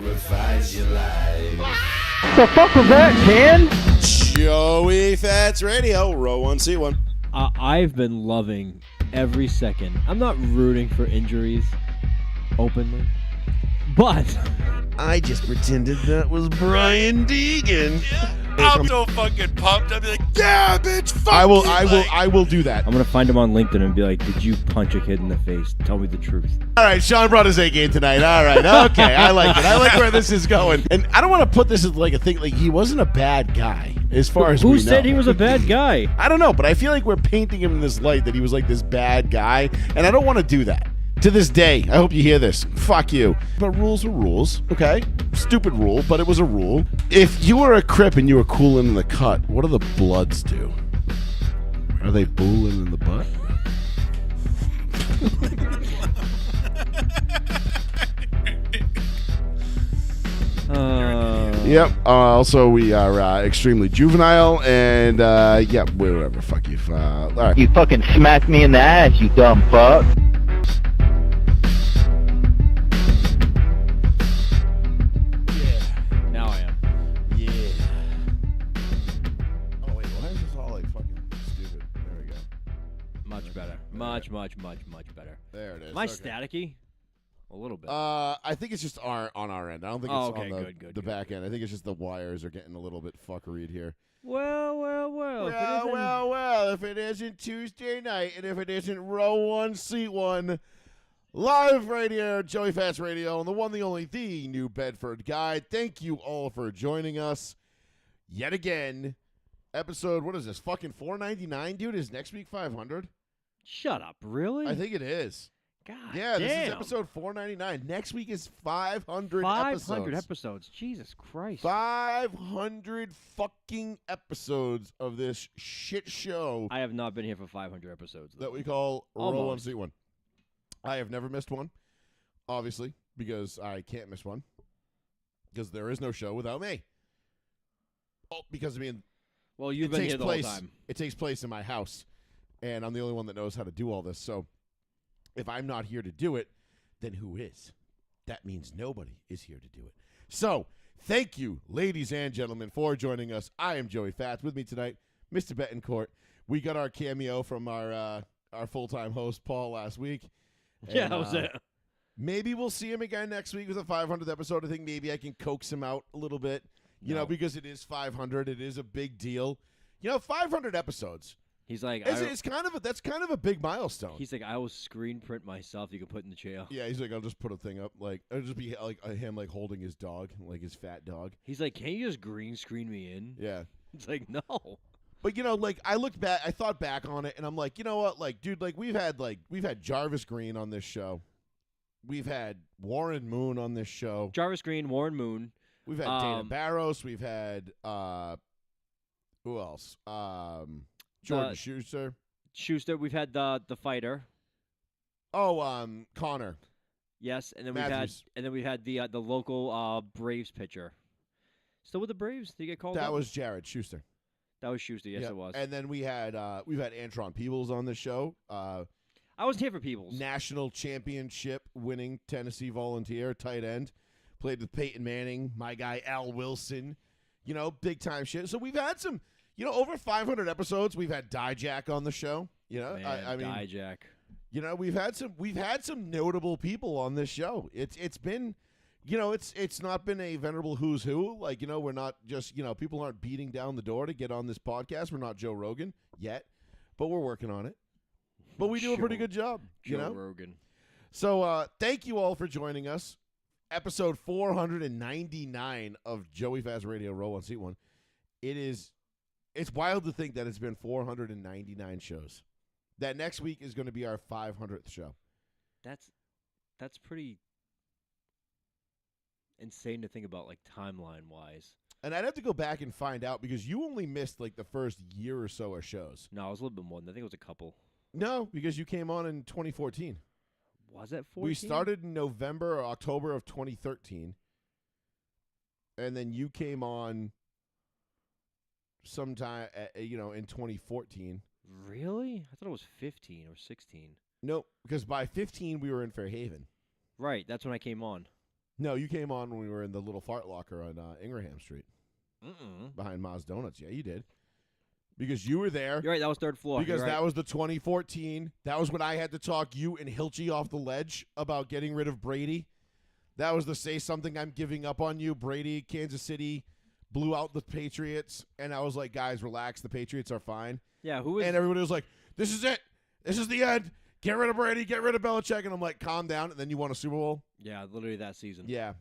Revise your life. The fuck was that, Ken? Joey Fats Radio, row 1C1. I've been loving every second. I'm not rooting for injuries openly, but I just pretended that was Brian Deegan. I'm so fucking pumped. I'll be like, yeah, bitch, fuck I will do that. I'm gonna find him on LinkedIn and be like, "Did you punch a kid in the face? Tell me the truth." All right, Sean brought his A game tonight. All right, okay, I like it. I like where this is going. And I don't want to put this as like a thing. Like he wasn't a bad guy, as far as Who we said know. he was a bad guy? I don't know, but I feel like we're painting him in this light that he was like this bad guy, and I don't want to do that. To this day, I hope you hear this. Fuck you. But rules are rules, okay? Stupid rule, but it was a rule. If you were a Crip and you were cooling in the cut, what do the Bloods do? Are they booling in the butt? Yep. Also, we are extremely juvenile, and yeah, whatever. Fuck you. All right. You fucking smacked me in the ass, you dumb fuck. Now I am. Yeah. Oh wait, why is this all like fucking stupid? There we go. Much better. Much better. There it is. Am I Okay. staticky? A little bit. I think it's just on our end. I don't think it's okay, on good, the back end. I think it's just the wires are getting a little bit fuckeried here. Well. Well. If it isn't Tuesday night, and if it isn't row 1, seat 1, live radio, Joey Fats Radio, and the one, the only, the New Bedford Guide. Thank you all for joining us yet again. Episode, what is this? Fucking 499, dude. Is next week 500? Shut up. Really? I think it is. God Yeah, damn. this is episode 499. Next week is 500 500 episodes. episodes. Jesus Christ. 500 fucking episodes of this shit show I have not been here for 500 episodes. that we call Row 1 Almost. Seat 1. I have never missed one, obviously, because I can't miss one, because there is no show without me. Oh, because I mean, Well, you've been here the whole time. It takes place in my house, and I'm the only one that knows how to do all this. So if I'm not here to do it, then who is? That means nobody is here to do it. So thank you, ladies and gentlemen, for joining us. I am Joey Fats. With me tonight, Mr. Betancourt. We got our cameo from our full-time host, Paul, last week. Yeah, And, that was it. Maybe we'll see him again next week with a 500th episode. I think maybe I can coax him out a little bit, you know, because it is 500. It is a big deal. 500 episods. He's like, That's kind of a big milestone. he's like, I will screen print myself. You can put in the jail. Yeah, he's like, I'll just put a thing up, like it'll just be like him like holding his dog, like his fat dog. He's like, can't you just green screen me in? Yeah, It's like, no. but like I looked back, I thought back on it, and I'm like, you know what, like, dude, like we've had Jarvis Green on this show, we've had Warren Moon on this show, Jarvis Green, Warren Moon. we've had Dana Barros, we've had who else? Jordan Schuster. We've had the fighter. Oh, Connor. Yes, and then Matthews. we had the local Braves pitcher. Still with the Braves? Did he get called That up? was Jared Schuster. That was Schuster. Yes, Yep. it was. And then we've had Antron Peebles on the show. I was here for Peebles. National championship winning Tennessee Volunteer tight end. Played with Peyton Manning, my guy Al Wilson. Big time shit. So we've had some, over 500 episodes. We've had Dijak on the show. Man, I mean, Dijak. we've had some notable people on this show. It's been, it's not been a venerable who's who. Like, we're not just, people aren't beating down the door to get on this podcast. We're not Joe Rogan yet, but we're working on it. But we do a pretty good job, Joe Rogan. So thank you all for joining us. Episode 499 of Joey Fast Radio Row 1 Seat 1. It's wild to think that it's been 499 shows. That next week is going to be our 500th show. That's pretty insane to think about, like, timeline-wise. And I'd have to go back and find out because you only missed, like, the first year or so of shows. No, it was a little bit more than that. I think it was a couple. No, because you came on in 2014. Was that 14? We started in November or October of 2013. And then you came on sometime, in 2014. Really? I thought it was 15 or 16. Nope, because by 15 we were in Fairhaven. Right, that's when I came on. No, you came on when we were in the little fart locker on Ingraham Street behind Ma's Donuts. Yeah, you did. Because you were there. You're right. That was third floor. Because You're right. that was the 2014. That was when I had to talk you and Hilchey off the ledge about getting rid of Brady. That was the say something I'm giving up on you. Brady, Kansas City, blew out the Patriots. And I was like, guys, relax. The Patriots are fine. Yeah, who is? And everybody was like, this is it. This is the end. Get rid of Brady. Get rid of Belichick. And I'm like, calm down. And then you won a Super Bowl. Yeah, literally that season. Yeah.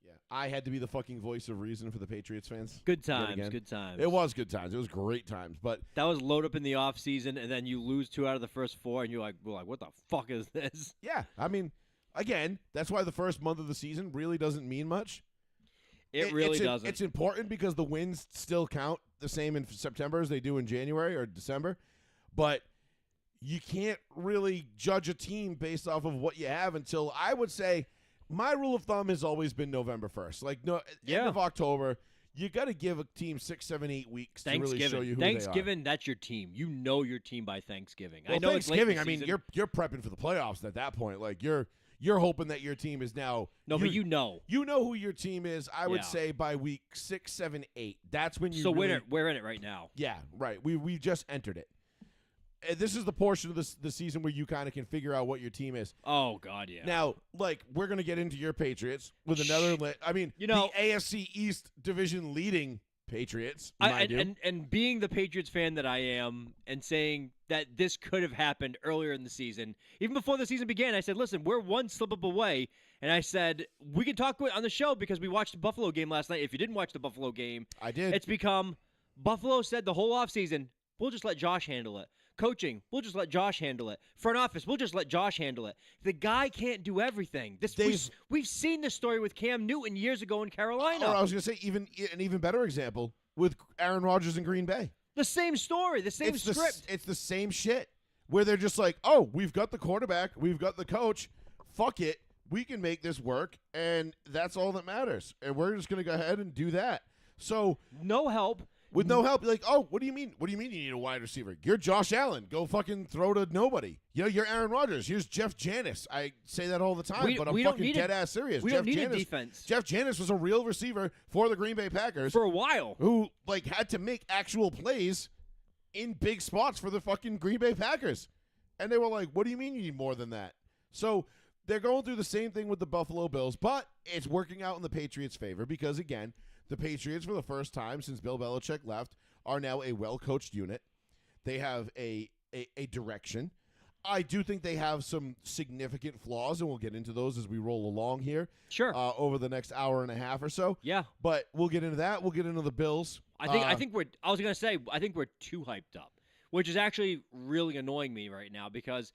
Yeah. I had to be the fucking voice of reason for the Patriots fans. Good Yet times. again. Good times. It was good times. It was great times. But That was load up in the off season, and then you lose 2 out of the first 4, and you're like, what the fuck is this? yeah, I mean, again, that's why the first month of the season really doesn't mean much. It really it's doesn't. It's important because the wins still count the same in September as they do in January or December. But you can't really judge a team based off of what you have until, I would say, my rule of thumb has always been November 1st. Like, end of October, you got to give a team 6, 7, 8 weeks to really show you who Thanksgiving, they are. that's your team. You know your team by Thanksgiving. Well, I know Thanksgiving, it's late in the season. you're prepping for the playoffs at that point. Like, you're hoping that your team is now. No, but you know. You know who your team is, I would Yeah. say, by week 6, 7, 8. That's when you So really, we're in it right now. Yeah, right. We just entered it. And this is the portion of the season where you kind of can figure out what your team is. Oh, God, yeah. Now, like, we're going to get into your Patriots with another the AFC East division leading Patriots, mind you. And being the Patriots fan that I am and saying that this could have happened earlier in the season, even before the season began, I said, listen, we're one slip up away. And I said, we can talk on the show because we watched the Buffalo game last night. If you didn't watch the Buffalo game, I did. It's become Buffalo said the whole offseason, we'll just let Josh handle it. Coaching, we'll just let Josh handle it. Front office, we'll just let Josh handle it. The guy can't do everything. We've seen this story with Cam Newton years ago in Carolina. Or I was going to say an even better example with Aaron Rodgers in Green Bay. The same story, the same script. It's the same shit where they're just like, oh, we've got the quarterback, we've got the coach. Fuck it. We can make this work, and that's all that matters. And we're just going to go ahead and do that. So no help. With no help, you're like, oh, what do you mean? What do you mean you need a wide receiver? You're Josh Allen. Go fucking throw to nobody. You're Aaron Rodgers. Here's Jeff Janis. I say that all the time, but I'm fucking dead-ass serious. We don't need a defense. Jeff Janis was a real receiver for the Green Bay Packers. For a while. Who, like, had to make actual plays in big spots for the fucking Green Bay Packers. And they were like, what do you mean you need more than that? So they're going through the same thing with the Buffalo Bills, but it's working out in the Patriots' favor because, again, the Patriots, for the first time since Bill Belichick left, are now a well-coached unit. They have a direction. I do think they have some significant flaws, and we'll get into those as we roll along here. Sure. Over the next hour and a half or so. Yeah. But we'll get into that. We'll get into the Bills. I think we're too hyped up, which is actually really annoying me right now because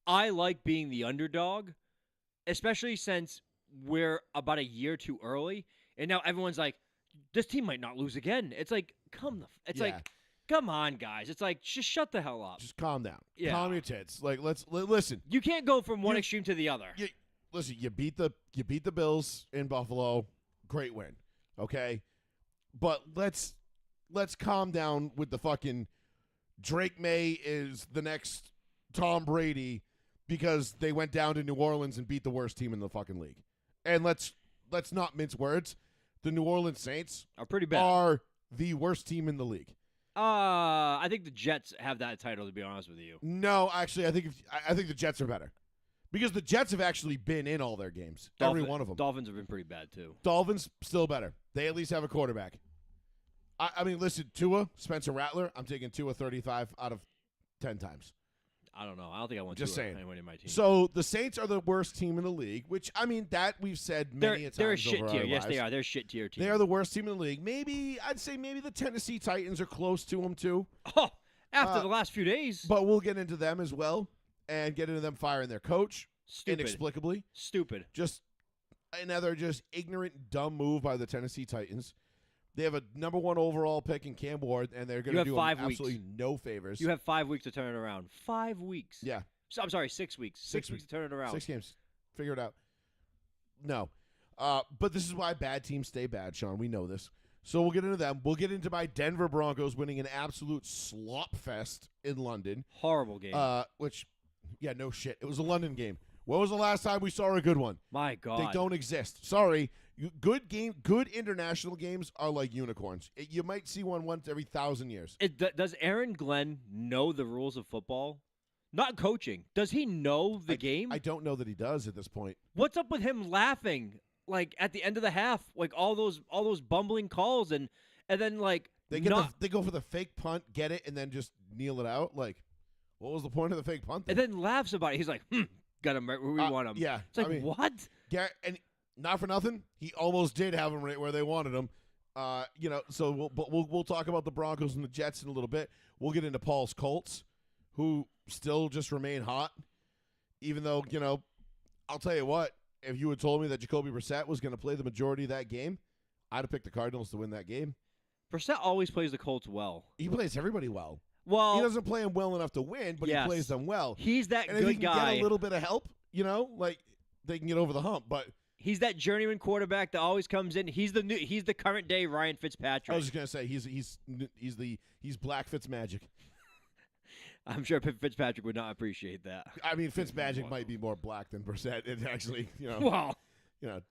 I like being the underdog, especially since we're about a year too early, and now everyone's like, this team might not lose again. It's like, come on, guys. It's like, just shut the hell up. Just calm down. Yeah. Calm your tits. Like, listen. You can't go from one extreme to the other. Listen, you beat the Bills in Buffalo. Great win. Okay? But let's calm down with the fucking Drake May is the next Tom Brady because they went down to New Orleans and beat the worst team in the fucking league. And let's not mince words. The New Orleans Saints are pretty bad. Are the worst team in the league. I think the Jets have that title, to be honest with you. No, actually, I think the Jets are better. Because the Jets have actually been in all their games. Every one of them. Dolphins have been pretty bad, too. Dolphins, still better. They at least have a quarterback. I mean, listen, Tua, Spencer Rattler, I'm taking Tua 35 out of 10 times. I don't know. I don't think I want Just Tua saying. anyone in my team. So the Saints are the worst team in the league, which, I mean, that we've said many a times. They're a shit tier. Yes, lives. they are. They're a shit tier team. They are the worst team in the league. I'd say maybe the Tennessee Titans are close to them, too. Oh, after the last few days. But we'll get into them as well and get into them firing their coach. Stupid. Inexplicably. Stupid. Just another just ignorant, dumb move by the Tennessee Titans. They have a number 1 overall pick in Cam Ward, and they're going to do them absolutely no favors. You have 5 weeks to turn it around. 5 weeks. Yeah. So, I'm sorry, 6 weeks. 6 weeks to turn it around. 6 games. Figure it out. No. But this is why bad teams stay bad, Sean. We know this. So we'll get into them. We'll get into my Denver Broncos winning an absolute slop fest in London. Horrible game. Which, yeah, no shit. It was a London game. When was the last time we saw a good one? My God. They don't exist. Sorry. Good international games are like unicorns. You might see one once every 1,000 years. Does Aaron Glenn know the rules of football? Not coaching. Does he know the game? I don't know that he does at this point. What's up with him laughing like at the end of the half, like all those bumbling calls and then like They go for the fake punt, get it, and then just kneel it out. Like, what was the point of the fake punt? And then laughs about it. He's like, got him right where we want him. Yeah. It's like, what? And not for nothing, he almost did have him right where they wanted him. So we'll talk about the Broncos and the Jets in a little bit. We'll get into Paul's Colts, who still just remain hot, even though, I'll tell you what, if you had told me that Jacoby Brissett was going to play the majority of that game, I'd have picked the Cardinals to win that game. Brissett always plays the Colts well. He plays everybody well. Well, he doesn't play them well enough to win, but yes. he plays them well. He's that and good if he can guy. get a little bit of help, like they can get over the hump. But he's that journeyman quarterback that always comes in. He's the current day Ryan Fitzpatrick. I was just gonna say he's Black Fitzmagic. I'm sure Fitzpatrick would not appreciate that. I mean, Fitzmagic might be more black than Brissett. It actually, Well,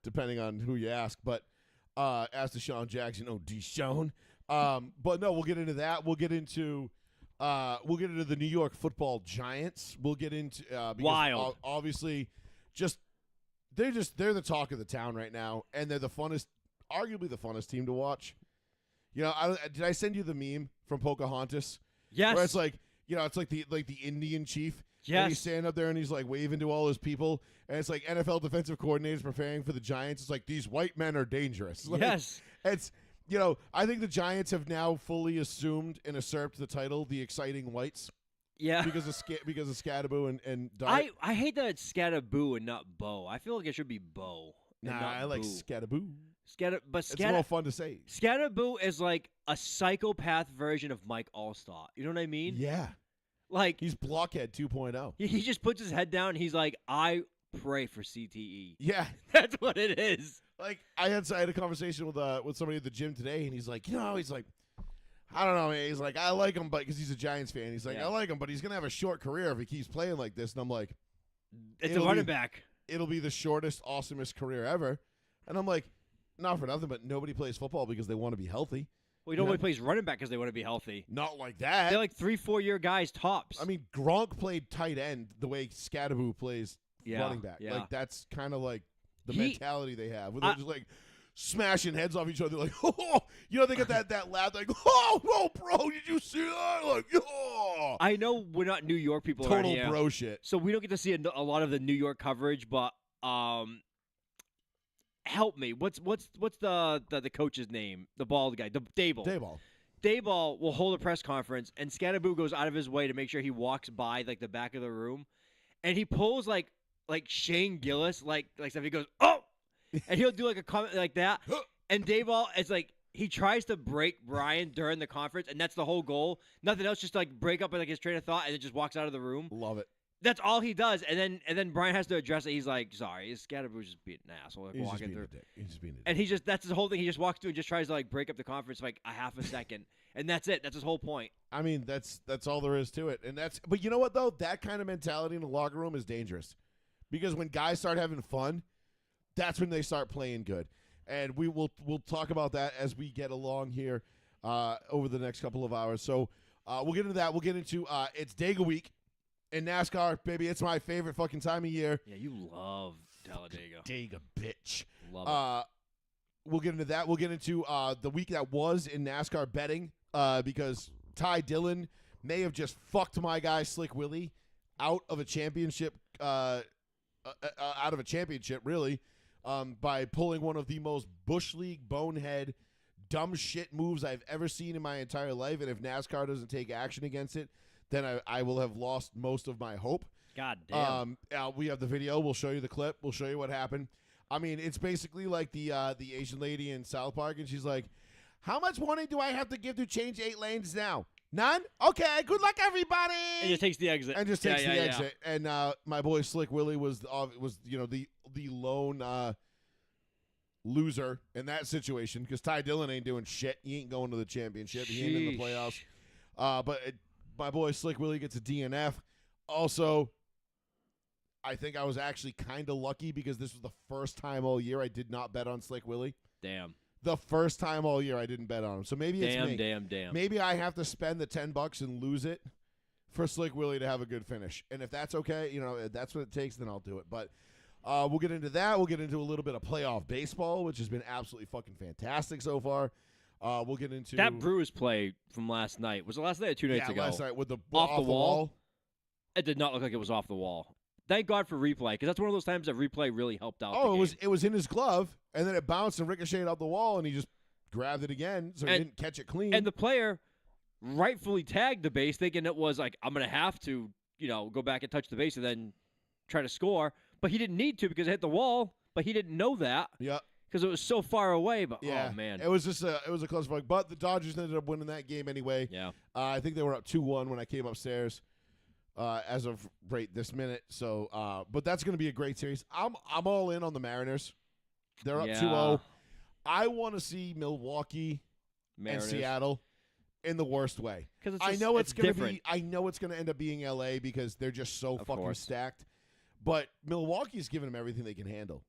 depending on who you ask. But as Deshaun Jackson, Deshaun. But no, we'll get into that. We'll get into the New York Football Giants. We'll get into wild. Obviously, they're the talk of the town right now, and they're arguably the funnest team to watch. Did I send you the meme from Pocahontas? Yes. Where it's like, it's like the Indian chief. Yes. And he's standing up there and he's like waving to all his people, and it's like NFL defensive coordinators preparing for the Giants. It's like, these white men are dangerous. Like, yes. It's I think the Giants have now fully assumed and usurped the title, the exciting whites. Yeah. Because of Scadaboo and Dart. I hate that it's Scadaboo and not Bo. I feel like it should be Bo. Nah, I like Scadaboo. But It's more fun to say. Scadaboo is like a psychopath version of Mike Allstott. You know what I mean? Yeah. Like, he's Blockhead 2.0. He just puts his head down and he's like, I pray for CTE. Yeah. That's what it is. Like, I had a conversation with somebody at the gym today, and he's like, I don't know, man. He's like, I like him, but because he's a Giants fan, he's like, Yeah. I like him, but he's gonna have a short career if he keeps playing like this. And I'm like, It's a running back. It'll be the shortest, awesomest career ever. And I'm like, not for nothing, but nobody plays football because they want to be healthy. Well, nobody plays running back because they want to be healthy. Not like that. They're like 3-4 year guys tops. I mean, Gronk played tight end the way Scadaboo plays running back. Yeah. Like, that's kind of like the mentality they have. Where they're just like smashing heads off each other. Like, they get that laugh. Like, whoa, bro, did you see that? Like, oh. I know we're not New York people. Total here, bro shit. so we don't get to see a lot of the New York coverage. But help me. What's the coach's name? The bald guy. Dayball. Dayball will hold a press conference, and Scadaboo goes out of his way to make sure he walks by like the back of the room, and he pulls like Shane Gillis, like stuff. He goes, oh, and he'll do like a comment like that, and Dayball is like, he tries to break Brian during the conference, and that's the whole goal. Nothing else, just like break up like his train of thought, and then just walks out of the room. Love it. That's all he does, and then Brian has to address it. He's like, "Sorry, Scadaboo's just being an asshole, like He's walking just being through." a dick. He's just being a dick. And that's his whole thing. He just walks through and just tries to like break up the conference for like a half a second, and that's it. That's his whole point. I mean, that's all there is to it. But you know what though? That kind of mentality in the locker room is dangerous, because when guys start having fun, that's when they start playing good. And we'll talk about that as we get along here over the next couple of hours. So we'll get into that. We'll get into it's Dega week in NASCAR, baby. It's my favorite fucking time of year. Yeah, you love Talladega. Dega, bitch. Love it. We'll get into that. We'll get into the week that was in NASCAR betting because Ty Dillon may have just fucked my guy Slick Willie out of a championship. Out of a championship, really, by pulling one of the most Bush League bonehead dumb shit moves I've ever seen in my entire life. And if NASCAR doesn't take action against it, then I will have lost most of my hope. God damn. We have the video. We'll show you the clip. We'll show you what happened. I mean, it's basically like the Asian lady in South Park, and she's like, how much warning do I have to give to change 8 lanes now? None? Okay, good luck, everybody. And just takes the exit. And just takes the exit. And my boy Slick Willie was the lone loser in that situation, because Ty Dillon ain't doing shit. He ain't going to the championship. He ain't in the playoffs. But my boy Slick Willie gets a DNF. Also, I think I was actually kind of lucky because this was the first time all year I did not bet on Slick Willie. Damn. The first time all year I didn't bet on him. So maybe it's me. Damn. Maybe I have to spend the $10 and lose it for Slick Willie to have a good finish. And if that's okay, if that's what it takes, then I'll do it. But we'll get into that. We'll get into a little bit of playoff baseball, which has been absolutely fucking fantastic so far. We'll get into that Brewers play from last night. Was it last night or 2 nights ago? Last night with the off the wall. It did not look like it was off the wall. Thank God for replay, because that's one of those times that replay really helped out. Oh, it was in his glove, and then it bounced and ricocheted out the wall, and he just grabbed it again, so he didn't catch it clean. And the player rightfully tagged the base, thinking it was like, I'm going to have to, go back and touch the base and then try to score. But he didn't need to because it hit the wall, but he didn't know that. Yep. Because it was so far away. But, yeah, oh, man. It was just a close fight. But the Dodgers ended up winning that game anyway. Yeah. I think they were up 2-1 when I came upstairs. As of right this minute, so but that's going to be a great series. I'm all in on the Mariners. They're up 2-0. I want to see Milwaukee and Seattle in the worst way. Because I know it's going to different. be. I know it's going to end up being LA because they're just so fucking stacked. But Milwaukee's given them everything they can handle.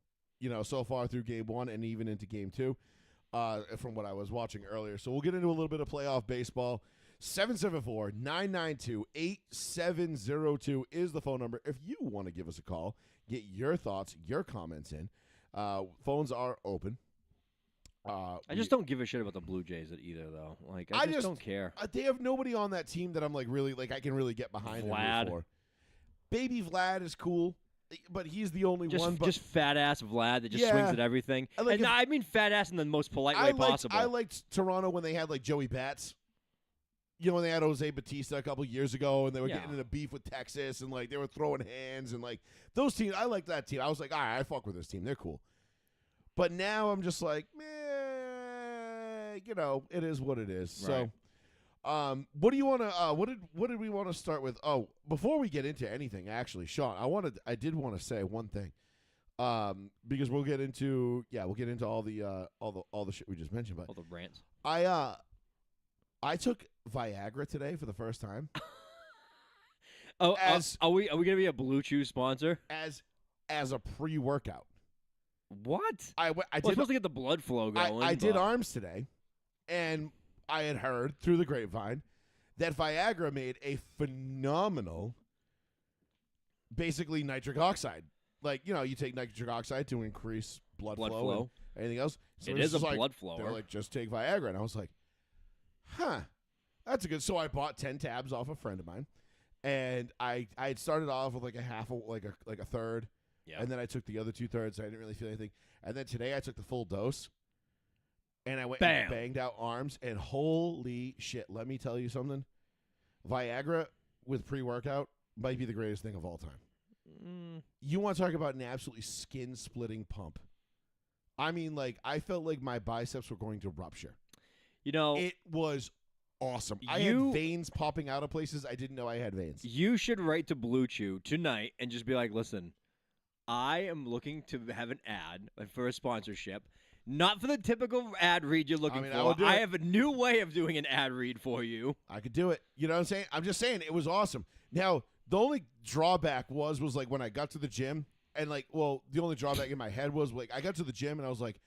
So far through game 1 and even into game 2, from what I was watching earlier. So we'll get into a little bit of playoff baseball. 774-992-8702 is the phone number. If you want to give us a call, get your thoughts, your comments in. Phones are open. I just don't give a shit about the Blue Jays either, though. Like I just don't care. They have nobody on that team that I'm really I can really get behind. Vlad. For. Baby Vlad is cool, but he's the only one. But just fat ass Vlad that just swings at everything. I mean fat ass in the most polite way possible. I liked Toronto when they had Joey Bats. When they had Jose Bautista a couple years ago, and they were getting in a beef with Texas, and they were throwing hands, and those teams. I like that team. I was like, all right, I fuck with this team. They're cool. But now I'm just like, meh, it is what it is. Right. So, what do you want to? What did we want to start with? Oh, before we get into anything, actually, Sean, I did want to say one thing, because we'll get into all the shit we just mentioned, but all the rants. I took Viagra today for the first time. Are we gonna be a Blue Chew sponsor? As a pre-workout. What? I did supposed to get the blood flow going. I did arms today, and I had heard through the grapevine that Viagra made a phenomenal, basically nitric oxide. You take nitric oxide to increase blood flow. And anything else. So it is a blood flower. They're just take Viagra, and I was like, huh, that's a good. So I bought 10 tabs off a friend of mine, and I had started off with a half, a third, and then I took the other 2/3. I didn't really feel anything, and then today I took the full dose, and I went and banged out arms, and holy shit, let me tell you something, Viagra with pre-workout might be the greatest thing of all time. You want to talk about an absolutely skin-splitting pump? I mean, I felt like my biceps were going to rupture. It was awesome. I had veins popping out of places I didn't know I had veins. You should write to Blue Chew tonight and just be like, listen, I am looking to have an ad for a sponsorship. Not for the typical ad read you're looking for. I have a new way of doing an ad read for you. I could do it. You know what I'm saying? I'm just saying it was awesome. Now, the only drawback was when I got to the gym, and the only drawback in my head was I got to the gym and I was like,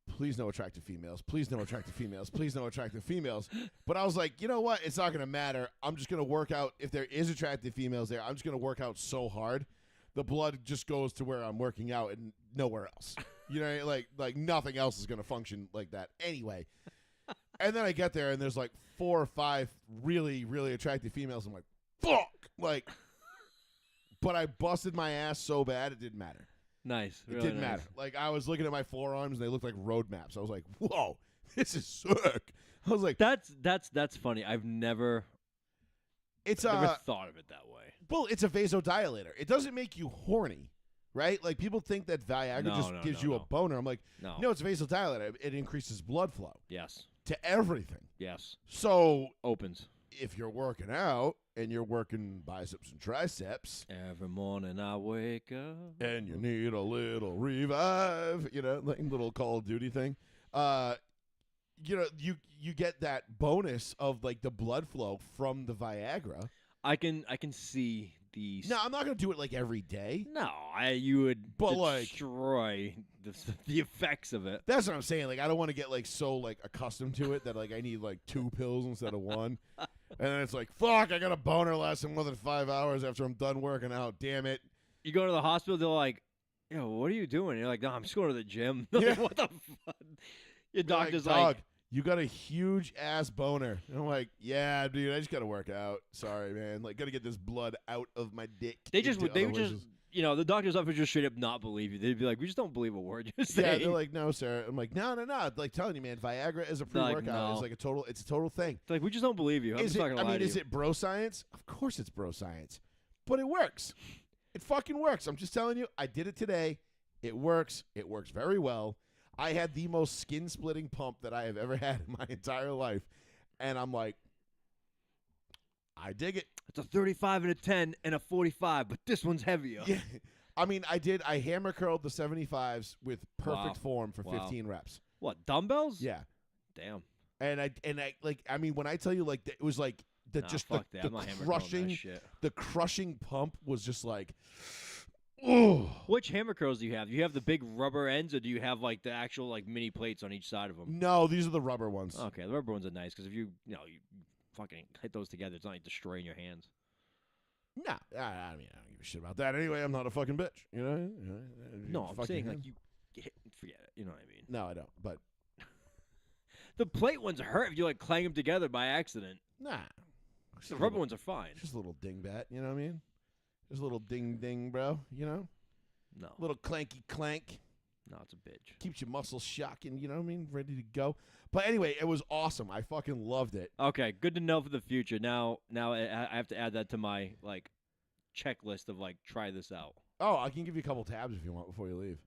please no attractive females. Please no attractive females. Please no attractive females. But I was like, you know what? It's not going to matter. I'm just going to work out. If there is attractive females there, I'm just going to work out so hard. The blood just goes to where I'm working out and nowhere else. Like nothing else is going to function like that anyway. And then I get there and there's 4 or 5 really, really attractive females. I'm like, fuck. But I busted my ass so bad it didn't matter. Nice. It didn't matter. I was looking at my forearms and they looked like road maps. I was like, whoa, this is sick. I was like, that's funny. I've never thought of it that way. Well, it's a vasodilator. It doesn't make you horny, right? People think that Viagra gives you a boner. I'm like, no, it's a vasodilator. It increases blood flow. Yes. To everything. Yes. So opens. If you're working out and you're working biceps and triceps, every morning I wake up and you need a little revive, little Call of Duty thing. You get that bonus of the blood flow from the Viagra. I can see the. No, I'm not gonna do it like every day. No, you would But, like- destroy the effects of it. That's what I'm saying. Like, I don't want to get like so like accustomed to it that like I need like 2 pills instead of 1. And then it's like, fuck, I got a boner lasting more than 5 hours after I'm done working out. Damn it. You go to the hospital, they're like, "Yo, what are you doing?" You're like, "No, I'm just going to the gym." Yeah. What the fuck? Your They're doctor's like, like, dog, you got a huge ass boner. And I'm like, yeah, dude, I just gotta work out. Sorry, man. Like, gotta get this blood out of my dick. they would into just, orifices. the doctor's office just straight up not believe you. They'd be like, "We just don't believe a word you're Yeah, saying." they're like, no, sir. I'm like, no. Like telling you, man, Viagra is a They're like, pre-workout. no. It's like it's a total thing. They're like, "We just don't believe you." I'm Is just it? not gonna lie to Is you. it bro science? Of course, it's bro science, but it works. It fucking works. I'm just telling you. I did it today. It works. It works very well. I had the most skin-splitting pump that I have ever had in my entire life, and I'm like, I dig it. It's a 35 and a 10 and a 45, but this one's heavier. Yeah. I mean, I hammer curled the 75s with perfect Wow. form for Wow. 15 reps. What, dumbbells? Yeah. Damn. And I like, I mean, when I tell you, like, it was like Nah, fuck that. I'm not hammer curling that shit. the crushing pump was just like, oh. Which hammer curls do you have? Do you have the big rubber ends, or do you have like the actual like mini plates on each side of them? No, these are the rubber ones. Okay, the rubber ones are nice because if you fucking hit those together, it's not like destroying your hands. Nah, I mean, I don't give a shit about that anyway. I'm not a fucking bitch, you know? No, I'm Fuck saying your like hand. you forget it. You know what I mean? No, I don't. But The plate ones hurt if you like clang them together by accident. nah, The rubber ones are fine. just a little dingbat. You know what I mean? Just a little ding ding, bro. You know, No, little clanky clank. no, it's a bitch. Keeps your muscles shocking, you know what I mean? Ready to go. But anyway, it was awesome. I fucking loved it. Okay, good to know for the future. Now I have to add that to my like checklist of like try this out. Oh, I can give you a couple tabs if you want before you leave.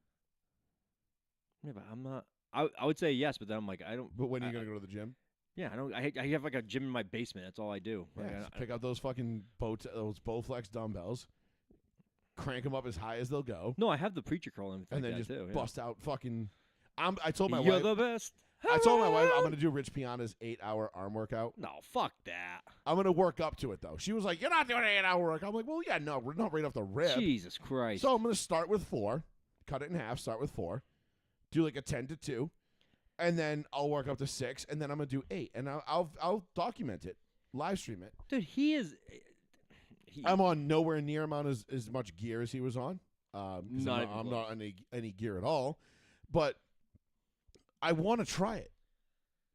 Yeah, but I'm not. I would say yes, but then I'm like I don't. But when are you I- going to go to the gym? Yeah, I don't. I have like a gym in my basement. That's all I do. Like, Yeah, I- just pick out those fucking those Bowflex dumbbells, crank them up as high as they'll go, no, I have the preacher curl and and everything then like just that too. bust out fucking. I told my You're wife. the best. I told my wife I'm going to do Rich Piana's 8-hour arm workout. No, fuck that. I'm going to work up to it though. She was like, "You're not doing an 8-hour workout." I'm like, "Well, yeah, no, we're not right off the rip." Jesus Christ. So I'm going to start with 4, cut it in half, start with 4, do like a 10 to 2, and then I'll work up to 6, and then I'm going to do 8, and I'll document it, live stream it. Dude, he is. I'm on nowhere near amount as much gear as he was on. 'Cause Not even I'm close. not on any gear at all, but I want to try it.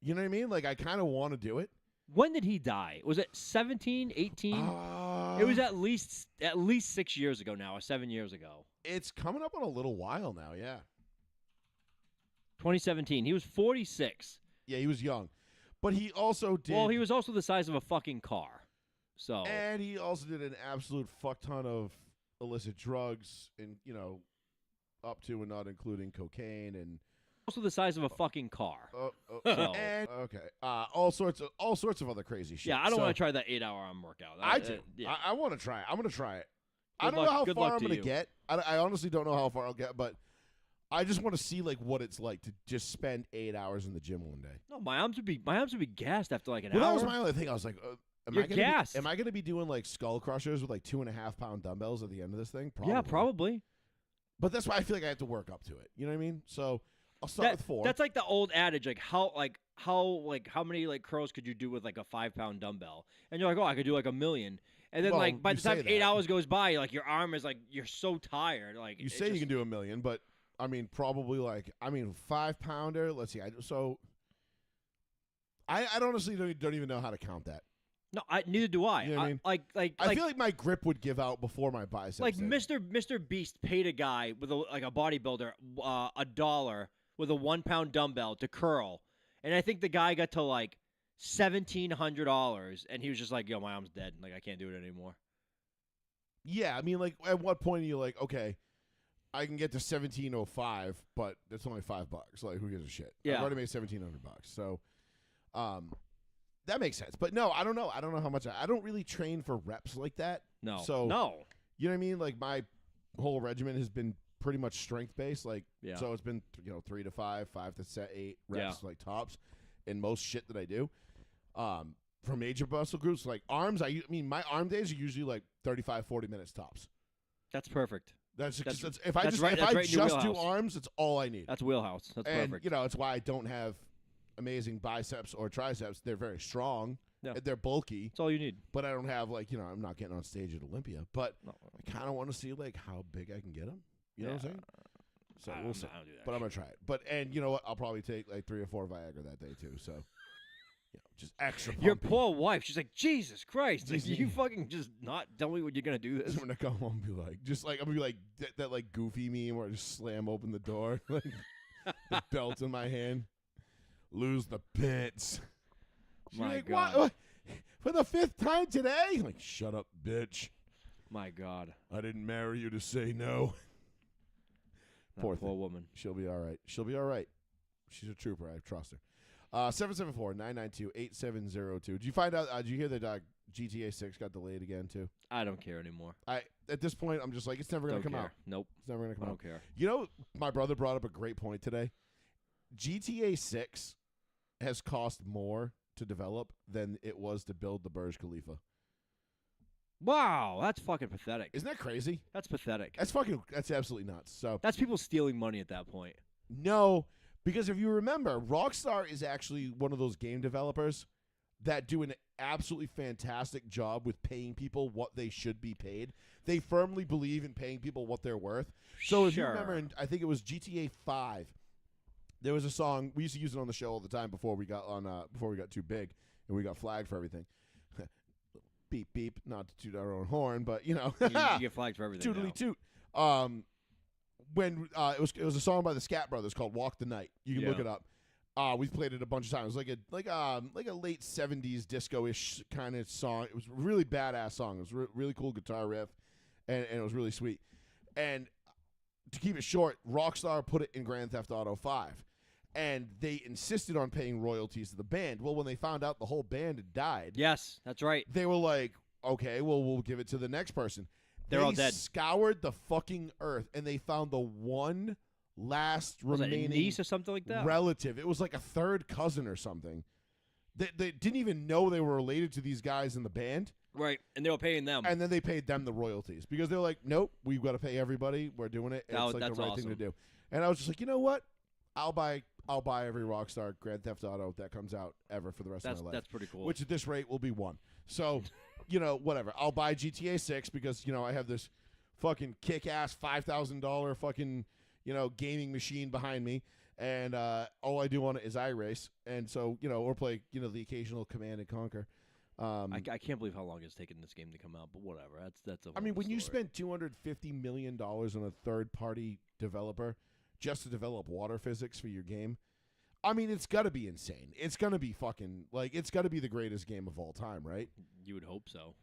You know what I mean? Like I kind of want to do it. When did he die? Was it 17, 18? It was at least 6 years ago now, or 7 years ago. It's coming up on a little while now. Yeah. 2017. He was 46. Yeah, he was young, but he also did. Well, he was also the size of a fucking car. So and he also did an absolute fuck ton of illicit drugs, and up to and not including cocaine and also the size of a fucking car. So- and okay, all sorts of other crazy shit. Yeah, I don't So, want to try that 8-hour arm workout. I do. Yeah. I want to try it. I'm going to try it. I Good don't luck- know how good far luck I'm to going to you. get. I honestly don't know how far I'll get, but I just want to see like what it's like to just spend 8 hours in the gym one day. No, my arms would be gassed after like an Well, hour. that was my only thing. I was like, You're gassed. Am I going to be doing like skull crushers with like 2.5 pound dumbbells at the end of this thing? Probably. Yeah, probably. But that's why I feel like I have to work up to it. You know what I mean? So I'll start with 4. That's like the old adage, how many like curls could you do with like a 5-pound dumbbell? And you're like, oh, I could do like 1,000,000. And then Well, like by you the time say 8 that. hours goes by, like your arm is like you're so tired. Like You say you can do 1,000,000, but I mean probably 5-pounder. Let's see. I honestly don't even know how to count that. No, neither do I. You know what I mean? I feel like my grip would give out before my biceps. like did. Mr. Beast paid a guy with a bodybuilder $1 with a 1-pound dumbbell to curl, and I think the guy got to like $1,700, and he was just like, "Yo, my arm's dead. Like I can't do it anymore." Yeah, I mean, like, at what point are you like, okay, I can get to 1,705, but it's only $5. Like, who gives a shit? Yeah. I've already made $1,700. So, that makes sense. But no, I don't know. I don't know how much. I don't really train for reps like that. No, So no. You know what I mean? Like my whole regimen has been pretty much strength based. Like, Yeah. so it's been 3 to 5, 5 to 8 reps, Yeah. like tops, in most shit that I do. for major muscle groups like arms. I mean, my arm days are usually like 35, 40 minutes tops. That's perfect. That's if that's I right- that's right in your just do wheelhouse. arms, it's all I need. That's wheelhouse. That's And perfect. you know, it's why I don't have amazing biceps or triceps. They're very strong. Yeah. They're bulky, That's all you need. but I don't have like, you know, I'm not getting on stage at Olympia, but No. I kind of want to see like how big I can get them. You know what I'm saying? So we'll see. I don't do that But I'm shit. gonna try it. But and you know what? I'll probably take like 3 or 4 Viagra that day too. So, you know, just extra. Your pumpy. poor wife. She's like, Jesus Christ! Like, Jesus. you fucking just not tell me when you're gonna do this. I'm gonna come home and be like, I'm gonna be like that like goofy meme where I just slam open the door, like the belt in my hand, lose the pits. She's My like, God. What? For the 5th time today? I'm like, shut up, bitch. My God. I didn't marry you to say no. That Poor poor thing. woman. She'll be all right. She'll be all right. She's a trooper. I trust her. 774-992-8702. Did you find out? Did you hear that GTA 6 got delayed again too? I don't care anymore. At this point, I'm just like, it's never gonna Don't come care. out. Nope. It's never gonna I come out. don't care. You know, my brother brought up a great point today. GTA 6 has cost more to develop than it was to build the Burj Khalifa. Wow, that's fucking pathetic. Isn't that crazy? That's pathetic. That's absolutely nuts. So That's people stealing money at that point. no, because if you remember, Rockstar is actually one of those game developers that do an absolutely fantastic job with paying people what they should be paid. They firmly believe in paying people what they're worth. So if you remember, I think it was GTA 5. There was a song we used to use it on the show all the time before we got too big and we got flagged for everything. Beep beep, not to toot our own horn, but you know, you get flagged for everything. tootly now. toot. When it was a song by the Scat Brothers called "Walk the Night." You can look Yeah. it up. We've played it a bunch of times. It was like a late '70s disco-ish kind of song. It was a really badass song. It was really cool guitar riff, and it was really sweet. And to keep it short, Rockstar put it in Grand Theft Auto 5. And they insisted on paying royalties to the band. Well, when they found out the whole band had died, Yes, that's right. they were like, okay, well, we'll give it to the next person. They're all dead. Scoured the fucking earth, and they found the one last Was it a remaining niece or something like that? relative. It was like a third cousin or something. They didn't even know they were related to these guys in the band. Right, and they were paying them. And then they paid them the royalties because they're like, nope, we've got to pay everybody. We're doing it. It's like that's the right thing to awesome. do. And I was just like, you know what? I'll buy every Rockstar Grand Theft Auto that comes out ever for the rest of my life. That's pretty cool. Which at this rate will be 1. So, you know, whatever. I'll buy GTA 6 because, you know, I have this fucking kick-ass $5,000 fucking, you know, gaming machine behind me. And all I do on it is iRace. And so, you know, or play, you know, the occasional Command & Conquer. I can't believe how long it's taken this game to come out, but whatever. That's a I mean, whole when you story. spend $250 million on a third-party developer just to develop water physics for your game, I mean, it's got to be insane. It's going to be fucking, like, it's got to be the greatest game of all time, right? You would hope so.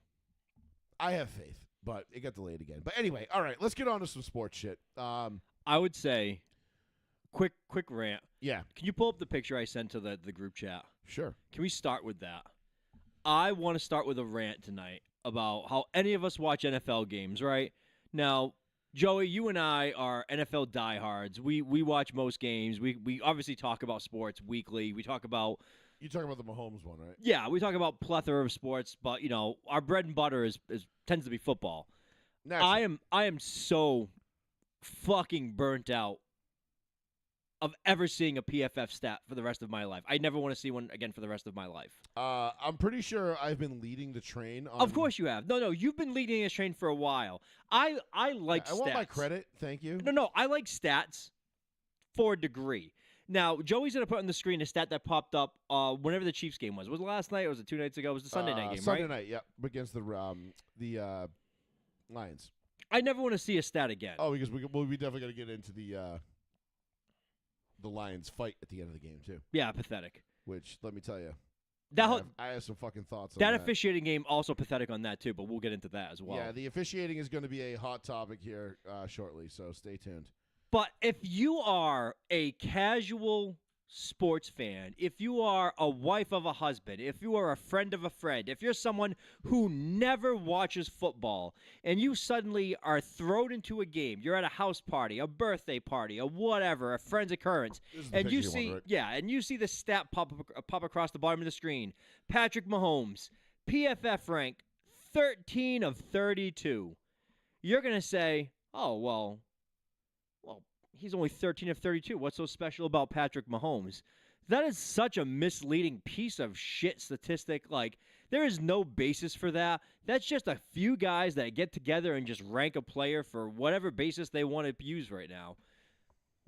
I have faith, but it got delayed again. But anyway, all right, let's get on to some sports shit. I would say, quick rant. Yeah, Can you pull up the picture I sent to the group chat? sure. Can we start with that? I want to start with a rant tonight about how any of us watch NFL games, right? Now, Joey, you and I are NFL diehards. We watch most games. We obviously talk about sports weekly. We talk about You're talking about the Mahomes one, right? yeah, we talk about plethora of sports, but you know, our bread and butter is tends to be football. Naturally. I am so fucking burnt out of ever seeing a PFF stat for the rest of my life. I never want to see one again for the rest of my life. I'm pretty sure I've been leading the train. On, Of course you have. No, you've been leading this train for a while. I like I stats. want my credit. Thank you. No, I like stats for a degree. Now, Joey's going to put on the screen a stat that popped up whenever the Chiefs game was. Was it last night or was it 2 nights ago? It was the Sunday night game, Sunday right? night, yep, against the Lions. I never want to see a stat again. Oh, because we definitely got to get into the Lions fight at the end of the game too. Yeah, pathetic. Which, let me tell you, That I have some fucking thoughts on that that. officiating game also pathetic on that too, but we'll get into that as well. Yeah, the officiating is going to be a hot topic here shortly, so stay tuned. But if you are a casual sports fan, if you are a wife of a husband, if you are a friend of a friend, if you're someone who never watches football and you suddenly are thrown into a game, you're at a house party, a birthday party, a whatever, a friend's occurrence, This is the and you picture see, want, right? yeah, and you see the stat pop across the bottom of the screen. Patrick Mahomes, PFF rank 13 of 32. You're going to say, oh, well, he's only 13 of 32. What's so special about Patrick Mahomes? That is such a misleading piece of shit statistic. Like, there is no basis for that. That's just a few guys that get together and just rank a player for whatever basis they want to use right now.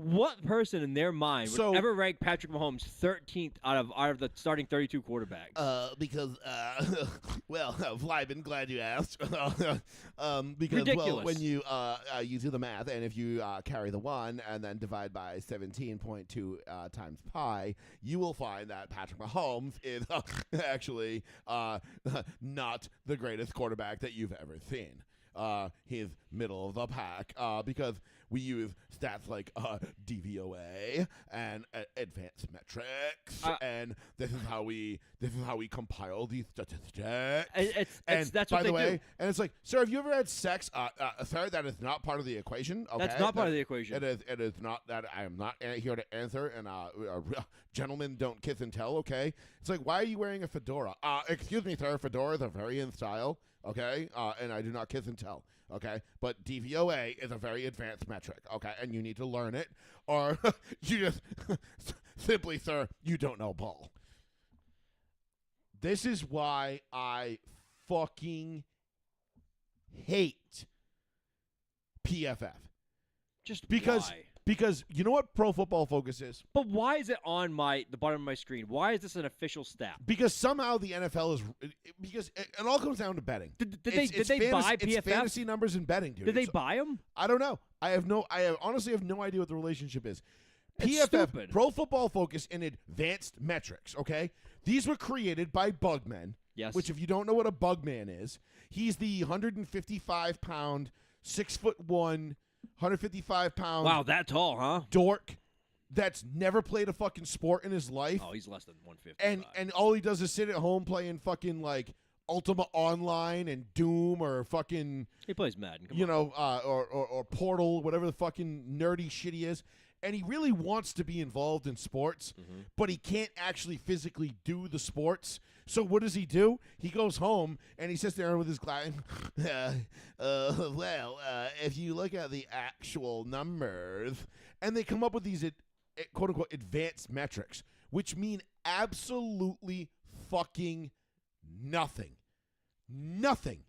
What person in their mind would ever rank Patrick Mahomes 13th out of the starting 32 quarterbacks? Because, well, Flyman, glad you asked. Because, Ridiculous. well, when you do the math, and if you carry the 1 and then divide by 17.2 times pi, you will find that Patrick Mahomes is actually not the greatest quarterback that you've ever seen. He's middle of the pack because we use stats like DVOA and advanced metrics, and this is how we compile these statistics. That's by what the they way, do. and it's like, sir, have you ever had sex? Sir, that is not part of the equation. Okay? That's not part of the equation. It is not that. I am not here to answer. And gentlemen don't kiss and tell. Okay, it's like, why are you wearing a fedora? Excuse me, sir. Fedoras are very in style. Okay, and I do not kiss and tell. Okay, but DVOA is a very advanced metric. Okay, and you need to learn it, or you just simply, sir, you don't know ball. This is why I fucking hate PFF. Just Because why? Because you know what Pro Football Focus is? But why is it on the bottom of my screen? Why is this an official stat? Because somehow the NFL is because it all comes down to betting. Did they buy PFF? It's fantasy numbers and betting, dude. Did they buy them? I don't know. I honestly have no idea what the relationship is. It's PFF, stupid. Pro Football Focus, and advanced metrics. Okay, these were created by Bugman. Yes. Which, if you don't know what a Bugman is, he's the 155-pound, 6'1", 155-pound. Wow, that tall, huh? Dork that's never played a fucking sport in his life. Oh, he's less than 150. And all he does is sit at home playing fucking like Ultima Online and Doom or fucking He plays Madden. Come on. or Portal, whatever the fucking nerdy shit he is. And he really wants to be involved in sports, but he can't actually physically do the sports. So what does he do? He goes home and he sits there with his glass. If you look at the actual numbers, and they come up with these quote unquote advanced metrics, which mean absolutely fucking nothing. Nothing.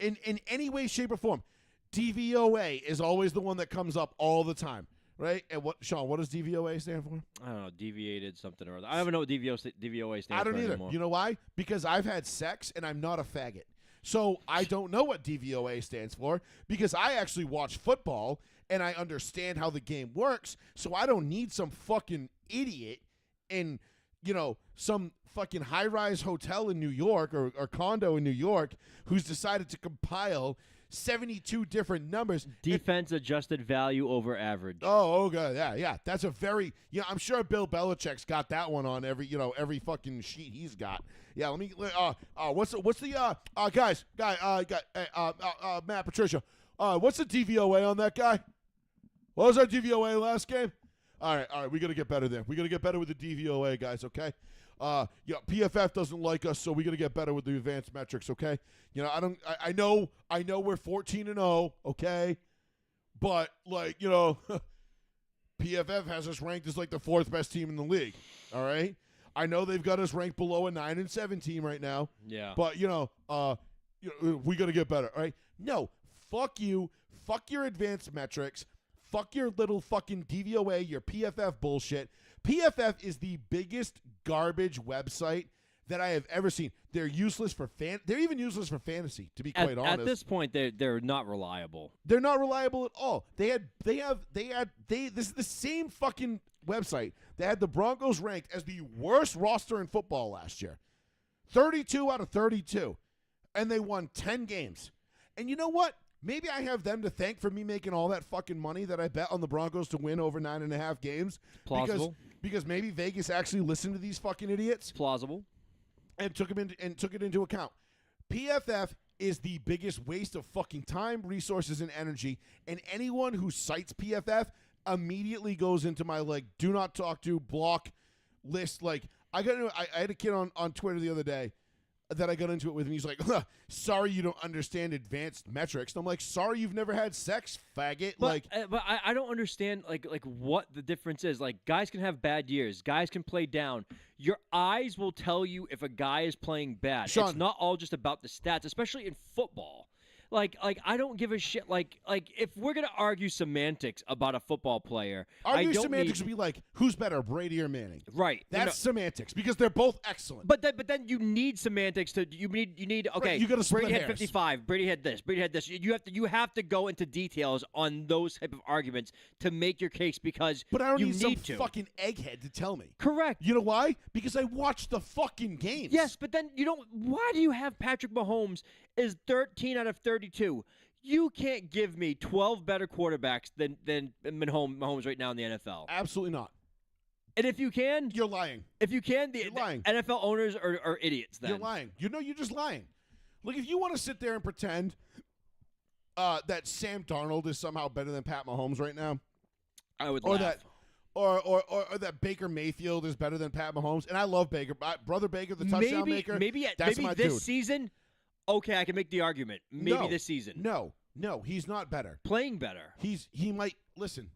In any way, shape, or form. DVOA is always the one that comes up all the time. Right? And Sean, what does DVOA stand for? I don't know. Deviated something or other. I don't even know what DVOA stands for I don't either. anymore. You know why? Because I've had sex and I'm not a faggot. So I don't know what DVOA stands for because I actually watch football and I understand how the game works. So I don't need some fucking idiot in, some fucking high-rise hotel in New York or condo in New York who's decided to compile 72 different numbers. Defense adjusted value over average. Oh, okay, yeah. That's a very I'm sure Bill Belichick's got that one on every fucking sheet he's got. Yeah, let me. What's the Matt Patricia? What's the DVOA on that guy? What was our DVOA last game? All right, we gotta get better there. We gotta get better with the DVOA, guys. Okay. PFF doesn't like us, so we got to get better with the advanced metrics, okay? I know we're 14-0, okay? But PFF has us ranked as like the fourth best team in the league, all right? I know they've got us ranked below a 9-7 team right now. Yeah. But we got to get better, all right? No, fuck you. Fuck your advanced metrics. Fuck your little fucking DVOA, your PFF bullshit. PFF is the biggest garbage website that I have ever seen. They're useless for They're even useless for fantasy, to be quite honest. At this point, they're not reliable. They're not reliable at all. This is the same fucking website that had the Broncos ranked as the worst roster in football last year. 32 out of 32. And they won 10 games. And you know what? Maybe I have them to thank for me making all that fucking money that I bet on the Broncos to win over 9.5 games. Plausible. because maybe Vegas actually listened to these fucking idiots It's plausible. and took it into account. PFF is the biggest waste of fucking time, resources, and energy, and anyone who cites PFF immediately goes into my do not talk to, block list. I had a kid on Twitter the other day that I got into it with, and he's like, sorry you don't understand advanced metrics. And I'm like, sorry you've never had sex, faggot. But I don't understand what the difference is. Guys can have bad years. Guys can play down. Your eyes will tell you if a guy is playing bad. Sean. It's not all just about the stats, especially in football. I don't give a shit. If we're gonna argue semantics about a football player, semantics would be like, who's better, Brady or Manning? Right. That's semantics because they're both excellent. But then you need semantics to you need okay. Right, you gotta split Brady had hairs. 55. Brady had this. Brady had this. You have to go into details on those type of arguments to make your case because But I don't you need some to. fucking egghead to tell me. Correct. You know why? Because I watched the fucking games. Yes, but then you don't. Why do you have Patrick Mahomes is 13 out of 32? You can't give me 12 better quarterbacks than Mahomes right now in the NFL. Absolutely not. And if you can, You're lying. if you can, the You're lying. NFL owners are idiots. Then You're lying. You're just lying. Look, if you want to sit there and pretend that Sam Darnold is somehow better than Pat Mahomes right now, I would or laugh. or that Baker Mayfield is better than Pat Mahomes, and I love Baker, brother Baker, the touchdown maker. Maybe that's my this dude. season. Okay, I can make the argument. Maybe this season. No, he's not better. Playing better. He might listen.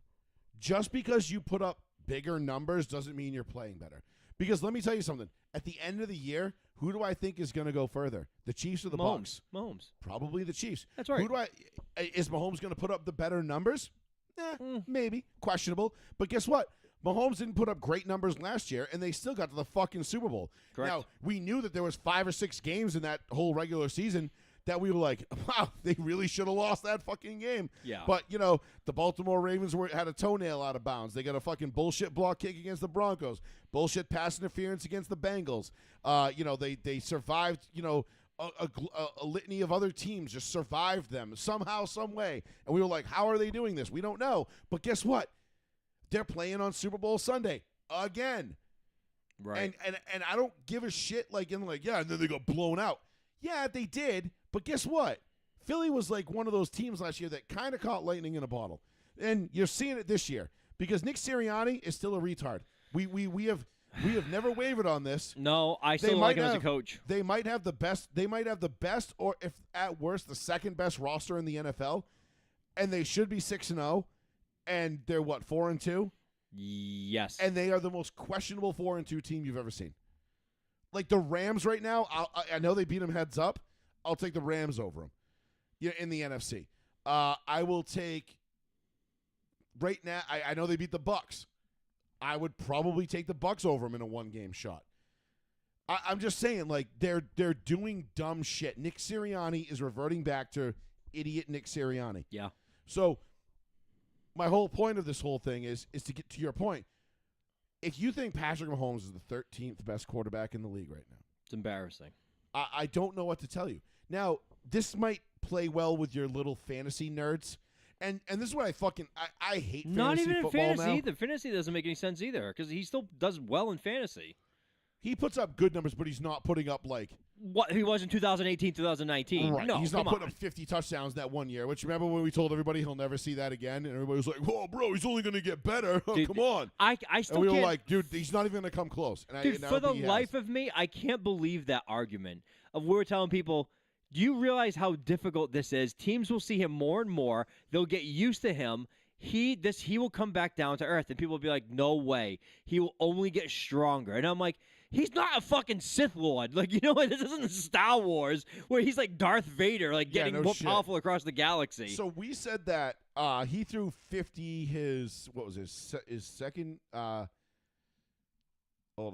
Just because you put up bigger numbers doesn't mean you're playing better. Because let me tell you something. At the end of the year, who do I think is going to go further? The Chiefs or the Bucs? Mahomes. Probably the Chiefs. That's right. Is Mahomes going to put up the better numbers? Maybe. Questionable. But guess what? Mahomes didn't put up great numbers last year, and they still got to the fucking Super Bowl. Correct. Now, we knew that there was 5 or 6 games in that whole regular season that we were like, wow, they really should have lost that fucking game. Yeah. But, the Baltimore Ravens had a toenail out of bounds. They got a fucking bullshit block kick against the Broncos. Bullshit pass interference against the Bengals. They survived, a litany of other teams just survived them somehow, some way. And we were like, how are they doing this? We don't know. But guess what? They're playing on Super Bowl Sunday again. Right. And I don't give a shit and then they got blown out. Yeah, they did. But guess what? Philly was like one of those teams last year that kind of caught lightning in a bottle. And you're seeing it this year because Nick Sirianni is still a retard. We have never wavered on this. No, I still like him as a coach. They might have the best, or if at worst, the second best roster in the NFL, and they should be 6-0, and they're 4-2. Yes. And they are the most questionable 4-2 team you've ever seen. Like the Rams right now, I know they beat them heads up. I'll take the Rams over them. In the NFC. I will take right now. I know they beat the Bucs. I would probably take the Bucs over them in a 1-game shot. I'm just saying, they're doing dumb shit. Nick Sirianni is reverting back to idiot Nick Sirianni. Yeah. So my whole point of this whole thing is to get to your point. If you think Patrick Mahomes is the 13th best quarterback in the league right now, It's embarrassing. I don't know what to tell you. Now, this might play well with your little fantasy nerds. And this is what I hate fantasy Not even in football fantasy now. either. Fantasy doesn't make any sense either because he still does well in fantasy. He puts up good numbers, but he's not putting up What he was in 2018, 2019. right. No, He's not come putting on. up 50 touchdowns that one year. Which remember when we told everybody he'll never see that again, and everybody was like, "Whoa, bro, he's only going to get better." Dude, Come on. I still And we were can't. like, "Dude, he's not even going to come close." And Dude, for the life of me, I can't believe that argument of we were telling people, do you realize how difficult this is? Teams will see him more and more. They'll get used to him. He will come back down to earth, and people will be like, no way. He will only get stronger. And I'm like, he's not a fucking Sith Lord. This isn't Star Wars where he's like Darth Vader, getting no more shit. powerful across the galaxy. So we said that he threw 50 his second hold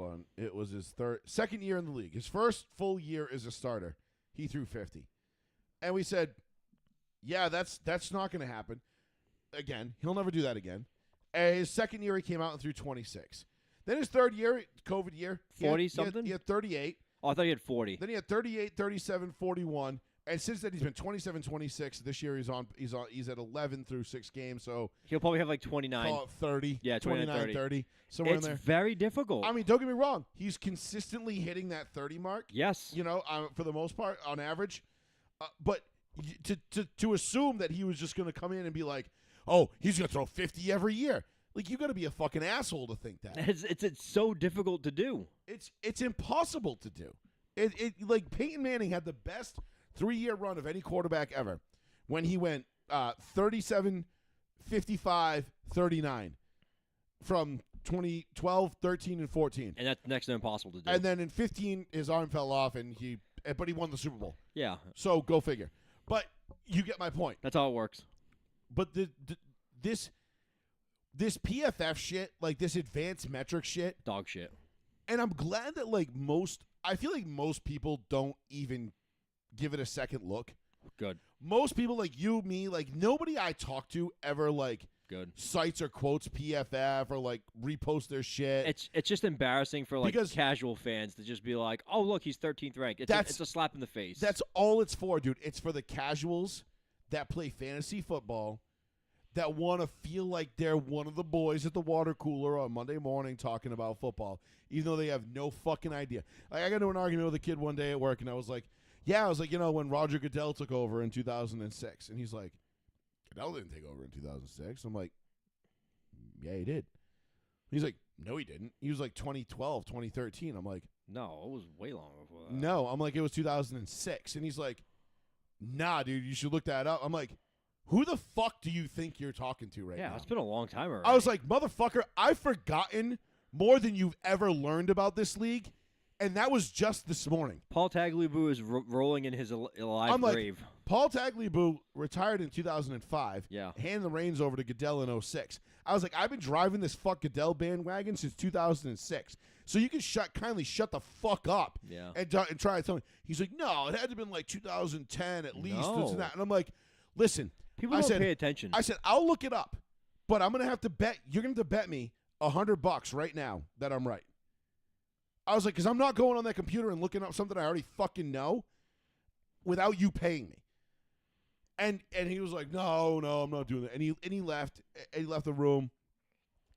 on. It was his second year in the league. His first full year as a starter, he threw 50. And we said, yeah, that's not going to happen. Again, he'll never do that again. His second year, he came out and threw 26. Then his third year, COVID year, 40-something? He had 38. Oh, I thought he had 40. Then he had 38, 37, 41. And since then, he's been 27-26. This year, he's at 11 through 6 games. So he'll probably have like 29. call it 30. Yeah, 29, 30. Somewhere It's in there. very difficult. I mean, don't get me wrong. He's consistently hitting that 30 mark. Yes. You know, for the most part, on average. But to assume that he was just going to come in and be like, oh, he's going to throw 50 every year. Like, you got to be a fucking asshole to think that. It's so difficult to do. It's impossible to do. Like Peyton Manning had the best 3-year run of any quarterback ever when he went 37, 55, 39 from 2012, 13, and 14. And that's next to impossible to do. And then in 15, his arm fell off, but he won the Super Bowl. Yeah. So go figure. But you get my point. That's how it works. But this PFF shit, like this advanced metric shit, Dog shit. and I'm glad that I feel like most people don't even give it a second look. Good. Most people like you, me, like nobody I talk to ever like Good. cites or quotes PFF or like repost their shit. It's just embarrassing for like Because- casual fans to just be like, oh look, he's 13th ranked. It's That's- a slap in the face. That's all it's for, dude. It's for the casuals that play fantasy football that want to feel like they're one of the boys at the water cooler on Monday morning talking about football, even though they have no fucking idea. Like, I got into an argument with a kid one day at work, and I was like, when Roger Goodell took over in 2006. And he's like, Goodell didn't take over in 2006. I'm like, yeah, he did. He's like, no, he didn't. He was like 2012, 2013. I'm like, no, it was way longer before that. no. I'm like, it was 2006. And he's like, nah, dude, you should look that up. I'm like, who the fuck do you think you're talking to right now? Yeah, it's been a long time already. I was like, motherfucker, I've forgotten more than you've ever learned about this league, and that was just this morning. Paul Tagliabue is rolling in his alive I'm like, grave. Paul Tagliabue retired in 2005. Yeah. Handed the reins over to Goodell in 06. I was like, I've been driving this fuck Goodell bandwagon since 2006. So you can kindly shut the fuck up. Yeah. And try to tell me. He's like, no, it had to have been like 2010 at least. No. This and that. And I'm like, listen. People I don't said, pay attention. I said, I'll look it up, but I'm going to have to bet. You're going to have to bet me $100 right now that I'm right. I was like, because I'm not going on that computer and looking up something I already fucking know without you paying me. And he was like, no, I'm not doing that. And he left. And he left the room.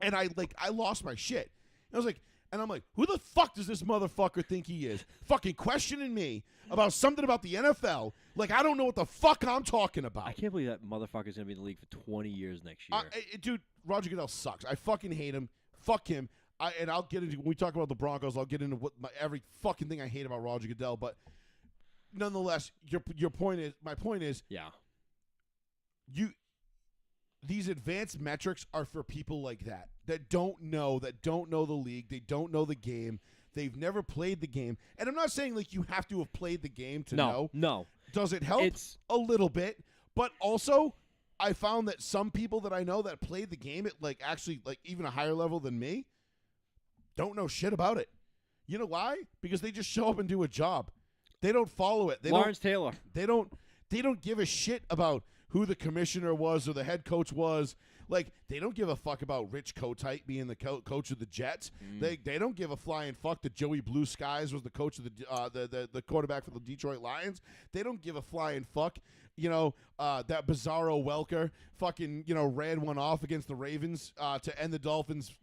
And I lost my shit. And I was like, and I'm like, who the fuck does this motherfucker think he is? Fucking questioning me about something about the NFL. Like, I don't know what the fuck I'm talking about. I can't believe that motherfucker's going to be in the league for 20 years next year. Dude, Roger Goodell sucks. I fucking hate him. Fuck him. And I'll get into, when we talk about the Broncos, I'll get into every fucking thing I hate about Roger Goodell. But nonetheless, your point is, my point is, yeah. These advanced metrics are for people like that don't know the league, they don't know the game, they've never played the game. And I'm not saying like you have to have played the game to know. No. Does it help? It's a little bit, but also I found that some people that I know that played the game at like actually like even a higher level than me don't know shit about it. You know why? Because they just show up and do a job. They don't follow it. Lawrence Taylor. They don't give a shit about who the commissioner was or the head coach was. Like, they don't give a fuck about Rich Kotite being the coach of the Jets. They don't give a flying fuck that Joey Blue Skies was the coach of the quarterback for the Detroit Lions. They don't give a flying fuck. That Bizarro Welker fucking, ran one off against the Ravens to end the Dolphins,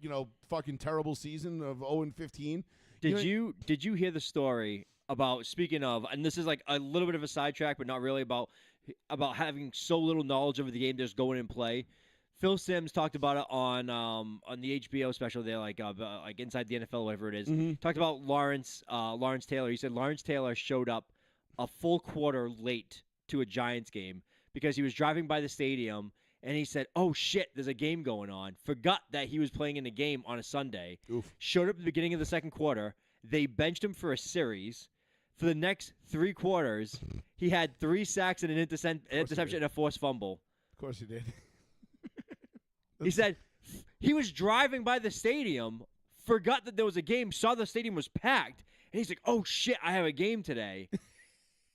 fucking terrible season of 0-15. Did you hear the story about, speaking of, and this is like a little bit of a sidetrack, but not really, about having so little knowledge of the game just going in play. Phil Simms talked about it on the HBO special there, like Inside the NFL, whatever it is. Mm-hmm. Talked about Lawrence Taylor. He said Lawrence Taylor showed up a full quarter late to a Giants game because he was driving by the stadium and he said, oh shit, there's a game going on. Forgot that he was playing in a game on a Sunday. Oof. Showed up at the beginning of the second quarter. They benched him for a series. For the next 3 quarters, he had 3 sacks and an interception and a forced fumble. Of course he did. He said he was driving by the stadium, forgot that there was a game, saw the stadium was packed, and he's like, oh shit, I have a game today.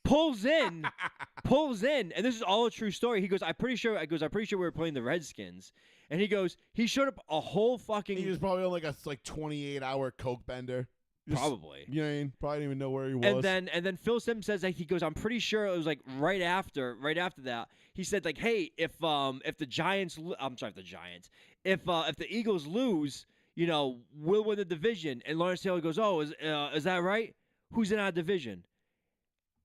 Pulls in, and this is all a true story. He goes, I'm pretty sure we were playing the Redskins. And he goes, he showed up a whole fucking... He was probably on like a 28-hour coke bender. Probably. You know what I mean? Probably didn't even know where he was. And then Phil Simms says that he goes, I'm pretty sure it was like right after that, he said like, hey, if the Giants, if the Eagles lose, we'll win the division. And Lawrence Taylor goes, oh, is that right? Who's in our division?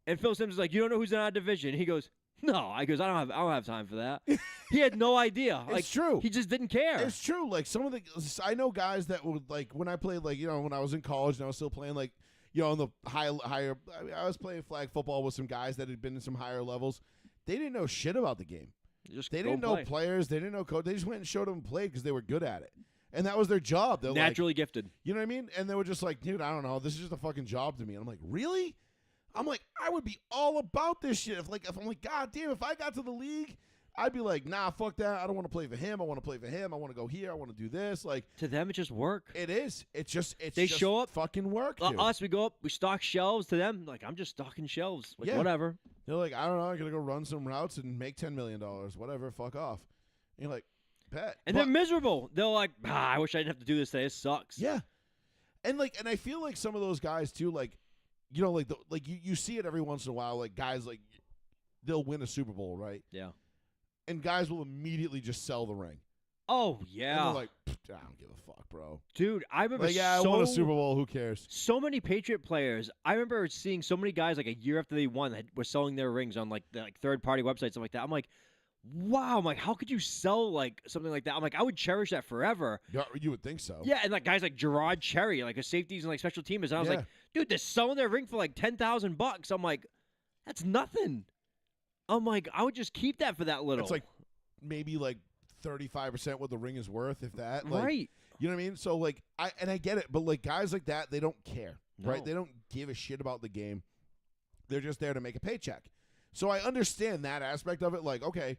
And Phil Simms is like, you don't know who's in our division? He goes, no. I don't have time for that. He had no idea. It's true. He just didn't care. It's true. Like I know guys that would like when I played like when I was in college and I was still playing like on the higher. I was playing flag football with some guys that had been in some higher levels. They didn't know shit about the game. They didn't know players. They didn't know code. They just went and showed them and played because they were good at it, and that was their job. They're naturally gifted. You know what I mean? And they were just like, dude, I don't know. This is just a fucking job to me. And I'm like, really? I'm like, I would be all about this shit. If I'm like, God damn, if I got to the league, I'd be like, nah, fuck that. I don't want to play for him. I want to play for him. I want to go here. I want to do this. Like to them, it's just work. It is. It's just they show up, fucking work. Us, we go up, we stock shelves. To them, like I'm just stocking shelves. Like whatever. They're like, I don't know. I'm gonna go run some routes and make $10 million. Whatever. Fuck off. And you're like, bet. And they're miserable. They're like, I wish I didn't have to do this today. It sucks. Yeah. And I feel like some of those guys too, like. You see it every once in a while, like guys like they'll win a Super Bowl, right? Yeah. And guys will immediately just sell the ring. Oh yeah. And they're like, I don't give a fuck, bro. Dude, I remember. Like, I won a Super Bowl. Who cares? So many Patriot players. I remember seeing so many guys like a year after they won that were selling their rings on like the third-party websites, stuff like that. I'm like, wow. I'm like, how could you sell like something like that? I'm like, I would cherish that forever. Yeah, you would think so. Yeah, and like guys like Gerard Cherry, like a safeties and like special teamers. And I was like, dude, they're selling their ring for like $10,000. I'm like, that's nothing. I'm like, I would just keep that for that little. It's like maybe like 35% what the ring is worth, if that. Like, right. You know what I mean? So like, I get it, but like guys like that, they don't care, right? They don't give a shit about the game. They're just there to make a paycheck. So I understand that aspect of it. Like, okay.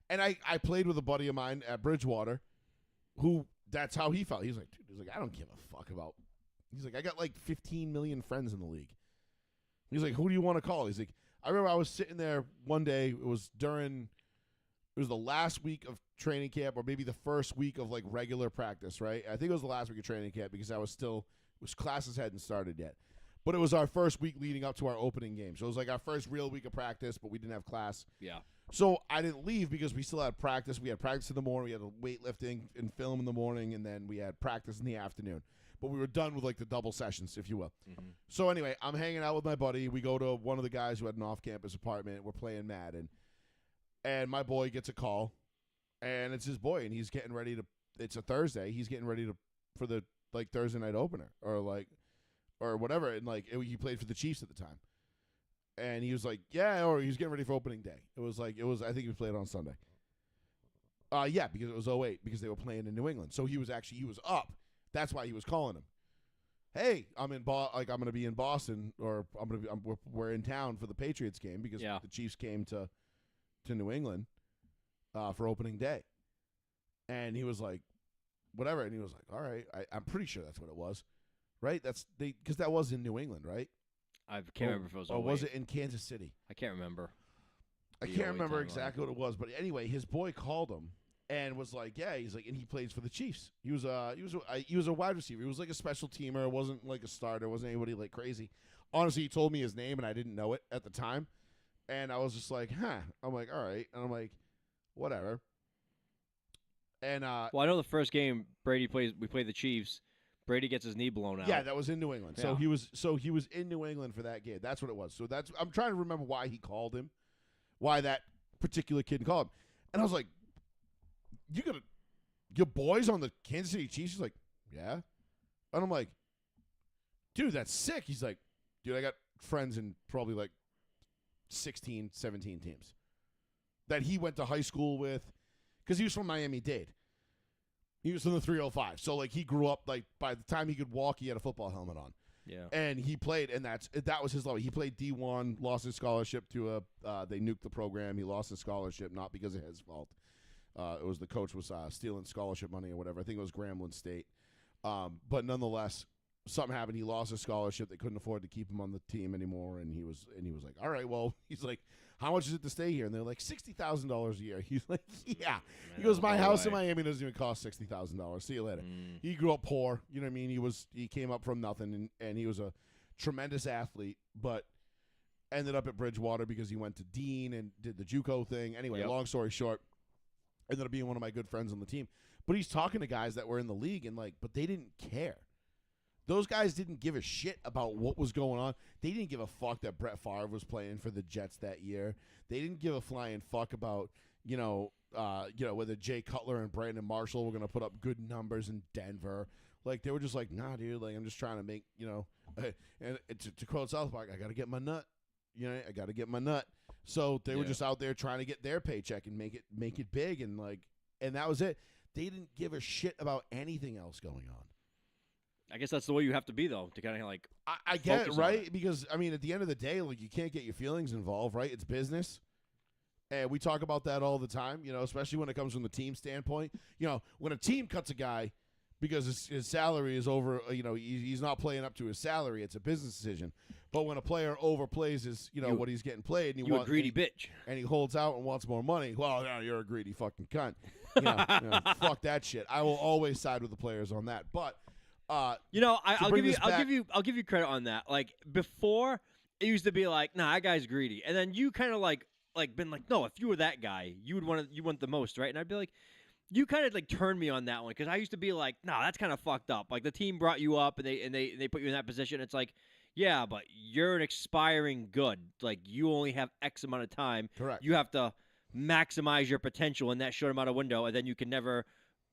And I played with a buddy of mine at Bridgewater who that's how he felt. He's like, I don't give a fuck about. He's like, I got like 15 million friends in the league. He's like, who do you want to call? He's like, I remember I was sitting there one day. It was the last week of training camp or maybe the first week of like regular practice, right? I think it was the last week of training camp because classes hadn't started yet. But it was our first week leading up to our opening game. So it was like our first real week of practice, but we didn't have class. Yeah. So I didn't leave because we still had practice. We had practice in the morning. We had weightlifting and film in the morning, and then we had practice in the afternoon. But we were done with like the double sessions, if you will. Mm-hmm. So anyway, I'm hanging out with my buddy. We go to one of the guys who had an off-campus apartment. We're playing Madden. And my boy gets a call, and it's his boy, and he's getting ready to – it's a Thursday. He's getting ready for the like Thursday night opener or whatever. And like he played for the Chiefs at the time. And he was like, yeah, or he was getting ready for opening day. I think he was playing on Sunday. Yeah, because it was 08 because they were playing in New England. So he was up. That's why he was calling him. Hey, I'm going to be in Boston, or we're in town for the Patriots game because the Chiefs came to New England for opening day. And he was like, whatever. And he was like, all right, I'm pretty sure that's what it was, right? Because that was in New England, right? I can't remember if it was. Or was it in Kansas City? I can't remember. I can't remember exactly what it was, but anyway, his boy called him and was like, "Yeah," he's like, and he plays for the Chiefs. He was a wide receiver. He was like a special teamer. It wasn't like a starter. It wasn't anybody like crazy. Honestly, he told me his name and I didn't know it at the time, and I was just like, "Huh." I'm like, "All right," and I'm like, "Whatever." And well, I know the first game we played the Chiefs. Brady gets his knee blown out. Yeah, that was in New England. Yeah. So he was in New England for that game. That's what it was. So I'm trying to remember why he called him, why that particular kid called him. And I was like, your boys on the Kansas City Chiefs? He's like, yeah. And I'm like, dude, that's sick. He's like, dude, I got friends in probably like 16, 17 teams that he went to high school with because he was from Miami-Dade. He was from the 305. So, like, he grew up, like, by the time he could walk, he had a football helmet on. Yeah. And he played, and that was his level. He played D1, lost his scholarship to they nuked the program. He lost his scholarship, not because of his fault. It was the coach was stealing scholarship money or whatever. I think it was Grambling State. But nonetheless, something happened. He lost his scholarship. They couldn't afford to keep him on the team anymore, and he was like, all right, well, he's like, how much is it to stay here? And they're like $60,000 a year. He's like, yeah. He goes, my house in Miami doesn't even cost $60,000. See you later. He grew up poor. You know what I mean? He came up from nothing, and he was a tremendous athlete, but ended up at Bridgewater because he went to Dean and did the JUCO thing. Anyway, long story short, ended up being one of my good friends on the team. But he's talking to guys that were in the league, and but they didn't care. Those guys didn't give a shit about what was going on. They didn't give a fuck that Brett Favre was playing for the Jets that year. They didn't give a flying fuck about, whether Jay Cutler and Brandon Marshall were going to put up good numbers in Denver. Like, they were just like, nah, dude, like, I'm just trying to make, and to quote South Park, I got to get my nut. I got to get my nut. So they were just out there trying to get their paycheck and make it big, and that was it. They didn't give a shit about anything else going on. I guess that's the way you have to be, though, to kind of I get it, right? Because, I mean, at the end of the day, you can't get your feelings involved, right? It's business. And we talk about that all the time, especially when it comes from the team standpoint. When a team cuts a guy because his salary is over, he's not playing up to his salary, it's a business decision. But when a player overplays his, what he's getting played, and a greedy bitch, and he holds out and wants more money, well, no, you're a greedy fucking cunt. Fuck that shit. I will always side with the players on that. But I'll give you credit on that. Like, before, it used to be like, nah, that guy's greedy, and then you kind of been like, no, if you were that guy, you want the most, right? And I'd be like, you kind of turned me on that one, because I used to be like, nah, that's kind of fucked up. Like, the team brought you up and they put you in that position. It's like, yeah, but you're an expiring good. Like, you only have X amount of time. Correct. You have to maximize your potential in that short amount of window, and then you can never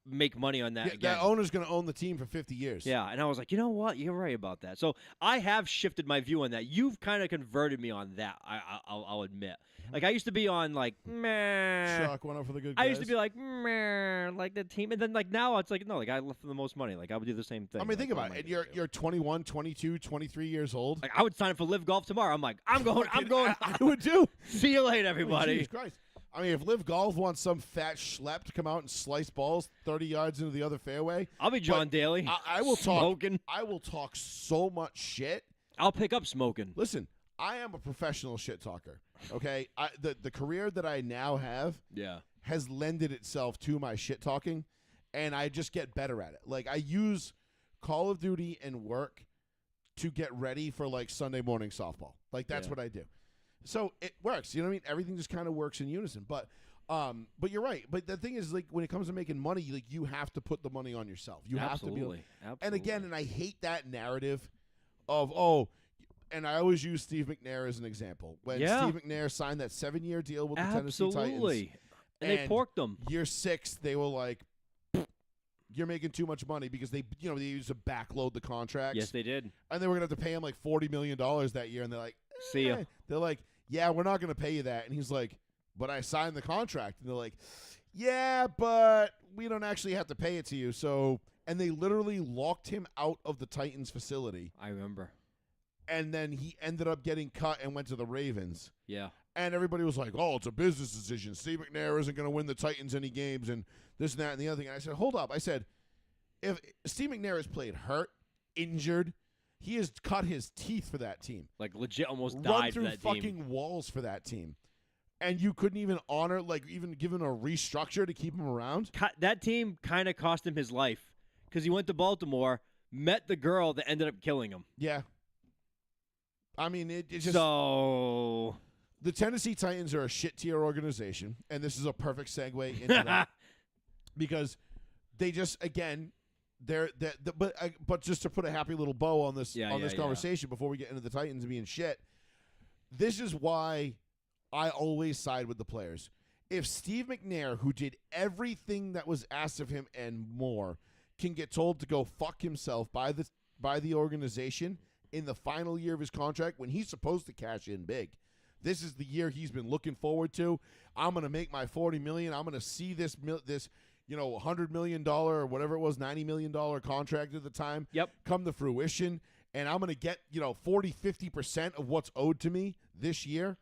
make money on that again. That owner's going to own the team for 50 years. Yeah, and I was like, you know what? You're right about that. So I have shifted my view on that. You've kind of converted me on that, I'll admit. Like, I used to be on, meh. Chalk went up for the good guys. I used to be like, meh, like the team. And then, now it's like, no, I left for the most money. Like, I would do the same thing. I mean, think about it. You're 21, 22, 23 years old. Like, I would sign up for Live Golf tomorrow. I'm like, I'm going. I would too. See you later, everybody. Jesus Christ. I mean, if Live Golf wants some fat schlep to come out and slice balls 30 yards into the other fairway, I'll be John Daly. I will smoking. I will talk so much shit. I'll pick up smoking. Listen, I am a professional shit talker. Okay, the career that I now have, has lended itself to my shit talking, and I just get better at it. Like, I use Call of Duty and work to get ready for Sunday morning softball. Like, that's what I do. So it works. You know what I mean? Everything just kind of works in unison. But you're right. But the thing is, when it comes to making money, you have to put the money on yourself. You have to be. Absolutely. And again, and I hate that narrative of and I always use Steve McNair as an example. When Steve McNair signed that 7-year deal with the Tennessee Titans, and they porked them. Year 6, they were like, you're making too much money, because they used to backload the contracts. Yes, they did. And they were going to have to pay him $40 million that year, and they're like, see ya. They're like, yeah, we're not going to pay you that. And he's like, but I signed the contract. And they're like, yeah, but we don't actually have to pay it to you. So, and they literally locked him out of the Titans facility. I remember. And then he ended up getting cut and went to the Ravens. Yeah. And everybody was like, oh, it's a business decision. Steve McNair isn't going to win the Titans any games and this and that and the other thing. And I said, hold up. I said, if Steve McNair has played hurt, injured, he has cut his teeth for that team. Like, legit almost Run died through for that fucking team. walls for that team. And you couldn't even honor, even given a restructure to keep him around? That team kind of cost him his life, because he went to Baltimore, met the girl that ended up killing him. Yeah. I mean, it's just... So... The Tennessee Titans are a shit-tier organization, and this is a perfect segue into that. Because they just, again... But just to put a happy little bow on this conversation before we get into the Titans being shit, this is why I always side with the players. If Steve McNair, who did everything that was asked of him and more, can get told to go fuck himself by the organization in the final year of his contract when he's supposed to cash in big, this is the year he's been looking forward to. I'm going to make my $40 million. I'm going to see this $100 million or whatever it was, $90 million contract at the time come to fruition, and I'm going to get, 40, 50% of what's owed to me this year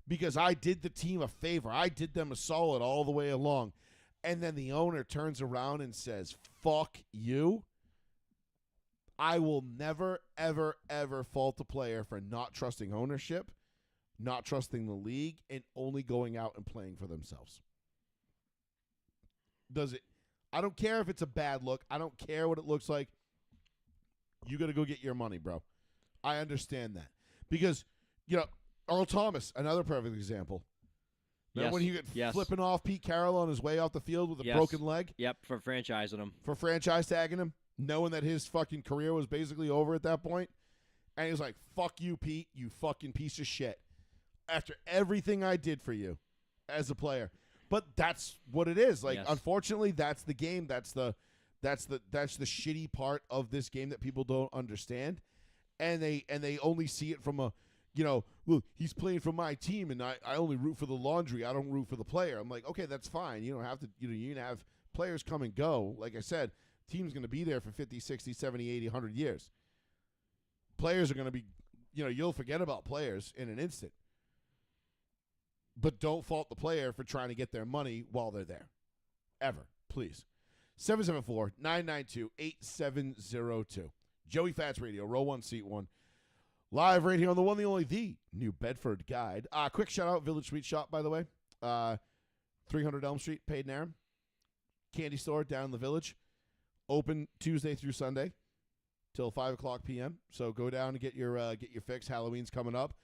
because I did the team a favor. I did them a solid all the way along. And then the owner turns around and says, fuck you. I will never, ever, ever fault a player for not trusting ownership, not trusting the league, and only going out and playing for themselves. I don't care if it's a bad look. I don't care what it looks like. You got to go get your money, bro. I understand that. Because, Earl Thomas, another perfect example. Remember when he got flipping off Pete Carroll on his way off the field with a broken leg? Yep, for franchising him. For franchise tagging him, knowing that his fucking career was basically over at that point. And he was like, fuck you, Pete, you fucking piece of shit. After everything I did for you as a player. But that's what it is. Like, unfortunately, that's the game. That's the shitty part of this game that people don't understand. And they only see it from a, look, he's playing for my team, and I only root for the laundry. I don't root for the player. I'm like, okay, that's fine. You don't have to, you're going to have players come and go. Like I said, team's going to be there for 50, 60, 70, 80, 100 years. Players are going to be, you'll forget about players in an instant. But don't fault the player for trying to get their money while they're there. Ever. Please. 774-992-8702. Joey Fats Radio, row 1, seat 1. Live right here on the one, the only, the New Bedford Guide. Quick shout-out, Village Sweet Shop, by the way. 300 Elm Street, Paid Nairn. Candy store down in the Village. Open Tuesday through Sunday till 5 o'clock p.m. So go down and get your fix. Halloween's coming up.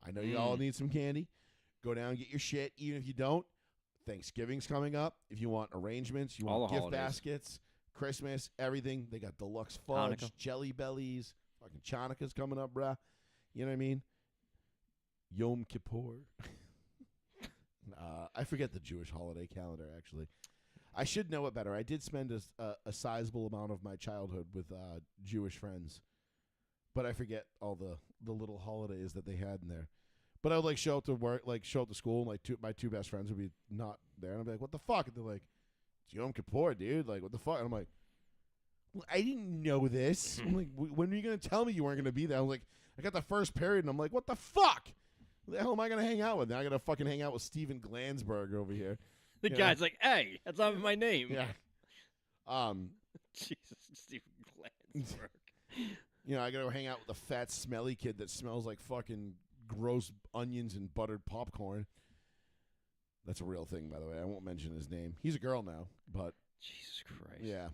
I know you all need some candy. Go down and get your shit. Even if you don't, Thanksgiving's coming up. If you want arrangements, you want gift baskets, Christmas, everything. They got deluxe fudge, Hanukkah. Jelly Bellies. Fucking Chanukah's coming up, bruh. You know what I mean? Yom Kippur. I forget the Jewish holiday calendar, actually. I should know it better. I did spend a sizable amount of my childhood with Jewish friends, but I forget all the little holidays that they had in there. But I would show up to work, show up to school, and my two best friends would be not there, and I'd be like, "What the fuck?" And they're like, "It's Yom Kippur, dude. Like, what the fuck?" And I'm like, well, "I didn't know this." I'm like, "When are you gonna tell me you weren't gonna be there?" I'm like, "I got the first period," and I'm like, "What the fuck? Who the hell am I gonna hang out with? Now I gotta fucking hang out with Steven Glansberg over here." The guy's like, "Hey, that's not my name." Yeah. Jesus, Steve Glansberg. I gotta go hang out with the fat, smelly kid that smells like fucking gross onions and buttered popcorn. That's a real thing, by the way. I won't mention his name. He's a girl now, but Jesus Christ. yeah.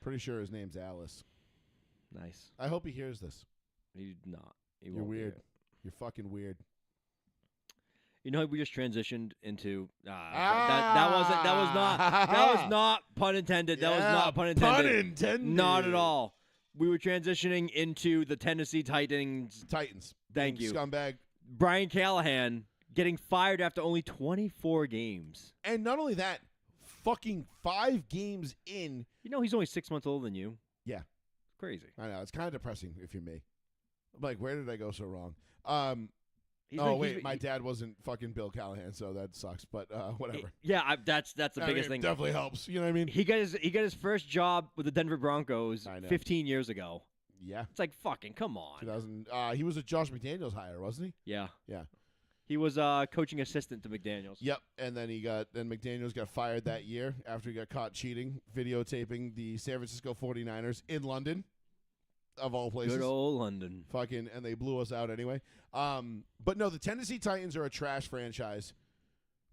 Pretty sure his name's Alice. Nice. I hope he hears this. He's not. You're weird. You're fucking weird. You know, we just transitioned into that was not pun intended. That was not pun intended. Pun intended. Not at all. We were transitioning into the Tennessee Titans. Thank you. Scumbag. Brian Callahan getting fired after only 24 games. And not only that, fucking 5 games in. You know he's only 6 months older than you. Yeah. Crazy. I know. It's kind of depressing if you're me. I'm like, where did I go so wrong? My dad wasn't fucking Bill Callahan, so that sucks. But whatever. Yeah, that's the biggest thing. It definitely helps. You know what I mean? He got his first job with the Denver Broncos 15 years ago. Yeah. It's like fucking come on. 2000. He was a Josh McDaniels hire, wasn't he? Yeah. Yeah. He was coaching assistant to McDaniels. Yep. And then McDaniels got fired that year after he got caught cheating, videotaping the San Francisco 49ers in London. Of all places. Good old London. Fucking, and they blew us out anyway. But no, the Tennessee Titans are a trash franchise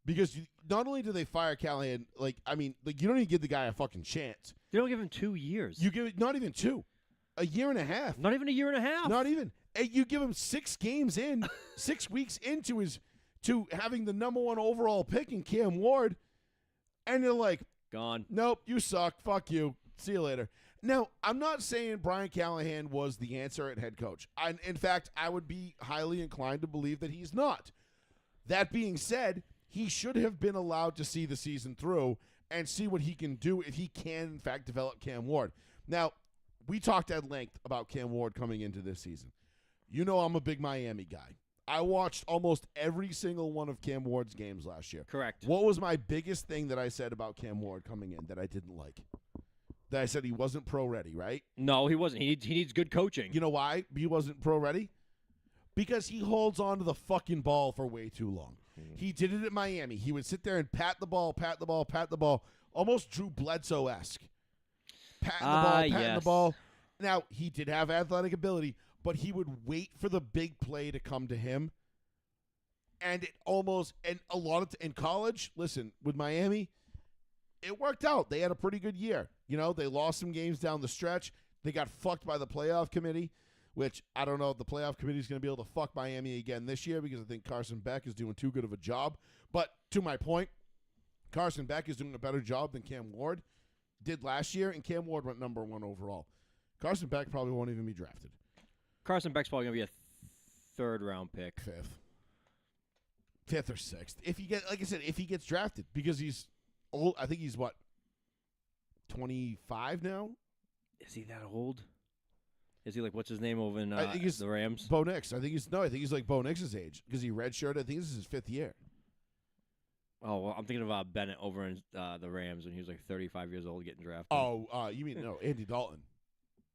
because not only do they fire Callahan, you don't even give the guy a fucking chance. They don't give him 2 years. You give it not even 2, a year and a half. Not even a year and a half. Not even. And you give him 6 games in, 6 weeks into to having the number 1 overall pick in Cam Ward, and you're like, gone. Nope, you suck. Fuck you. See you later. Now, I'm not saying Brian Callahan was the answer at head coach. In fact, I would be highly inclined to believe that he's not. That being said, he should have been allowed to see the season through and see what he can do if he can, in fact, develop Cam Ward. Now, we talked at length about Cam Ward coming into this season. You know I'm a big Miami guy. I watched almost every single one of Cam Ward's games last year. Correct. What was my biggest thing that I said about Cam Ward coming in that I didn't like? That I said he wasn't pro-ready, right? No, he wasn't. He needs good coaching. You know why he wasn't pro-ready? Because he holds on to the fucking ball for way too long. He did it at Miami. He would sit there and pat the ball, almost Drew Bledsoe-esque. Patting the ball, patting the ball. Now, he did have athletic ability, but he would wait for the big play to come to him. And it almost, and a lot of, in college, listen, with Miami, it worked out. They had a pretty good year. You know, they lost some games down the stretch. They got fucked by the playoff committee, which I don't know if the playoff committee is going to be able to fuck Miami again this year because I think Carson Beck is doing too good of a job. But to my point, Carson Beck is doing a better job than Cam Ward did last year, and Cam Ward went number 1 overall. Carson Beck probably won't even be drafted. Carson Beck's probably going to be a 3rd-round pick. 5th or 6th. If he get, like I said, if he gets drafted, because he's old. I think he's what, 25 now. Is he that old? Is he like what's his name over in I think he's the Rams? Bo Nix. I think he's like Bo Nix's age because he redshirted. I think this is his 5th year. Oh, well, I'm thinking of Bennett over in the Rams when he was like 35 years old getting drafted. Oh, you mean no, Andy Dalton?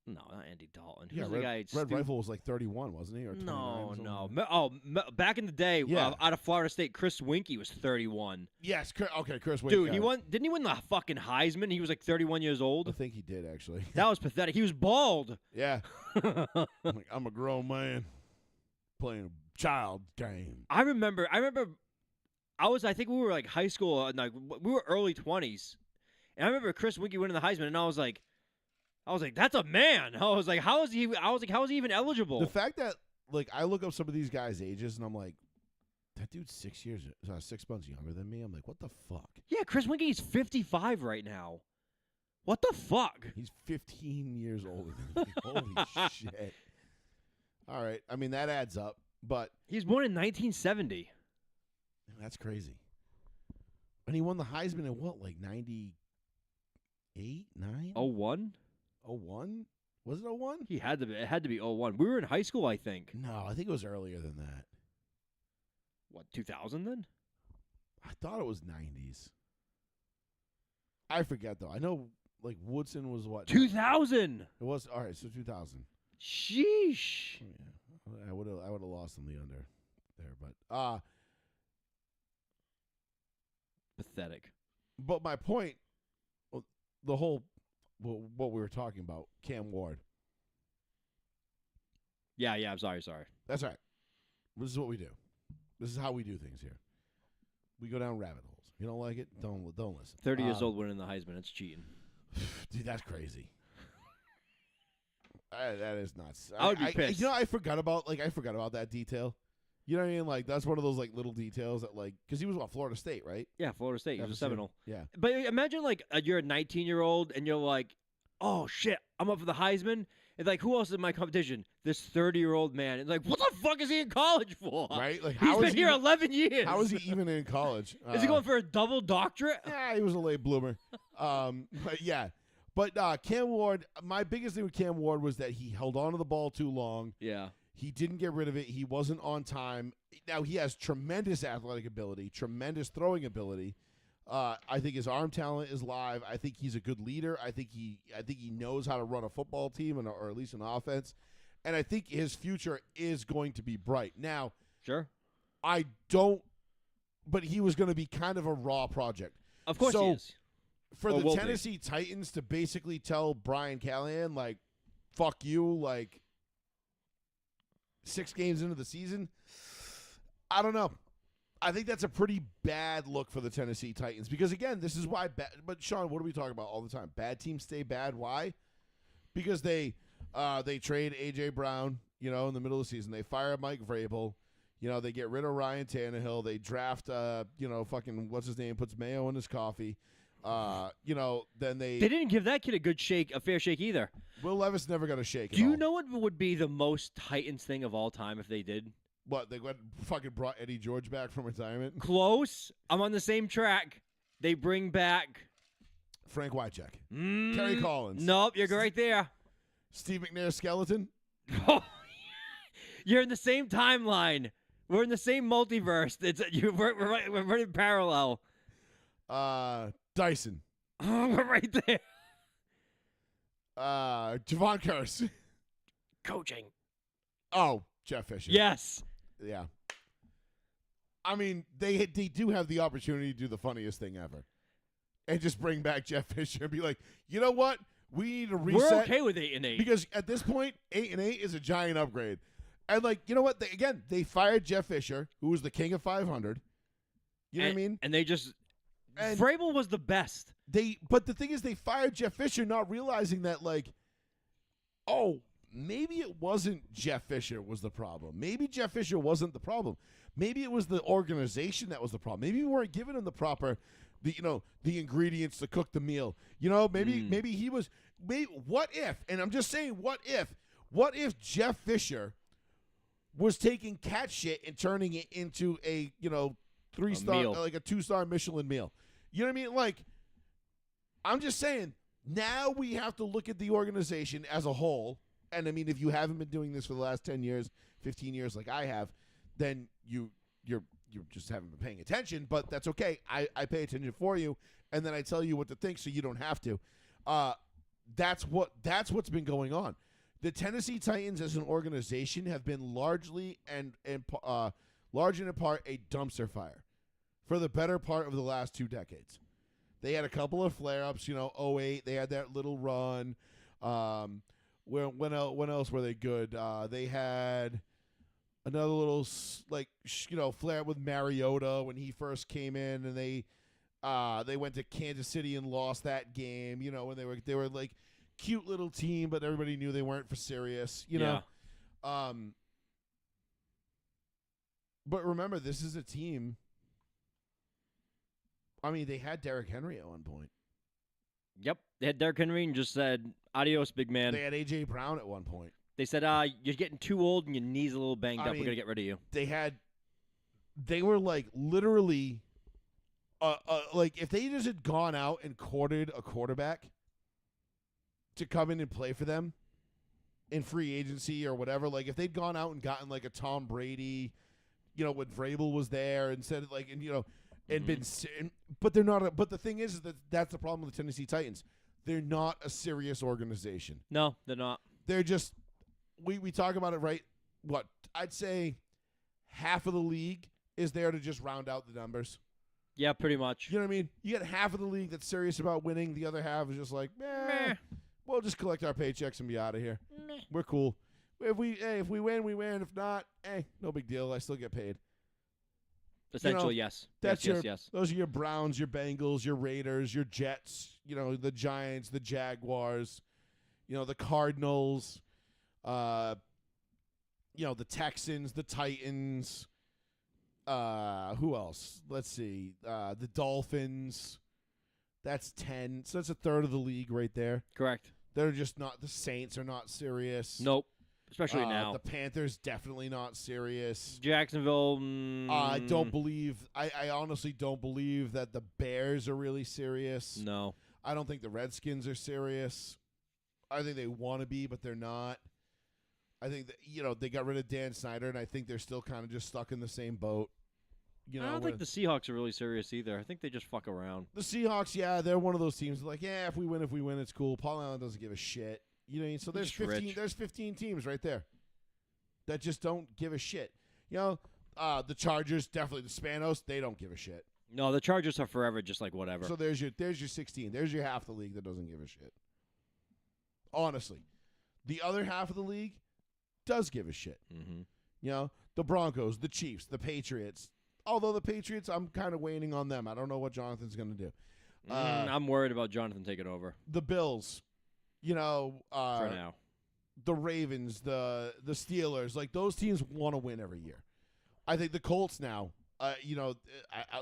No, not Andy Dalton. Yeah, Red Rifle was like 31, wasn't he? Or no. Back in the day, out of Florida State, Chris Winkie was 31. Yes, okay, Chris Winkie. Dude, didn't he win the fucking Heisman? He was like 31 years old. I think he did actually. That was pathetic. He was bald. Yeah. I'm a grown man playing a child game. I remember. I think we were like high school, like we were early 20s, and I remember Chris Winkie winning the Heisman, and I was like, that's a man. I was like, how is he even eligible? The fact that, like, I look up some of these guys' ages, and I'm like, that dude's 6 months younger than me. I'm like, what the fuck? Yeah, Chris Winkie's 55 right now. What the fuck? He's 15 years older than me. Holy shit. All right. I mean, that adds up, but. He was born in 1970. That's crazy. And he won the Heisman in what, like 98, 9? 01? 01? Was it 01? It had to be 01. We were in high school, I think. No, I think it was earlier than that. What, 2000 then? I thought it was 90s. I forget, though. I know, like, Woodson was what? 2000! It was, all right, so 2000. Sheesh. Yeah, I would have lost on the under there, but pathetic. But my point, the whole, what we were talking about, Cam Ward. Yeah, I'm sorry. That's all right. This is what we do. This is how we do things here. We go down rabbit holes. If you don't like it, don't listen. 30 years old winning the Heisman, it's cheating. Dude, that's crazy. That is nuts. I would be pissed. You know, I forgot about that detail. You know what I mean? Like, that's one of those, like, little details that, like, because he was, Florida State, right? Yeah, Florida State. He was a Seminole. Yeah. But imagine, like, you're a 19-year-old, and you're like, oh, shit, I'm up for the Heisman. And, like, who else is in my competition? This 30-year-old man. And, like, what the fuck is he in college for? Right? Like, he's been here 11 years. How is he even in college? Is he going for a double doctorate? Yeah, he was a late bloomer. But, yeah. But Cam Ward, my biggest thing with Cam Ward was that he held on to the ball too long. Yeah. He didn't get rid of it. He wasn't on time. Now, he has tremendous athletic ability, tremendous throwing ability. I think his arm talent is live. I think he's a good leader. I think he knows how to run a football team or at least an offense. And I think his future is going to be bright. Now, sure. But he was going to be kind of a raw project. Of course he is. For the Tennessee Titans to basically tell Brian Callahan, like, fuck you, like, 6 games into the season, I don't know. I think that's a pretty bad look for the Tennessee Titans because, again, this is why but, Sean, what do we talk about all the time? Bad teams stay bad. Why? Because they trade A.J. Brown, in the middle of the season. They fire Mike Vrabel. They get rid of Ryan Tannehill. They draft, fucking, what's his name, puts mayo in his coffee. Then they didn't give that kid a fair shake either. Will Levis never got a shake. Do you know what would be the most Titans thing of all time if they did? What, they fucking brought Eddie George back from retirement? Close. I'm on the same track. They bring back Frank Wycheck, Terry Collins. Nope, you're right there. Steve McNair skeleton. You're in the same timeline. We're in the same multiverse. We're running parallel. Dyson. We're right there. Javon Curse. Coaching. Oh, Jeff Fisher. Yes. Yeah. I mean, they do have the opportunity to do the funniest thing ever. And just bring back Jeff Fisher and be like, you know what? We need to reset. We're okay with 8-8 because at this point, 8-8 is a giant upgrade. And like, you know what? They fired Jeff Fisher, who was the king of 500. You know what I mean? And they just And Vrabel was the best. But the thing is, they fired Jeff Fisher, not realizing that, like, oh, maybe it wasn't Jeff Fisher was the problem. Maybe Jeff Fisher wasn't the problem. Maybe it was the organization that was the problem. Maybe we weren't giving him the proper, the ingredients to cook the meal. Maybe he was. What if? And I'm just saying, what if Jeff Fisher was taking cat shit and turning it into a 3-star, like a 2-star Michelin meal? You know what I mean? Like, I'm just saying, now we have to look at the organization as a whole. And I mean, if you haven't been doing this for the last 10 years, 15 years like I have, then you just haven't been paying attention. But that's okay. I pay attention for you, and then I tell you what to think so you don't have to. That's what's been going on. The Tennessee Titans as an organization have been largely large and in part a dumpster fire for the better part of the last 2 decades. They had a couple of flare-ups, 08, they had that little run. When else were they good? They had another little flare-up with Mariota when he first came in, and they went to Kansas City and lost that game, when they were like cute little team, but everybody knew they weren't for serious, know. But remember, this is a team. I mean, they had Derrick Henry at one point. Yep, they had Derrick Henry and just said, adios, big man. They had A.J. Brown at one point. They said, you're getting too old and your knee's a little banged up. We're going to get rid of you. They were like literally, like if they just had gone out and courted a quarterback to come in and play for them in free agency or whatever, like if they'd gone out and gotten like a Tom Brady, when Vrabel was there and said like, and been, but they're not. But the thing is that that's the problem with the Tennessee Titans. They're not a serious organization. No, they're not. They're just. We talk about it, right? What I'd say, half of the league is there to just round out the numbers. Yeah, pretty much. You know what I mean? You get half of the league that's serious about winning. The other half is just like, meh. We'll just collect our paychecks and be out of here. Meh. We're cool. If we win, we win. If not, no big deal. I still get paid. Essentially, yes. Yes. Those are your Browns, your Bengals, your Raiders, your Jets, the Giants, the Jaguars, the Cardinals, the Texans, the Titans. Who else? Let's see. The Dolphins. That's 10. So that's a third of the league right there. Correct. They're just not. The Saints are not serious. Nope. Especially now. The Panthers definitely not serious. Jacksonville. I don't believe. I honestly don't believe that the Bears are really serious. No. I don't think the Redskins are serious. I think they want to be, but they're not. I think that they got rid of Dan Snyder, and I think they're still kind of just stuck in the same boat. I don't think the Seahawks are really serious either. I think they just fuck around. The Seahawks, yeah, they're one of those teams like, yeah, if we win, it's cool. Paul Allen doesn't give a shit. You know what I mean? So there's 15. There's 15 teams right there that just don't give a shit. The Chargers, definitely the Spanos, they don't give a shit. No, the Chargers are forever just like whatever. So there's your 16. There's your half the league that doesn't give a shit. Honestly, the other half of the league does give a shit. Mm-hmm. The Broncos, the Chiefs, the Patriots. Although the Patriots, I'm kind of waiting on them. I don't know what Jonathan's going to do. I'm worried about Jonathan taking over. The Bills. For now. The Ravens, the Steelers, like those teams want to win every year. I think the Colts now,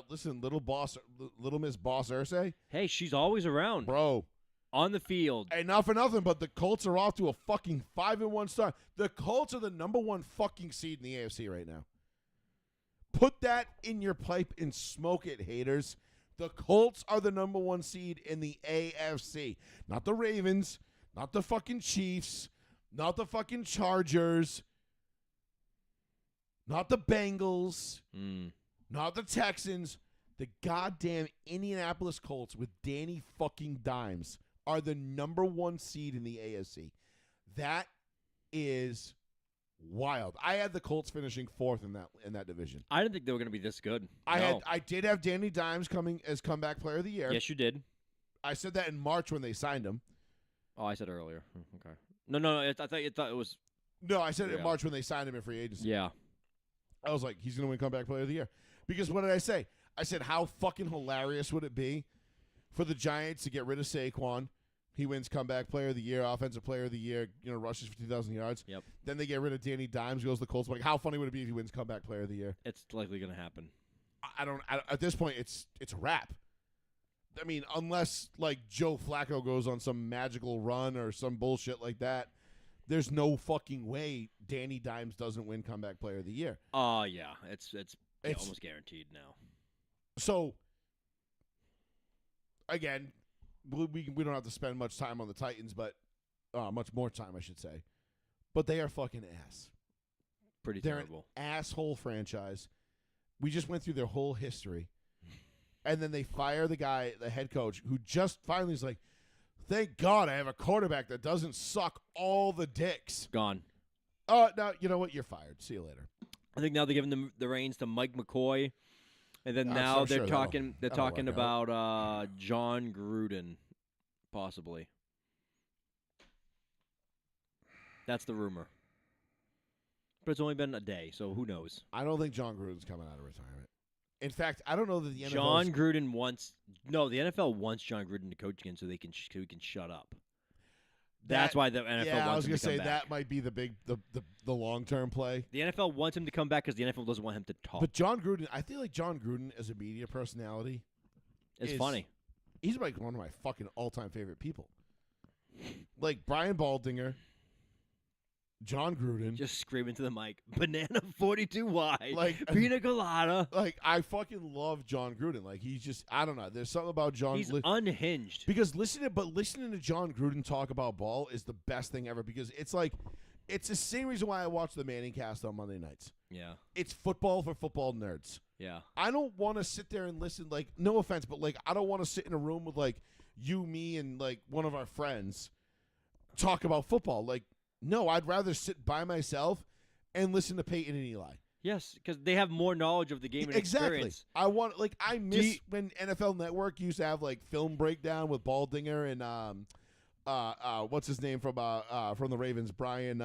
listen, little Miss Boss Ursay. Hey, she's always around. Bro. On the field. Hey, not for nothing, but the Colts are off to a fucking 5-1 start. The Colts are the number 1 fucking seed in the AFC right now. Put that in your pipe and smoke it, haters. The Colts are the number 1 seed in the AFC. Not the Ravens. Not the fucking Chiefs. Not the fucking Chargers. Not the Bengals. Not the Texans. The goddamn Indianapolis Colts with Danny fucking Dimes are the number 1 seed in the AFC. That is wild. I had the Colts finishing 4th in that division. I didn't think they were going to be this good. I did have Danny Dimes coming as comeback player of the year. Yes, you did. I said that in March when they signed him. Oh, I said earlier. Okay. No. I thought it was. No, I said it in Yeah. March when they signed him in free agency. Yeah. I was like, he's going to win comeback player of the year. Because what did I say? I said, how fucking hilarious would it be for the Giants to get rid of Saquon? He wins comeback player of the year, offensive player of the year, rushes for 2,000 yards. Yep. Then they get rid of Danny Dimes, goes to the Colts. Like, how funny would it be if he wins comeback player of the year? It's likely going to happen. I don't at this point, it's a wrap. I mean, unless, like, Joe Flacco goes on some magical run or some bullshit like that, there's no fucking way Danny Dimes doesn't win comeback player of the year. Oh, yeah. It's almost guaranteed now. So, again, we don't have to spend much time on the Titans, but much more time, I should say. But they are fucking ass. Pretty They're terrible. an asshole franchise. We just went through their whole history. And then they fire the guy, the head coach, who just finally is like, thank God I have a quarterback that doesn't suck all the dicks. Gone. Oh, no, you know what? You're fired. See you later. I think now they're giving the reins to Mike McCoy. And then I'm now so they're sure talking that'll talking work out. about John Gruden, possibly. That's the rumor. But it's only been a day, so who knows? I don't think John Gruden's coming out of retirement. In fact, I don't know that the NFL. John Gruden wants the NFL wants John Gruden to coach again so he can shut up. That's why the NFL Yeah, I wants was him gonna to come say back. that might be the long term play. The NFL wants him to come back because the NFL doesn't want him to talk. But John Gruden, I feel like John Gruden as a media personality, It's is funny. He's like one of my fucking all time favorite people. Like Brian Baldinger, John Gruden. Just screaming to the mic, banana 42 wide, Like- pina colada. Like I fucking love John Gruden. Like he's just I don't know. There's something about John. He's unhinged. Because listening to John Gruden talk about ball is the best thing ever. Because it's like it's the same reason why I watch the Manning Cast on Monday nights. Yeah, It's football for football nerds. yeah. I don't want to sit there and listen. Like no offense, but like I don't want to sit in a room with like you, me, and like one of our friends talk about football. Like no, I'd rather sit by myself and listen to Peyton and Eli. Yes, because they have more knowledge of the game and Exactly. experience. I want like I miss when NFL Network used to have like film breakdown with Baldinger and what's his name from the Ravens, Brian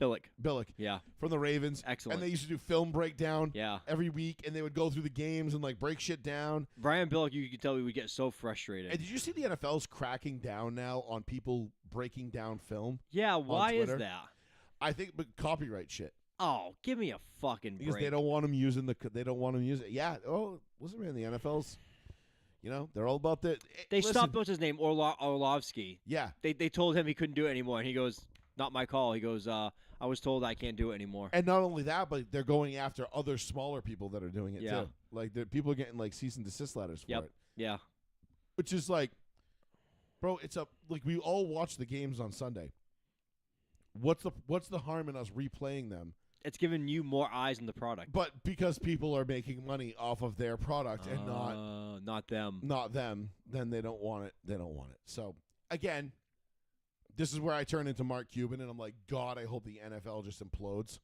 Billick. Yeah, from the Ravens. excellent. And they used to do film breakdown Yeah. every week, and they would go through the games and like break shit down. Brian Billick, you could tell we would get so frustrated. And did you see the NFL's cracking down now on people breaking down film? Yeah, why is Twitter? that? I think, but copyright shit Oh, give me a fucking because break. they don't want them using they don't want them using it. Yeah. Oh, listen, man, the NFL's, they're all about the. They stopped. What's his name? Orlovsky. Yeah. They told him he couldn't do it anymore, and he goes, "Not my call." He goes, "I was told I can't do it anymore." And not only that, but they're going after other smaller people that are doing it Yeah. too. Like people are getting like cease and desist letters for Yep. it, Yeah, which is like, bro, it's like we all watch the games on Sunday. What's the harm in us replaying them? it's giving you more eyes on the product, But because people are making money off of their product and not them. not them, then they don't want it. They don't want it. So again, this is where I turn into Mark Cuban, and I'm like, God, I hope the NFL just implodes.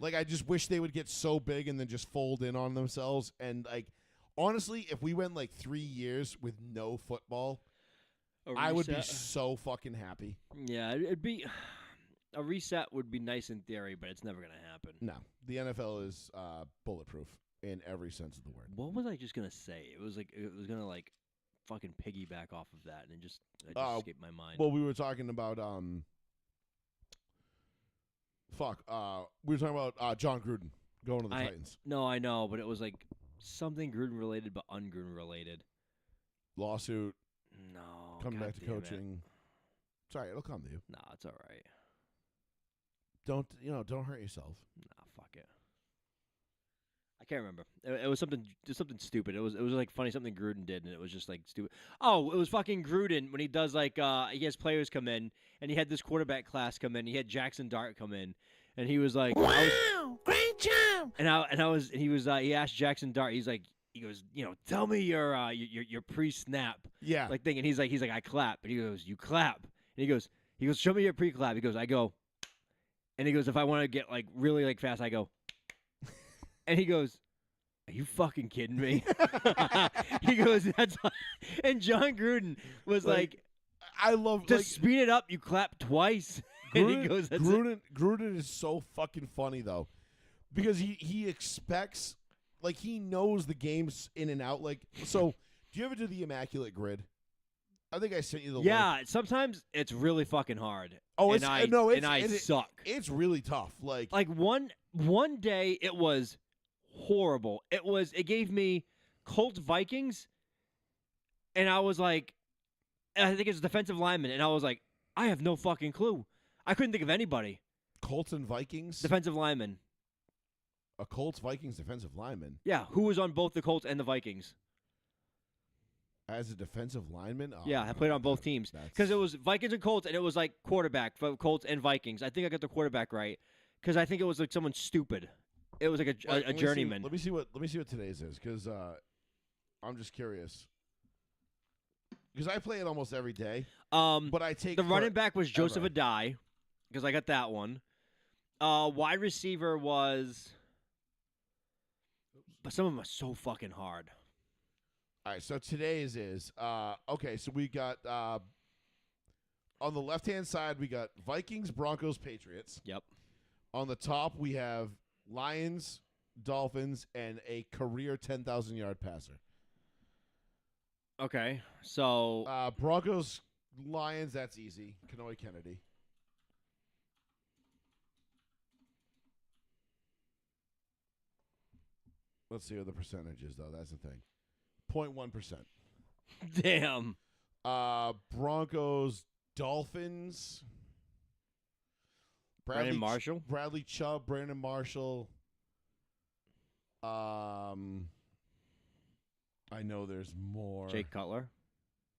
Like, I just wish they would get so big and then just fold in on themselves. And like, honestly, if we went like 3 years with no football, I would be so fucking happy. Yeah, it'd be a reset would be nice in theory, but it's never gonna happen. No, the NFL is bulletproof in every sense of the word. What was I just gonna say? It was gonna like fucking piggyback off of that, and it just escaped my mind. Well, we were talking about we were talking about John Gruden going to the Titans. No, I know, but it was like something Gruden related, but un-Gruden related. Lawsuit, No, coming God back to damn it. coaching. Sorry, it'll come to you. Nah, it's all right. Don't hurt yourself. Nah, fuck it. I can't remember. It was something stupid. It was like funny something Gruden did, and it was just like stupid. Oh, it was fucking Gruden when he does like he has players come in, and he had this quarterback class come in. He had Jackson Dart come in, and he was like, Wow, great job. He asked Jackson Dart. He goes, tell me your pre-snap Yeah. like thing, and he's like I clap, and he goes, you clap, and he goes, show me your pre-clap. He goes, I go, and he goes, if I want to get like really like fast, I go. And he goes, are you fucking kidding me? He goes, and John Gruden was like I love To speed it up, you clap twice. And he goes, "That's it." Gruden is so fucking funny though, because he expects, like, he knows the games in and out. Like, so do you ever do the Immaculate Grid? I think I sent you the link. Yeah, sometimes it's really fucking hard. Oh, and I it's suck. It's really tough. Like one day it was horrible. It gave me Colts Vikings, and I was like, I think it's defensive lineman, and I was like, I have no fucking clue. I couldn't think of anybody. Colts and Vikings. Defensive lineman. A Colts Vikings defensive lineman Yeah, who was on both the Colts and the Vikings? as a defensive lineman. Oh, Yeah, I played on both teams because it was Vikings and Colts, and it was like quarterback for Colts and Vikings. I think I got the quarterback right because I think it was like someone stupid. It was like a journeyman. Let me see what today's is, because I'm just curious. Because I play it almost every day. But I take the running back was Joseph Adai because I got that one. Wide receiver was, but some of them are so fucking hard. All right, so today's is okay. So we got on the left-hand side we got Vikings, Broncos, Patriots. Yep. On the top we have Lions, Dolphins, and a career 10,000-yard passer. Okay, so Broncos, Lions, that's easy. Kanoe Kennedy. Let's see what the percentage is, though. That's the thing. 0.1%. damn. Broncos, Dolphins. Brandon Marshall? Bradley Chubb, Brandon Marshall. I know there's more. Jake Cutler.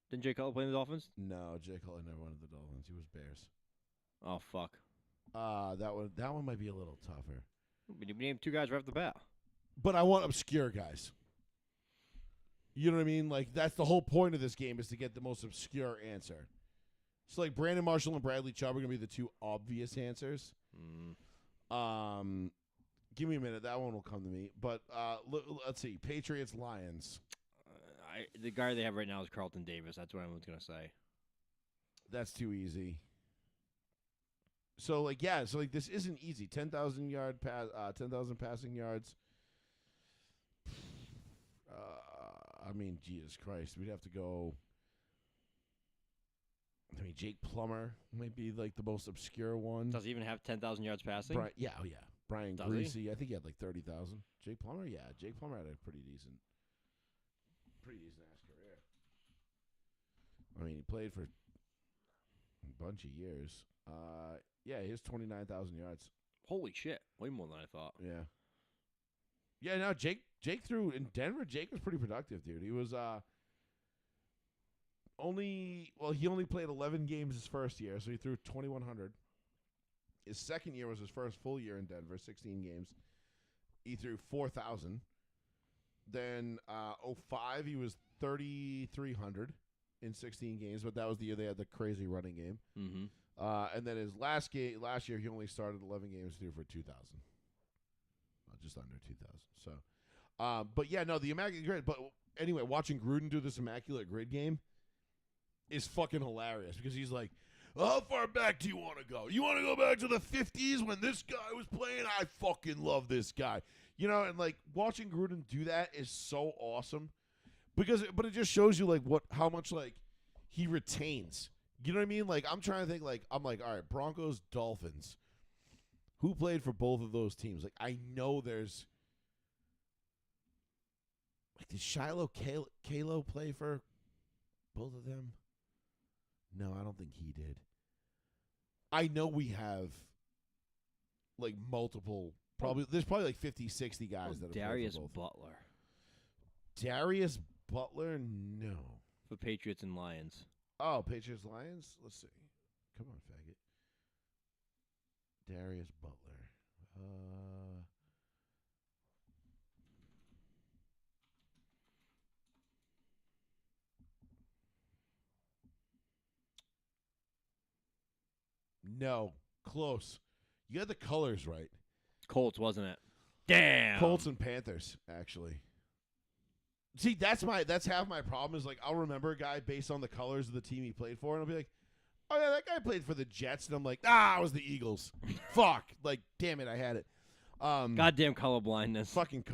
Didn't Jake Cutler play in the Dolphins? No, Jake Cutler never went to the Dolphins. He was Bears. Oh, fuck. That one might be a little tougher. We named two guys right off the bat. But I want obscure guys. You know what I mean? Like, that's the whole point of this game, is to get the most obscure answer. So, like, Brandon Marshall and Bradley Chubb are going to be the two obvious answers. Give me a minute. That one will come to me. But let's see. Patriots, Lions. The guy they have right now is Carlton Davis. That's what I was going to say. That's too easy. So, like, this isn't easy. 10,000 passing yards. I mean, Jesus Christ. We'd have to go. I mean, Jake Plummer might be, like, the most obscure one. Does he even have 10,000 yards passing? Yeah. Brian Does Greasy. he? I think he had, like, 30,000. Jake Plummer? Yeah. Jake Plummer had a pretty decent ass career. I mean, he played for a bunch of years. Yeah, he has 29,000 yards. Holy shit. Way more than I thought. Yeah. Yeah, no, Jake threw in Denver. Jake was pretty productive, dude. He was he only played 11 games his first year, so he threw 2,100. His second year was his first full year in Denver, 16 games. He threw 4,000. Then 05, he was 3,300 in 16 games, but that was the year they had the crazy running game. Mm-hmm. And then his last year, he only started 11 games, threw for 2,000. Just under 2,000. So, but yeah, no, the Immaculate Grid. But anyway, watching Gruden do this Immaculate Grid game is fucking hilarious, because he's like, how far back do you want to go? You want to go back to the 50s when this guy was playing? I fucking love this guy. You know, and like watching Gruden do that is so awesome, but it just shows you like how much like he retains. You know what I mean? Like, I'm trying to think, like, I'm like, all right, Broncos, Dolphins. Who played for both of those teams? Like, I know there's like, did Shiloh Kalo play for both of them? No, I don't think he did. I know we have like multiple, there's probably like 50, 60 guys that have Darius played for both. Butler. Darius Butler? No. For Patriots and Lions. Oh, Patriots Lions? Let's see. Come on, faggot. Darius Butler. No. Close. You got the colors right. Colts, wasn't it? Damn. Colts and Panthers, actually. See, that's half my problem, is like, I'll remember a guy based on the colors of the team he played for, and I'll be like, oh yeah, that guy played for the Jets, and I'm like, it was the Eagles. Fuck, like, damn it, I had it. Goddamn colorblindness. Fucking,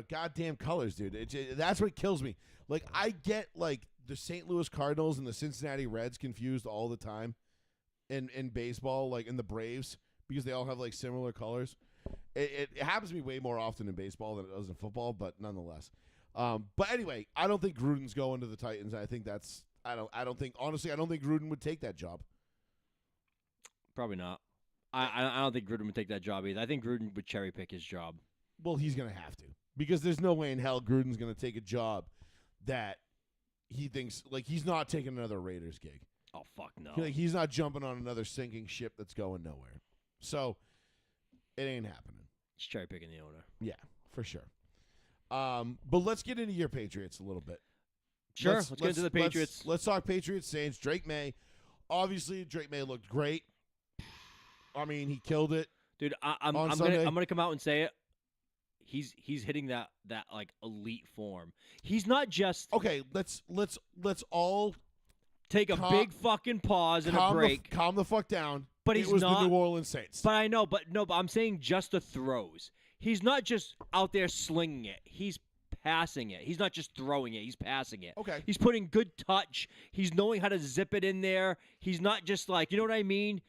goddamn colors, dude. That's what kills me. Like, I get like the St. Louis Cardinals and the Cincinnati Reds confused all the time in baseball, like in the Braves, because they all have like similar colors. It happens to me way more often in baseball than it does in football, but nonetheless. But anyway, I don't think Gruden's going to the Titans. I think that's I don't think Gruden would take that job. Probably not. I don't think Gruden would take that job either. I think Gruden would cherry pick his job. Well, he's going to have to, because there's no way in hell Gruden's going to take a job that he thinks, like, he's not taking another Raiders gig. Oh, fuck no. Like, he's not jumping on another sinking ship that's going nowhere. So it ain't happening. He's cherry picking the owner. Yeah, for sure. But let's get into your Patriots a little bit. Sure, let's get into the Patriots. Let's talk Patriots Saints. Drake May. Obviously, Drake May looked great. I mean, he killed it. Dude, I'm gonna come out and say it. He's hitting that like elite form. He's not just okay. Let's all take a big fucking pause and a break. Calm the fuck down. But he's was not the New Orleans Saints. But I know, but I'm saying just the throws. He's not just out there slinging it. He's passing it. He's not just throwing it. He's passing it. Okay. He's putting good touch. He's knowing how to zip it in there. He's not just like, you know what I mean?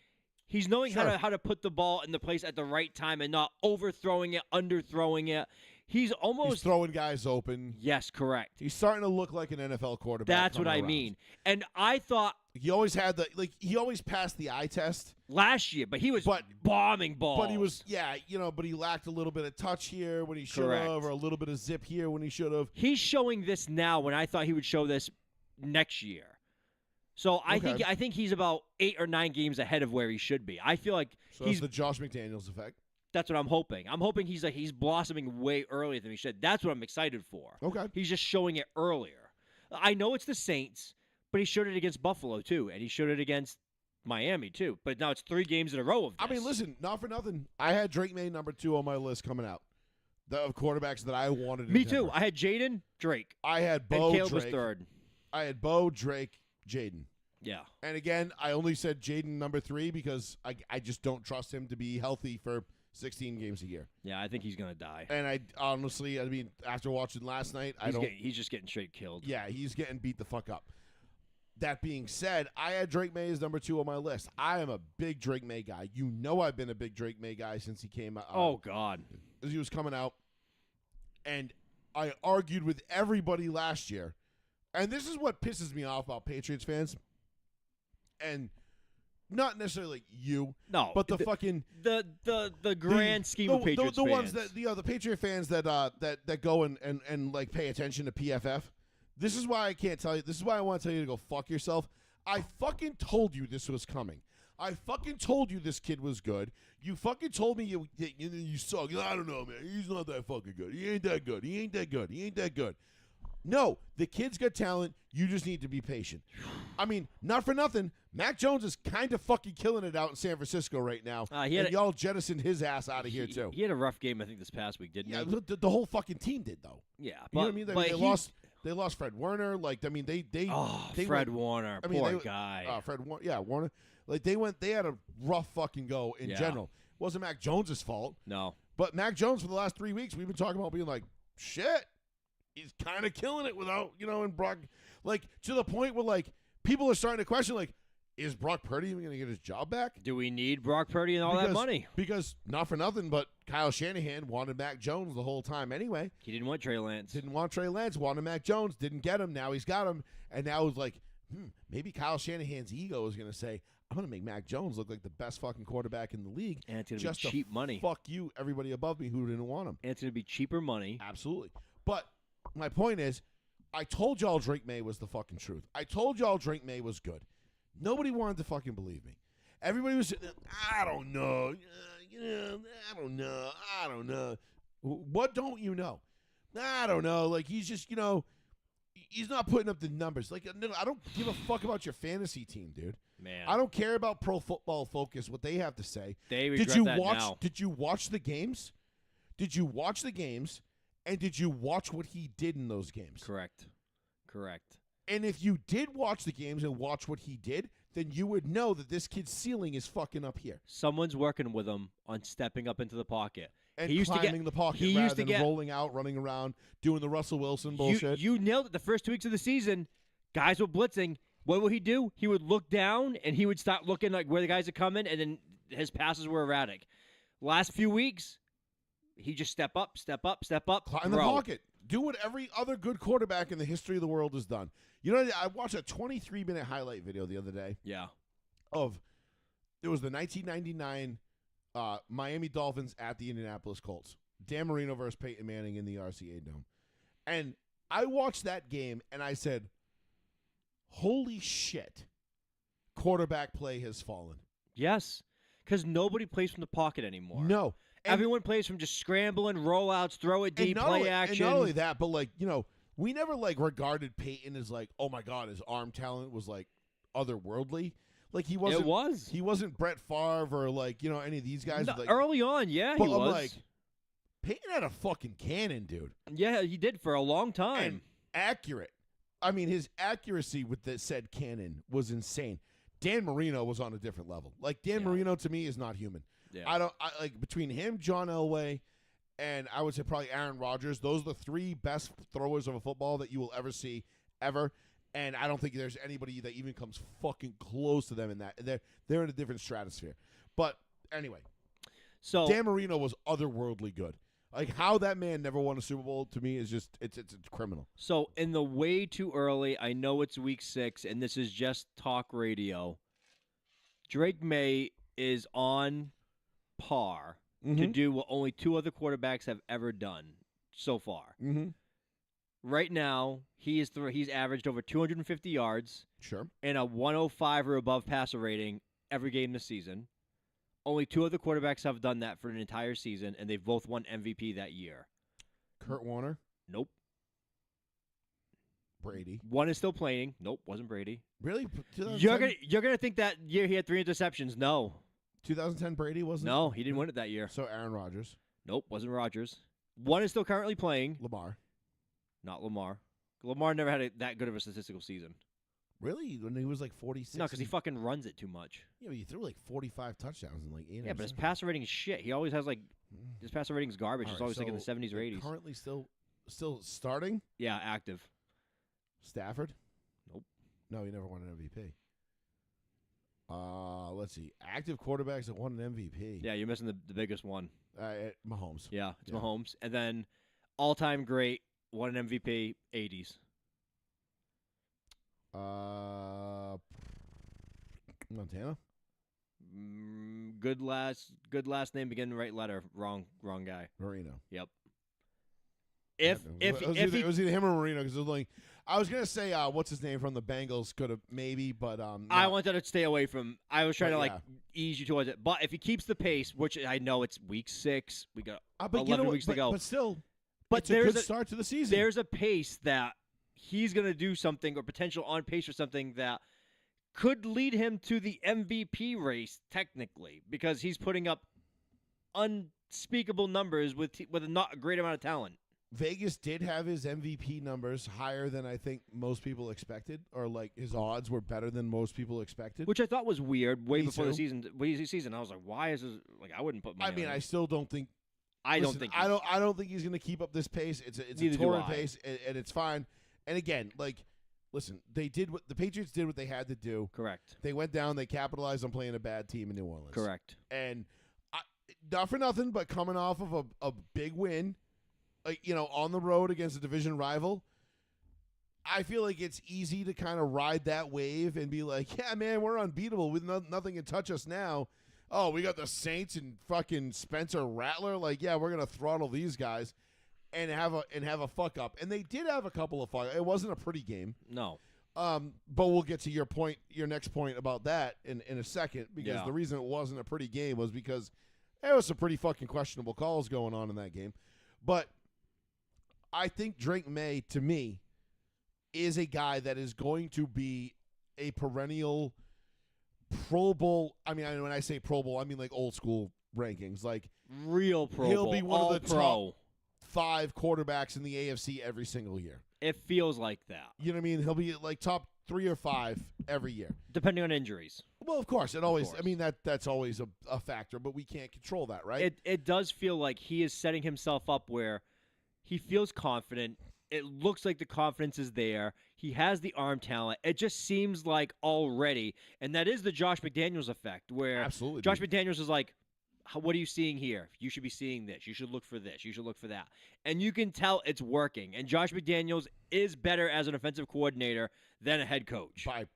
He's knowing how to put the ball in the place at the right time and not overthrowing it, underthrowing it. He's throwing guys open. Yes, correct. He's starting to look like an NFL quarterback. That's what I mean. And I thought he always had he always passed the eye test last year, but he was bombing balls. But he was but he lacked a little bit of touch here when he should have, or a little bit of zip here when he should have. He's showing this now when I thought he would show this next year. So I think he's about 8 or 9 games ahead of where he should be. I feel like he's the Josh McDaniels effect. That's what I'm hoping. I'm hoping he's blossoming way earlier than he should. That's what I'm excited for. Okay. He's just showing it earlier. I know it's the Saints, but he showed it against Buffalo too, and he showed it against Miami too. But now it's 3 games in a row of this. I mean, listen, not for nothing. I had Drake May number 2 on my list coming out. The quarterbacks that I wanted. Me too. I had Jaden, Drake. I had Bo, and Caleb Drake. was 3rd. I had Bo, Drake, Jaden. Yeah. And again, I only said Jaden number 3 because I just don't trust him to be healthy for 16 games a year. Yeah, I think he's gonna die. And I mean, after watching last night, he's just getting straight killed. Yeah, he's getting beat the fuck up. That being said, I had Drake May as number 2 on my list. I am a big Drake May guy. You know I've been a big Drake May guy since he came out. Oh, God. As he was coming out. And I argued with everybody last year. And this is what pisses me off about Patriots fans. And not necessarily like you. No. But the fucking... The grand scheme of Patriots the fans. ones that, the Patriot fans that go and like pay attention to PFF. This is why I can't tell you. This is why I want to tell you to go fuck yourself. I fucking told you this was coming. I fucking told you this kid was good. You fucking told me you suck. I don't know, man. He's not that fucking good. He ain't that good. He ain't that good. He ain't that good. No, the kid's got talent. You just need to be patient. I mean, not for nothing. Mac Jones is kind of fucking killing it out in San Francisco right now. Y'all jettisoned his ass out of here, too. He had a rough game, I think, this past week, didn't he? Yeah, the whole fucking team did, though. Yeah. You know what I mean? They lost Fred Warner. Like, I mean, they Fred Warner. Poor guy. Fred Warner. Yeah, Warner. Like, they had a rough fucking go in general. It wasn't Mac Jones' fault. No. But Mac Jones, for the last 3 weeks, we've been talking about being like, shit. He's kind of killing it without, and Brock, like, to the point where, like, people are starting to question, like, is Brock Purdy even going to get his job back? Do we need Brock Purdy and all that money? Because, not for nothing, but Kyle Shanahan wanted Mac Jones the whole time anyway. He didn't want Trey Lance. Wanted Mac Jones, didn't get him. Now he's got him. And now it's like, maybe Kyle Shanahan's ego is going to say, I'm going to make Mac Jones look like the best fucking quarterback in the league. And it's going to be cheap money. Fuck you, everybody above me who didn't want him. And it's going to be cheaper money. Absolutely. But my point is, I told y'all Drake May was the fucking truth. I told y'all Drake May was good. Nobody wanted to fucking believe me. Everybody was saying, I don't know. I don't know. What don't you know? I don't know. Like, he's just, he's not putting up the numbers. Like, I don't give a fuck about your fantasy team, dude. Man. I don't care about Pro Football Focus, what they have to say. They regret that now. Did you watch the games? And did you watch what he did in those games? Correct. And if you did watch the games and watch what he did, then you would know that this kid's ceiling is fucking up here. Someone's working with him on stepping up into the pocket. And he used climbing to get, the pocket he rather used to than get, rolling out, running around, doing the Russell Wilson bullshit. You nailed it the first 2 weeks of the season. Guys were blitzing. What would he do? He would look down, and he would start looking like where the guys are coming, and then his passes were erratic. Last few weeks, he just step up, Climb the pocket. Do what every other good quarterback in the history of the world has done. You know, I watched a 23-minute highlight video the other day. Yeah. It was the 1999 Miami Dolphins at the Indianapolis Colts. Dan Marino versus Peyton Manning in the RCA Dome. And I watched that game, and I said, holy shit, quarterback play has fallen. Yes, because nobody plays from the pocket anymore. No. Everyone plays from just scrambling, rollouts, throw it deep, play action. And not only that, but, like, you know, we never, like, regarded Peyton as, like, oh, my God, his arm talent was, like, otherworldly. Like, he wasn't. He wasn't Brett Favre or, like, you know, any of these guys. No, like, early on, yeah, but he I'm was. like, Peyton had a fucking cannon, dude. Yeah, he did for a long time. And accurate. I mean, his accuracy with the said cannon was insane. Dan Marino was on a different level. Like, Dan Marino, to me, is not human. Yeah. I like between him, John Elway, and I would say probably Aaron Rodgers. Those are the three best throwers of a football that you will ever see, ever. And I don't think there's anybody that even comes fucking close to them in that. They're in a different stratosphere. But anyway, so Dan Marino was otherworldly good. Like, how that man never won a Super Bowl to me is just it's criminal. So in the way too early, I know it's week 6, and this is just talk radio. Drake May is on par to do what only 2 other quarterbacks have ever done so far. Mm-hmm. Right now, he's averaged over 250 yards, Sure, and a 105 or above passer rating every game this season. Only 2 other quarterbacks have done that for an entire season, and they've both won MVP that year. Kurt Warner, Nope. Brady. One is still playing. Nope, wasn't Brady. Really? You're gonna think that year he had 3 interceptions. No. 2010 Brady wasn't? No, he didn't win it that year. So Aaron Rodgers. Nope, wasn't Rodgers. One is still currently playing. Lamar. Not Lamar. Lamar never had that good of a statistical season. Really? When he was like 46? No, because he fucking runs it too much. Yeah, but he threw like 45 touchdowns in like 8 Yeah, but his passer rating is shit. He always has like his passer rating is garbage. It's always like in the 70s or 80s. Currently still starting? Yeah, active. Stafford? Nope. No, he never won an MVP. Let's see. Active quarterbacks that won an MVP. Yeah, you're missing the biggest one. Mahomes. Yeah, it's Mahomes. And then all-time great, won an MVP, 80s. Montana. Good last name, begin the right letter. Wrong guy. Marino. Yep. It was either him or Marino because it was like I was gonna say what's his name from the Bengals could have maybe, but no. I wanted to stay away from. I was trying to ease you towards it, but if he keeps the pace, which I know it's week 6, we got 11 weeks to go. But still, but it's a good start to the season. There's a pace that he's gonna do something or potential on pace for something that could lead him to the MVP race technically because he's putting up unspeakable numbers with not a great amount of talent. Vegas did have his MVP numbers higher than I think most people expected, or like his odds were better than most people expected, which I thought was weird. Way Me before too. the season, I was like, "Why is this?" Like, I wouldn't put money. I mean, on I him. still don't think. I listen, don't think. I don't think he's going to keep up this pace. It's Neither a do torrid I. pace, and it's fine. And again, like, listen, they did what the Patriots did what they had to do. Correct. They went down. They capitalized on playing a bad team in New Orleans. Correct. And not for nothing, but coming off of a big win, on the road against a division rival, I feel like it's easy to kind of ride that wave and be like, yeah, man, we're unbeatable. With nothing can touch us now. Oh, we got the Saints and fucking Spencer Rattler. Like, yeah, we're gonna throttle these guys and have a fuck up. And they did have a couple of fuck. It wasn't a pretty game. No. But we'll get to your next point about that in a second, because the reason it wasn't a pretty game was because there was some pretty fucking questionable calls going on in that game. But I think Drake May, to me, is a guy that is going to be a perennial Pro Bowl. I mean, when I say Pro Bowl, I mean like old school rankings. Like real Pro Bowl. He'll be one all of the top 5 quarterbacks in the AFC every single year. It feels like that. You know what I mean? He'll be like top 3 or 5 every year. Depending on injuries. Well, of course, it always. I course. mean, that's always a factor, but we can't control that, right? It does feel like he is setting himself up where he feels confident. It looks like the confidence is there. He has the arm talent. It just seems like already, and that is the Josh McDaniels effect, where Absolutely, Josh dude. McDaniels is like, what are you seeing here? You should be seeing this. You should look for this. You should look for that. And you can tell it's working. And Josh McDaniels is better as an offensive coordinator than a head coach. By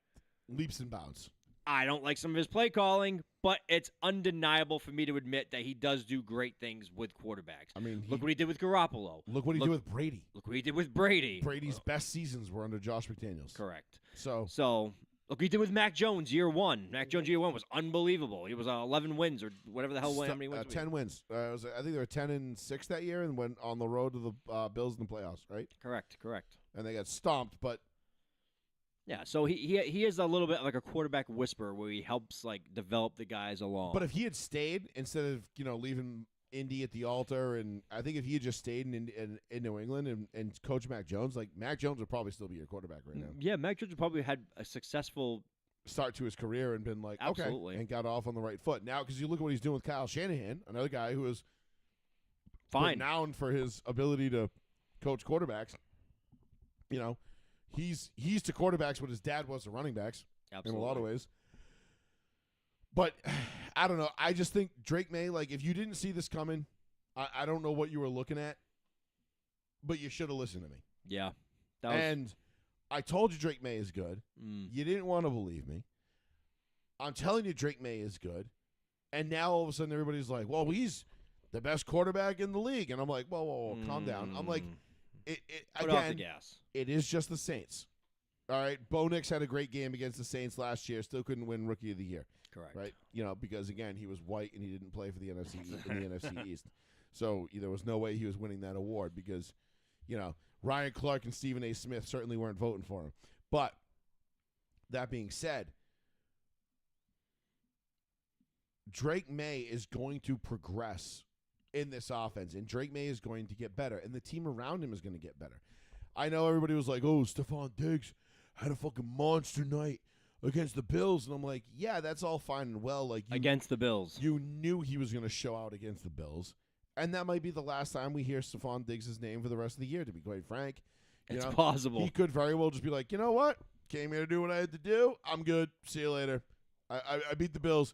leaps and bounds. I don't like some of his play calling, but it's undeniable for me to admit that he does do great things with quarterbacks. I mean, Look what he did with Garoppolo. look what he did with Brady. Look what he did with Brady. Brady's best seasons were under Josh McDaniels. Correct. So So, look what he did with Mac Jones year one. Mac Jones year one was unbelievable. He was 11 wins or whatever the hell. How many wins? 10 wins. I think they were 10-6 that year, and went on the road to the Bills in the playoffs, right? Correct. And they got stomped, but Yeah, so he is a little bit like a quarterback whisperer where he helps like develop the guys along. if he had stayed instead of leaving Indy at the altar, and I think if he had just stayed in New England and coach Mac Jones, like Mac Jones would probably still be your quarterback right now. Yeah, Mac Jones probably had a successful Start to his career and been like, Absolutely. okay, and got off on the right foot. Now, because you look at what he's doing with Kyle Shanahan, another guy who is fine. renowned for his ability to coach quarterbacks. He's to quarterbacks what his dad was to running backs. Absolutely. In a lot of ways. But I don't know. I just think Drake May, like, if you didn't see this coming, I don't know what you were looking at, but you should have listened to me. Yeah. That was, And I told you Drake May is good. You didn't want to believe me. I'm telling you Drake May is good. And now all of a sudden everybody's like, well, he's the best quarterback in the league. And I'm like, whoa, calm down. I'm like, put off the again, gas. it is just the Saints. All right, Bo Nix had a great game against the Saints last year. Still couldn't win Rookie of the Year. Correct. Right? Because again, he was white and he didn't play for the NFC in the NFC East. So there was no way he was winning that award because, Ryan Clark and Stephen A. Smith certainly weren't voting for him. But that being said, Drake May is going to progress in this offense, and Drake May is going to get better, and the team around him is going to get better. I know everybody was like, oh, Stephon Diggs had a fucking monster night against the Bills, and I'm like, yeah, that's all fine and well. Like Against the Bills. You knew he was going to show out against the Bills, and that might be the last time we hear Stephon Diggs' name for the rest of the year, to be quite frank. It's possible. He could very well just be like, you know what? Came here to do what I had to do. I'm good. See you later. I beat the Bills.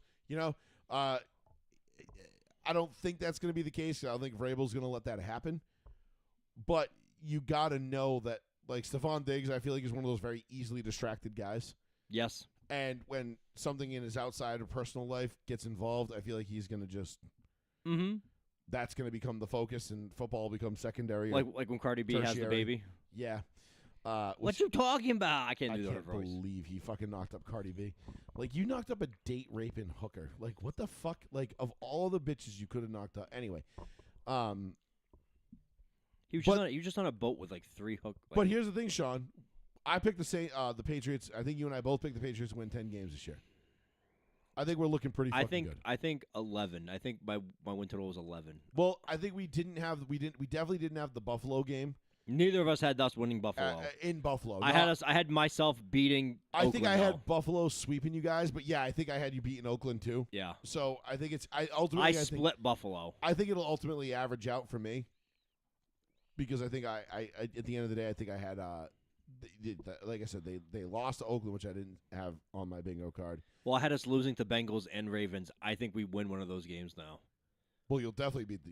I don't think that's going to be the case. I don't think Vrabel's going to let that happen. But you got to know that, like, Stephon Diggs, I feel like he's one of those very easily distracted guys. Yes. And when something in his outside or personal life gets involved, I feel like he's going to just that's going to become the focus, and football becomes secondary. Like when Cardi B has the tertiary. baby. Yeah. What you talking about? I can't I do that can't voice. believe he fucking knocked up Cardi B. Like, you knocked up a date raping hooker. Like, what the fuck? Like, of all the bitches you could have knocked up. Anyway. He was just on a boat with like 3 hook. But here's the thing, Sean. I picked the Patriots. I think you and I both picked the Patriots to win 10 games this year. I think we're looking pretty fucking good. I think 11. I think my win total was 11. Well, I think we definitely didn't have the Buffalo game. Neither of us had us winning Buffalo. In Buffalo. I had myself beating I think I Oakland, had though. Buffalo sweeping you guys, but yeah, I think I had you beating Oakland too. Yeah. So I think I split Buffalo. I think it'll ultimately average out for me because I think I at the end of the day I think I had like I said they lost to Oakland, which I didn't have on my bingo card. Well, I had us losing to Bengals and Ravens. I think we win one of those games now. Well, you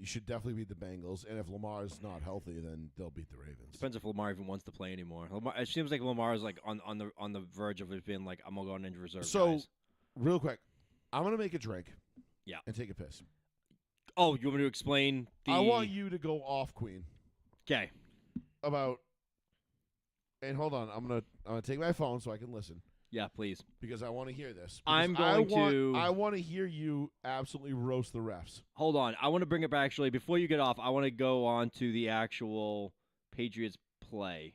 should definitely beat the Bengals, and if Lamar's not healthy, then they'll beat the Ravens. Depends if Lamar even wants to play anymore. It seems like Lamar is like on the verge of it being like, I'm gonna go on injured reserve. So, guys. real quick, I'm gonna make a drink. Yeah. And take a piss. Oh, you want me to explain the? I want you to go off, Queen. Okay. About. And hold on, I'm gonna take my phone so I can listen. Yeah, please. Because I want to hear this. I'm I going want to hear you absolutely roast the refs. Hold on. I want to bring it back, actually. Before you get off, I want to go on to the actual Patriots play.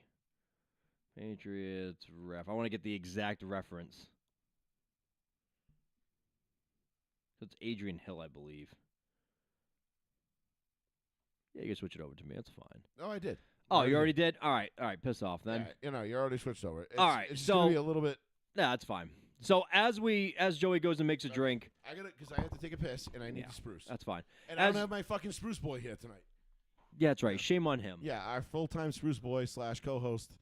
Patriots ref. I want to get the exact reference. It's Adrian Hill, I believe. Yeah, you can switch it over to me. That's fine. No, I did. Oh, you already did? All right. Piss off then. Yeah, you already switched over. All right, It's so- gonna be a little bit. Yeah, that's fine. So as Joey goes and makes a drink, I gotta, because I have to take a piss and I need Yeah. to spruce. that's fine. And I don't have my fucking spruce boy here tonight. Yeah, that's right. Shame on him. Yeah, our full-time spruce boy / co-host.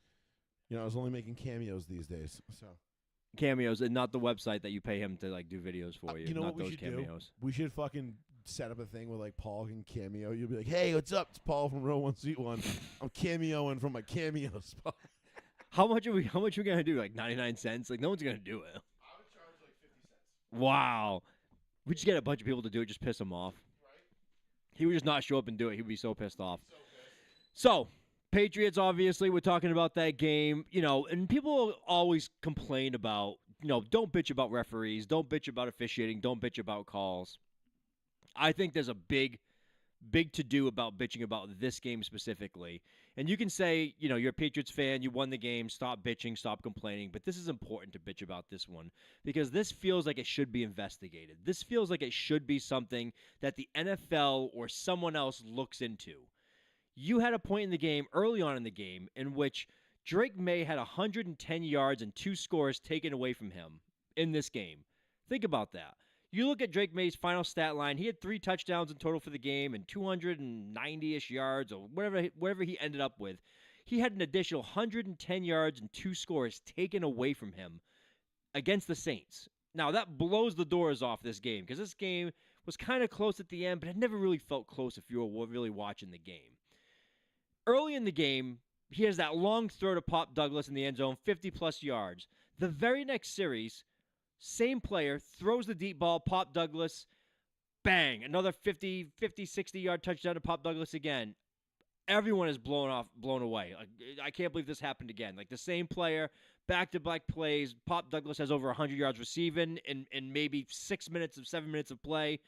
You know, is only making cameos these days. So Cameos and not the website that you pay him to like do videos for you. you know not what we those should cameos. do? We should fucking set up a thing where like Paul can cameo. You'll be like, "Hey, what's up? It's Paul from Row 1 Seat 1. I'm cameoing from my cameo spot." How much are we gonna do? Like 99 cents? Like no one's gonna do it. I would charge like 50 cents. Wow. We just get a bunch of people to do it, just piss him off. Right? He would just not show up and do it. He'd be so pissed off. So, Patriots, obviously, we're talking about that game, and people always complain about, don't bitch about referees, don't bitch about officiating, don't bitch about calls. I think there's a big to-do about bitching about this game specifically. And you can say, you're a Patriots fan, you won the game, stop bitching, stop complaining, but this is important to bitch about this one because this feels like it should be investigated. This feels like it should be something that the NFL or someone else looks into. You had a point in the game, early on in the game, in which Drake May had 110 yards and 2 scores taken away from him in this game. Think about that. You look at Drake May's final stat line, he had 3 touchdowns in total for the game and 290-ish yards or whatever he ended up with. He had an additional 110 yards and 2 scores taken away from him against the Saints. Now, that blows the doors off this game because this game was kind of close at the end, but it never really felt close if you were really watching the game. Early in the game, he has that long throw to Pop Douglas in the end zone, 50-plus yards. The very next series, same player throws the deep ball, Pop Douglas, bang, another 50, 60-yard touchdown to Pop Douglas again. Everyone is blown away. Like, I can't believe this happened again. Like the same player, back-to-back plays. Pop Douglas has over 100 yards receiving in maybe 7 minutes of play.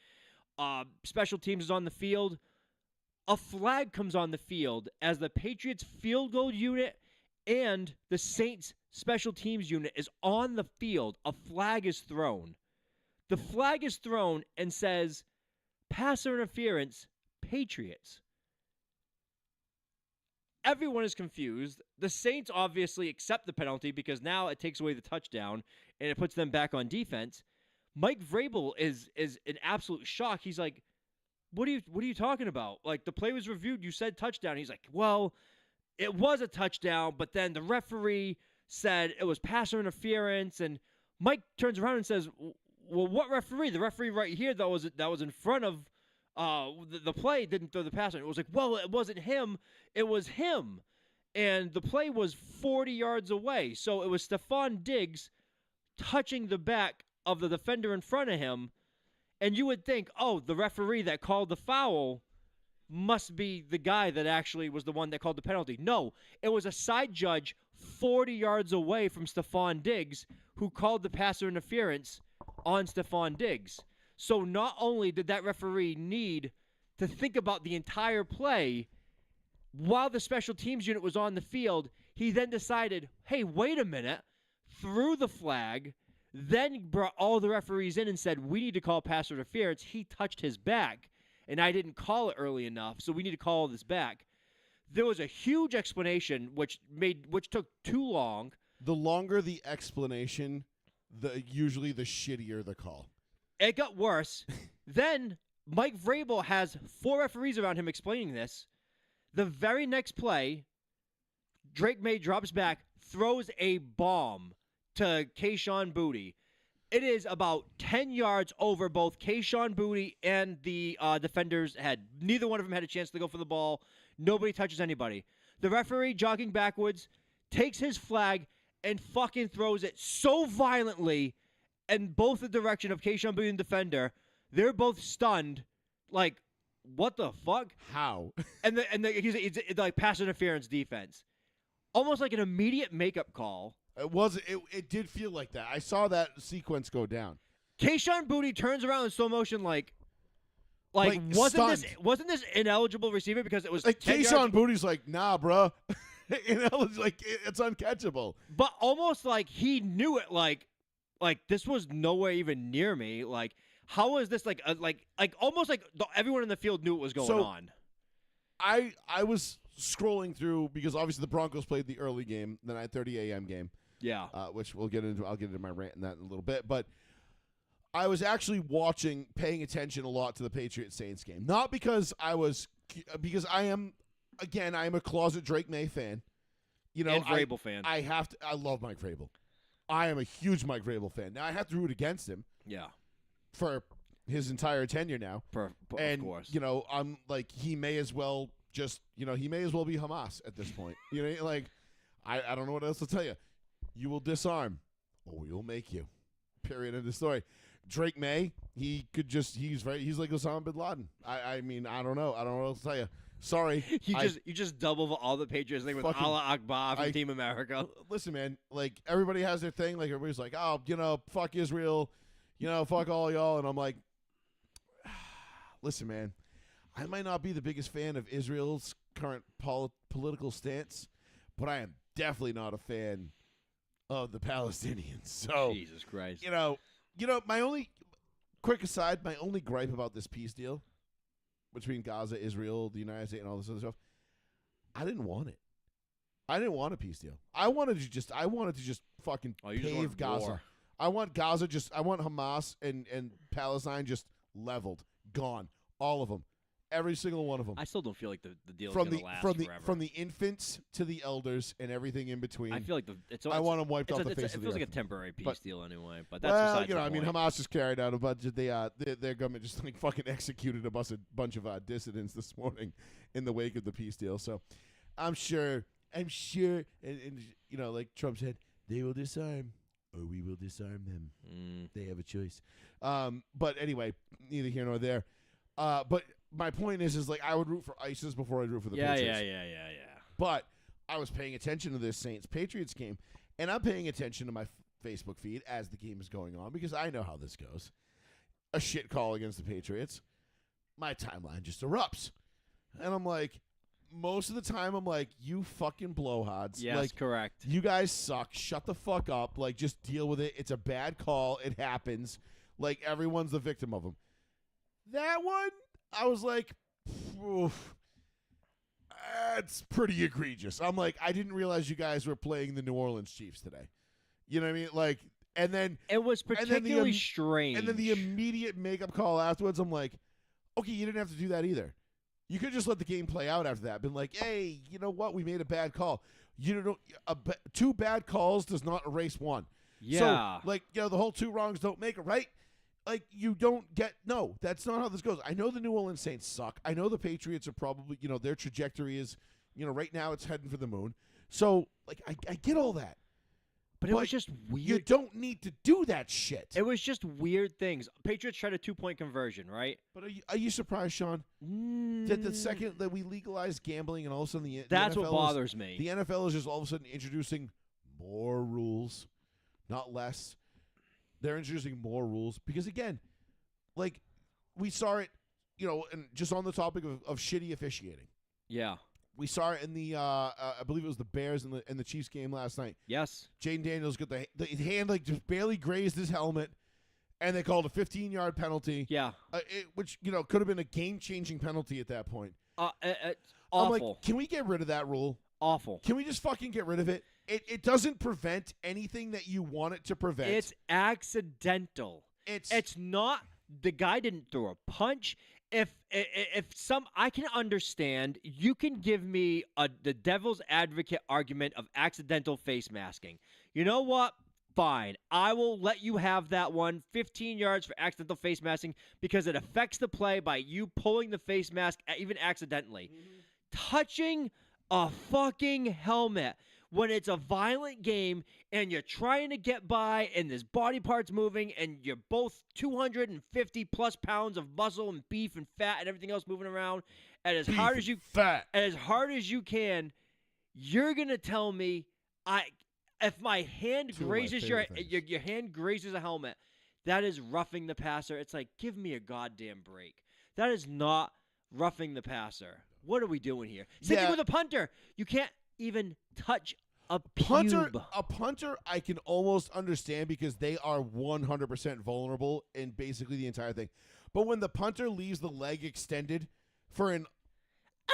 Special teams is on the field. A flag comes on the field as the Patriots field goal unit and the Saints special teams unit is on the field. A flag is thrown. The flag is thrown and says, passer interference, Patriots. Everyone is confused. The Saints obviously accept the penalty because now it takes away the touchdown and it puts them back on defense. Mike Vrabel is in absolute shock. He's like, What are you talking about? Like, the play was reviewed. You said touchdown. He's like, well, it was a touchdown, but then the referee said it was passer interference. And Mike turns around and says, well, what referee? The referee right here that was in front of the play didn't throw the pass. It was like, well, it wasn't him. It was him. And the play was 40 yards away. So it was Stephon Diggs touching the back of the defender in front of him. And you would think, oh, the referee that called the foul must be the guy that actually was the one that called the penalty. No, it was a side judge 40 yards away from Stephon Diggs who called the passer interference on Stephon Diggs. So not only did that referee need to think about the entire play while the special teams unit was on the field, he then decided, hey, wait a minute, threw the flag, then brought all the referees in and said, we need to call pass interference. He touched his back, and I didn't call it early enough, so we need to call this back. There was a huge explanation, which took too long. The longer the explanation, usually the shittier the call. It got worse. Then Mike Vrabel has 4 referees around him explaining this. The very next play, Drake May drops back, throws a bomb to Kayshon Boutte. It is about 10 yards over both Kayshon Boutte and the defender's head. Neither one of them had a chance to go for the ball. Nobody touches anybody. The referee, jogging backwards, takes his flag and fucking throws it so violently in both the direction of Kayshon Boutte and defender. They're both stunned. Like, what the fuck? How? He's like pass interference defense. Almost like an immediate makeup call. It did feel like that. I saw that sequence go down. Kayshon Boutte turns around in slow motion like stunned. wasn't this ineligible receiver because it was like 10 Kayshon yards? Boutte's like, nah, bro. It's like it's uncatchable. But almost like he knew it. Like this was nowhere even near me. Like how is this like almost like everyone in the field knew what was going on. I was scrolling through because obviously the Broncos played the early game, the 9:30 a.m. game. Yeah. Which we'll get into. I'll get into my rant in that in a little bit, but I was actually paying attention a lot to the Patriots Saints game. Not because because I am a closet Drake May fan. You know, and Vrabel fan. I love Mike Vrabel. I am a huge Mike Vrabel fan. Now I have to root against him. Yeah. For his entire tenure now. Of course. You know, I'm like he may as well be Hamas at this point. You know, like I don't know what else to tell you. You will disarm, or we will make you. Period. End of story. Drake May, he's like Osama bin Laden. I mean, I don't know. I don't know what else to tell you. Sorry. You just double all the Patriots thing with Allah Akbar from Team America. Listen, man, like everybody has their thing. Like everybody's like, oh, you know, fuck Israel, you know, fuck all y'all. And I'm like, listen, man, I might not be the biggest fan of Israel's current political stance, but I am definitely not a fan of the Palestinians. So Jesus Christ. You know, my only quick aside, my only gripe about this peace deal between Gaza, Israel, the United States, and all this other stuff, I didn't want it. I didn't want a peace deal. I wanted to just fucking pave Gaza. War. I want Hamas and Palestine just leveled, gone, all of them, every single one of them. I still don't feel like the deal is going to last forever. From the infants to the elders and everything in between. I feel like I want them wiped off the face of the earth. It feels like a temporary peace deal anyway, but that's besides the I mean, point. Hamas just carried out a bunch of their government just like fucking executed a bunch of dissidents this morning in the wake of the peace deal. So I'm sure, and you know, like Trump said, they will disarm or we will disarm them. They have a choice. But anyway, neither here nor there. But my point is like I would root for ISIS before I'd root for the Patriots. Yeah. But I was paying attention to this Saints-Patriots game, and I'm paying attention to my Facebook feed as the game is going on because I know how this goes. A shit call against the Patriots. My timeline just erupts. And I'm like, most of the time, I'm like, you fucking blowhards. Yes, like, correct. You guys suck. Shut the fuck up. Like, just deal with it. It's a bad call. It happens. Like, everyone's the victim of them. That one, I was like, oof. It's pretty egregious. I'm like, I didn't realize you guys were playing the New Orleans Chiefs today. You know what I mean? Like, and then it was particularly strange. And then the immediate makeup call afterwards, I'm like, okay, you didn't have to do that either. You could just let the game play out after that. Been like, hey, you know what? We made a bad call. You don't. Two bad calls does not erase one. Yeah. So, like, you know, the whole two wrongs don't make it right. Like, you don't get – no, that's not how this goes. I know the New Orleans Saints suck. I know the Patriots are probably – you know, their trajectory is – you know, right now it's heading for the moon. So, like, I get all that. But it was just weird. You don't need to do that shit. It was just weird things. Patriots tried a 2-point conversion, right? But are you surprised, Sean, that the second that we legalized gambling and all of a sudden That's the NFL what bothers me. The NFL is just all of a sudden introducing more rules, not less. They're introducing more rules because, again, like, we saw it, you know, and just on the topic of shitty officiating. Yeah. We saw it in the, I believe it was the Bears and the Chiefs game last night. Yes. Jaden Daniels got the hand, like, just barely grazed his helmet, and they called a 15-yard penalty. Yeah. Which, you know, could have been a game-changing penalty at that point. Awful. I'm like, can we get rid of that rule? Awful. Can we just fucking get rid of it? It doesn't prevent anything that you want it to prevent. It's accidental. It's not. The guy didn't throw a punch. If I can understand, you can give me the devil's advocate argument of accidental face masking. You know what? Fine. I will let you have that one. 15 yards for accidental face masking because it affects the play by you pulling the face mask even accidentally. Touching a fucking helmet when it's a violent game and you're trying to get by and there's body parts moving and you're both 250 plus pounds of muscle and beef and fat and everything else moving around and as hard as you can, you're gonna tell me if my hand grazes your hand grazes a helmet, that is roughing the passer. It's like, give me a goddamn break. That is not roughing the passer. What are we doing here? Same thing with a punter. You can't even touch a pube. A punter, I can almost understand because they are 100% vulnerable in basically the entire thing. But when the punter leaves the leg extended for an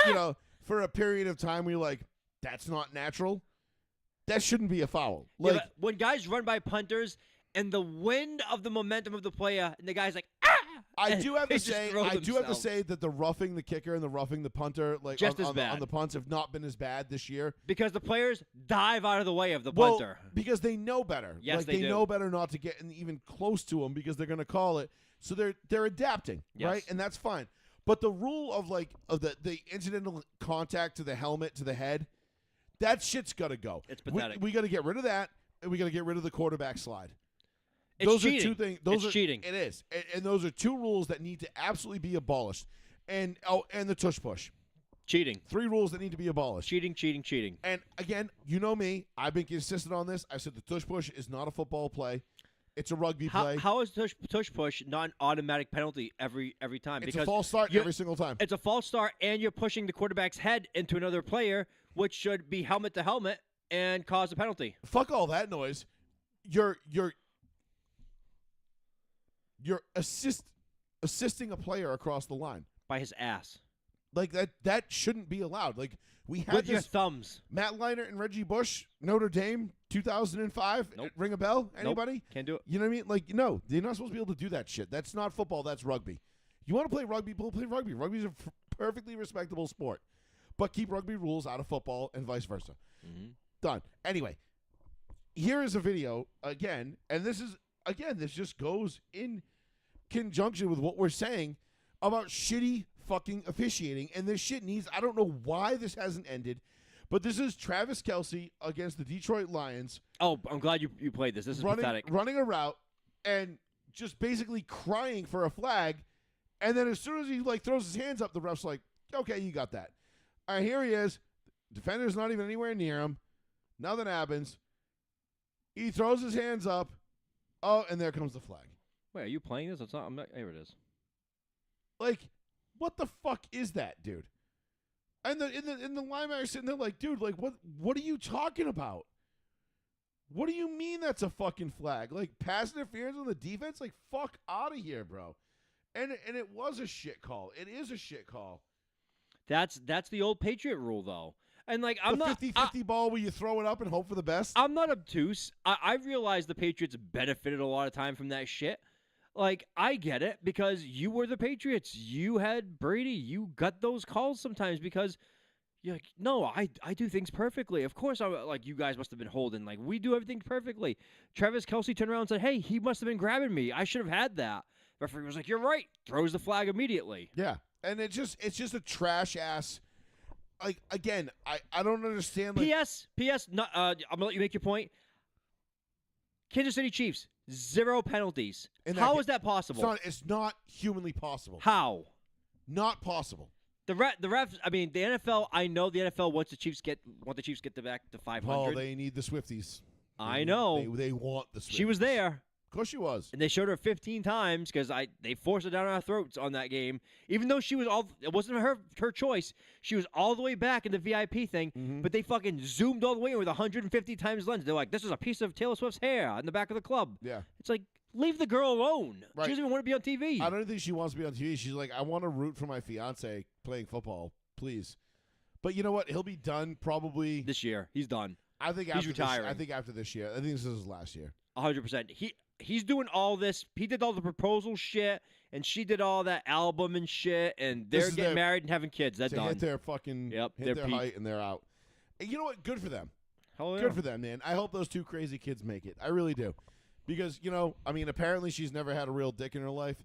you know, for a period of time where you're like, that's not natural. That shouldn't be a foul. Yeah, Like, but when guys run by punters and the wind of the momentum of the player, and the guy's like, ah! I and do have they to just say, throw I do have to themselves. say that the roughing the kicker and the roughing the punter, like Just as on bad. the punts, have not been as bad this year. Because the players dive out of the way of the Well, punter. because they know better. Yes, like, they do. know better not to get even close to them because they're going to call it. So they're adapting, Yes. right? And that's fine. But the rule of the incidental contact to the helmet to the head, that shit's got to go. It's pathetic. We got to get rid of that, and we got to get rid of the quarterback slide. It's Those cheating. are two things. Those It's are cheating. It is, and those are two rules that need to absolutely be abolished. And the tush push. Cheating. 3 rules that need to be abolished. Cheating, cheating, cheating. And again, you know me. I've been consistent on this. I said the tush push is not a football play. It's a rugby play. How is tush push not an automatic penalty every time? It's because a false start every single time. it's a false start, and you're pushing the quarterback's head into another player, which should be helmet to helmet and cause a penalty. Fuck all that noise. You're assisting a player across the line. By his ass. Like that shouldn't be allowed. Like we had With your this thumbs. Matt Leinart and Reggie Bush, Notre Dame, 2005. Nope. Ring a bell? Anybody? Can't do it. You know what I mean? Like, no, they're not supposed to be able to do that shit. That's not football. That's rugby. You want to play rugby? Play rugby. Rugby's a perfectly respectable sport. But keep rugby rules out of football and vice versa. Mm-hmm. Done. Anyway, here is a video again, and this just goes in conjunction with what we're saying about shitty fucking officiating, and this shit needs. I don't know why this hasn't ended, but this is Travis Kelce against the Detroit Lions. Oh, I'm glad you played this. This is pathetic. Running a route and just basically crying for a flag, and then as soon as he throws his hands up, the ref's like, "Okay, you got that." All right, here he is. Defender's not even anywhere near him. Nothing happens. He throws his hands up. Oh, and there comes the flag. Wait, are you playing this? It's not. I'm not. Here it is. Like, what the fuck is that, dude? And the linebacker sitting there like, dude, like, what are you talking about? What do you mean that's a fucking flag? Like, pass interference on the defense? Like, fuck out of here, bro. And it was a shit call. It is a shit call. That's the old Patriot rule, though. And like, I'm the not 50-50 ball where you throw it up and hope for the best. I'm not obtuse. I realize the Patriots benefited a lot of time from that shit. Like, I get it because you were the Patriots. You had Brady. You got those calls sometimes because you're like, no, I do things perfectly. Of course, you guys must have been holding. Like, we do everything perfectly. Travis Kelce turned around and said, hey, he must have been grabbing me. I should have had that. Referee was like, you're right. Throws the flag immediately. Yeah. And it's just a trash ass. Like, again, I don't understand. Like, P.S. I'm gonna let you make your point. Kansas City Chiefs, 0 penalties. How is that possible? It's not humanly possible. How? Not possible. The refs. I mean, the NFL. I know the NFL wants the Chiefs get the back to 500. Paul, they need the Swifties. I know. They want the Swifties. She was there. Of course she was. And they showed her 15 times because they forced it down our throats on that game. Even though it wasn't her choice. She was all the way back in the VIP thing, but they fucking zoomed all the way in with 150 times lens. They're like, this is a piece of Taylor Swift's hair in the back of the club. Yeah. It's like, leave the girl alone. Right. She doesn't even want to be on TV. I don't think she wants to be on TV. She's like, I want to root for my fiance playing football, please. But you know what? He'll be done probably This year. He's done. I think he's retiring. I think after this year. I think this is his last year. 100%. He's doing all this. He did all the proposal shit, and she did all that album and shit, and they're getting married and having kids. That's done. Hit their fucking Yep, hit their peak. height, and they're out. And you know what? Good for them. Hell yeah. Good for them, man. I hope those 2 crazy kids make it. I really do. Because, I mean, apparently she's never had a real dick in her life.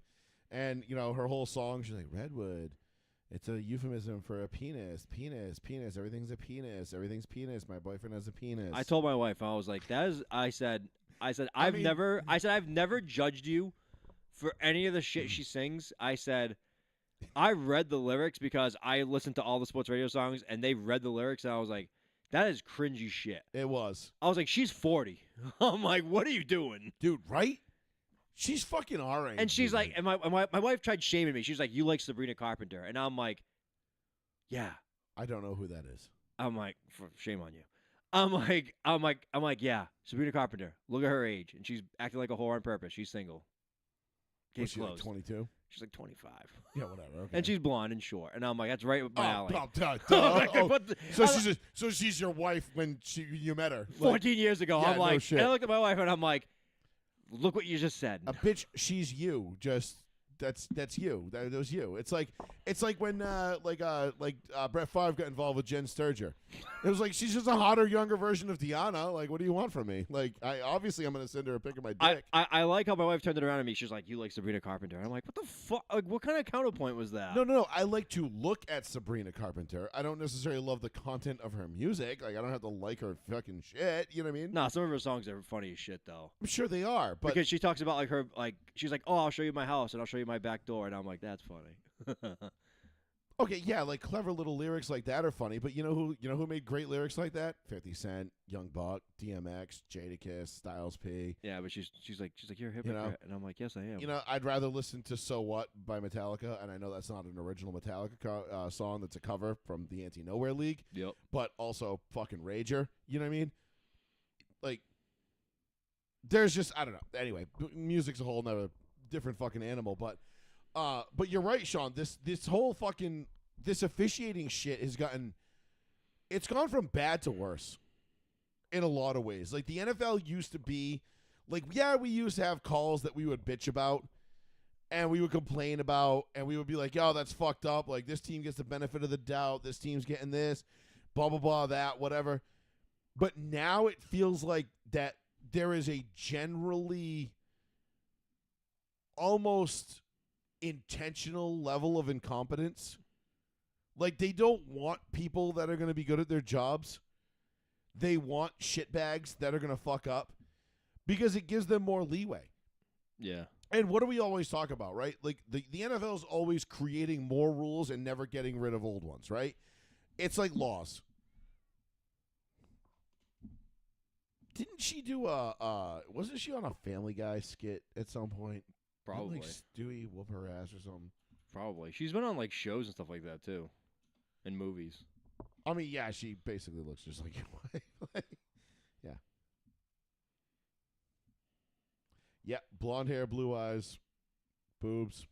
And, her whole song, she's like, Redwood. It's a euphemism for a penis. Penis. Everything's a penis. Everything's penis. My boyfriend has a penis. I told my wife, I was like, I said I've never judged you for any of the shit she sings. I said, I read the lyrics because I listened to all the sports radio songs, and they read the lyrics, and I was like, that is cringy shit. It was. I was like, she's 40. I'm like, what are you doing? Dude, right? She's fucking our age. And she's like, and my wife tried shaming me. She's like, you like Sabrina Carpenter. And I'm like, yeah. I don't know who that is. I'm like, shame on you. I'm like, yeah, Sabrina Carpenter. Look at her age, and she's acting like a whore on purpose. She's single. Case Was she like closed. 22? She's like 25. Yeah, whatever. Okay. And she's blonde and short. And I'm like, that's right up my alley. duh. Like, what the- So she's your wife when you met her. 14 years ago. yeah, I'm like, no shit. and I looked at my wife and I'm like, look what you just said. A bitch, she's you. Just that's you. That was you. It's like when Brett Favre got involved with Jen Sturger. It was like she's just a hotter, younger version of Deanna. Like, what do you want from me? Like, I'm gonna send her a pic of my dick. I like how my wife turned it around on me. She's like, you like Sabrina Carpenter. And I'm like, what the fuck? Like, what kind of counterpoint was that? No. I like to look at Sabrina Carpenter. I don't necessarily love the content of her music. Like, I don't have to like her fucking shit. You know what I mean? Nah, some of her songs are funny as shit though. I'm sure they are, but Because she talks about like her she's like, oh, I'll show you my house and I'll show you my back door, and I'm like, that's funny. okay, yeah, like clever little lyrics like that are funny. But you know who made great lyrics like that? 50 Cent, Young Buck, DMX, Jadakiss, Styles P. Yeah, but she's like you're a hypocrite, and I'm like, yes, I am. You know, I'd rather listen to "So What" by Metallica, and I know that's not an original Metallica song. That's a cover from the Anti Nowhere League. Yep. But also fucking Rager. You know what I mean? Like, there's just I don't know. Anyway, music's a whole nother different fucking animal. But you're right, Sean. This whole fucking this officiating shit has gone from bad to worse in a lot of ways. Like, the NFL used to be like, yeah, we used to have calls that we would bitch about and we would complain about, and we would be like, yo, that's fucked up. Like, this team gets the benefit of the doubt. This team's getting this, blah, blah, blah, that, whatever. But now it feels like that there is a generally almost intentional level of incompetence. Like, they don't want people that are going to be good at their jobs. They want shitbags that are going to fuck up because it gives them more leeway. Yeah. And what do we always talk about, right? Like, the NFL is always creating more rules and never getting rid of old ones, right? It's like laws. Didn't she do wasn't she on a Family Guy skit at some point? Probably. Didn't, like, Stewie whoop her ass or something? Probably. She's been on like shows and stuff like that too. And movies. I mean, yeah, she basically looks just like your wife. Yeah. Yeah, blonde hair, blue eyes, boobs.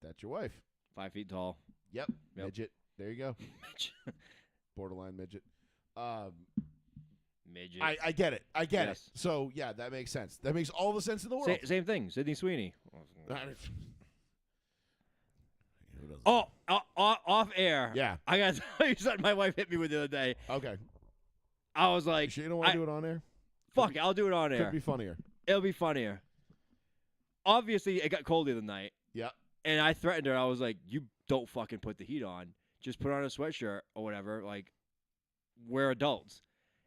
That's your wife. 5 feet tall. Yep. Midget. There you go. Borderline midget. Midget. I get it. I get it. Yes. So, yeah, that makes sense. That makes all the sense in the world. Same thing. Sydney Sweeney. Oh, Off air. yeah. I got to tell you something my wife hit me with the other day. Okay. I was You like, sure you don't want to do it on air? fuck it, I'll do it on air. Could be funnier. It'll be funnier. Obviously, it got cold the other night. Yeah. And I threatened her. I was like, you don't fucking put the heat on. Just put on a sweatshirt or whatever. Like, we're adults.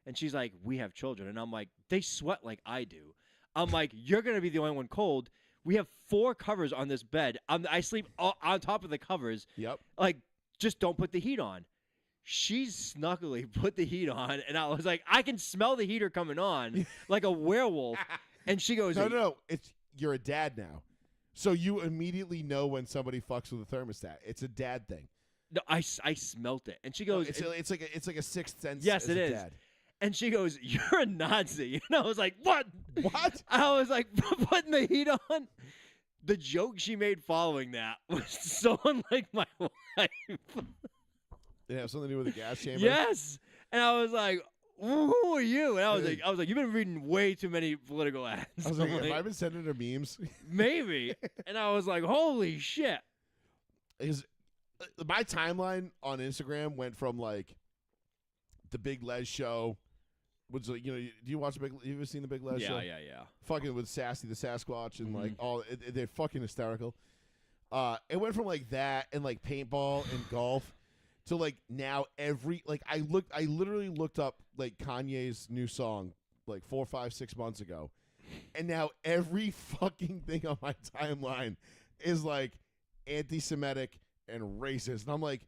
And she's like, we have children. And I'm like, they sweat like I do. I'm like, you're going to be the only one cold. We have 4 covers on this bed. I sleep on top of the covers. Yep. Like, just don't put the heat on. She snuggly put the heat on. And I was like, I can smell the heater coming on like a werewolf. And she goes, No. You're a dad now. So you immediately know when somebody fucks with a thermostat. It's a dad thing. No, I smelt it. And she goes, It's like a sixth sense. yes, as it a is. Dad. And she goes, you're a Nazi. And I was like, what? What? I was like, putting the heat on? The joke she made following that was so unlike my wife. It have something to do with the gas chamber. Yes. And I was like, who are you? And I was like, you've been reading way too many political ads. I was like, have I been sending her memes? Maybe. And I was like, holy shit. My timeline on Instagram went from like the Big Les show. Was like, do you watch you ever seen the Big Les show? Yeah. Fucking with Sassy the Sasquatch and like they're fucking hysterical. It went from like that and like paintball and golf to like now I literally looked up like Kanye's new song like 4, 5, 6 months ago, and now every fucking thing on my timeline is like anti-Semitic and racist, and I'm like,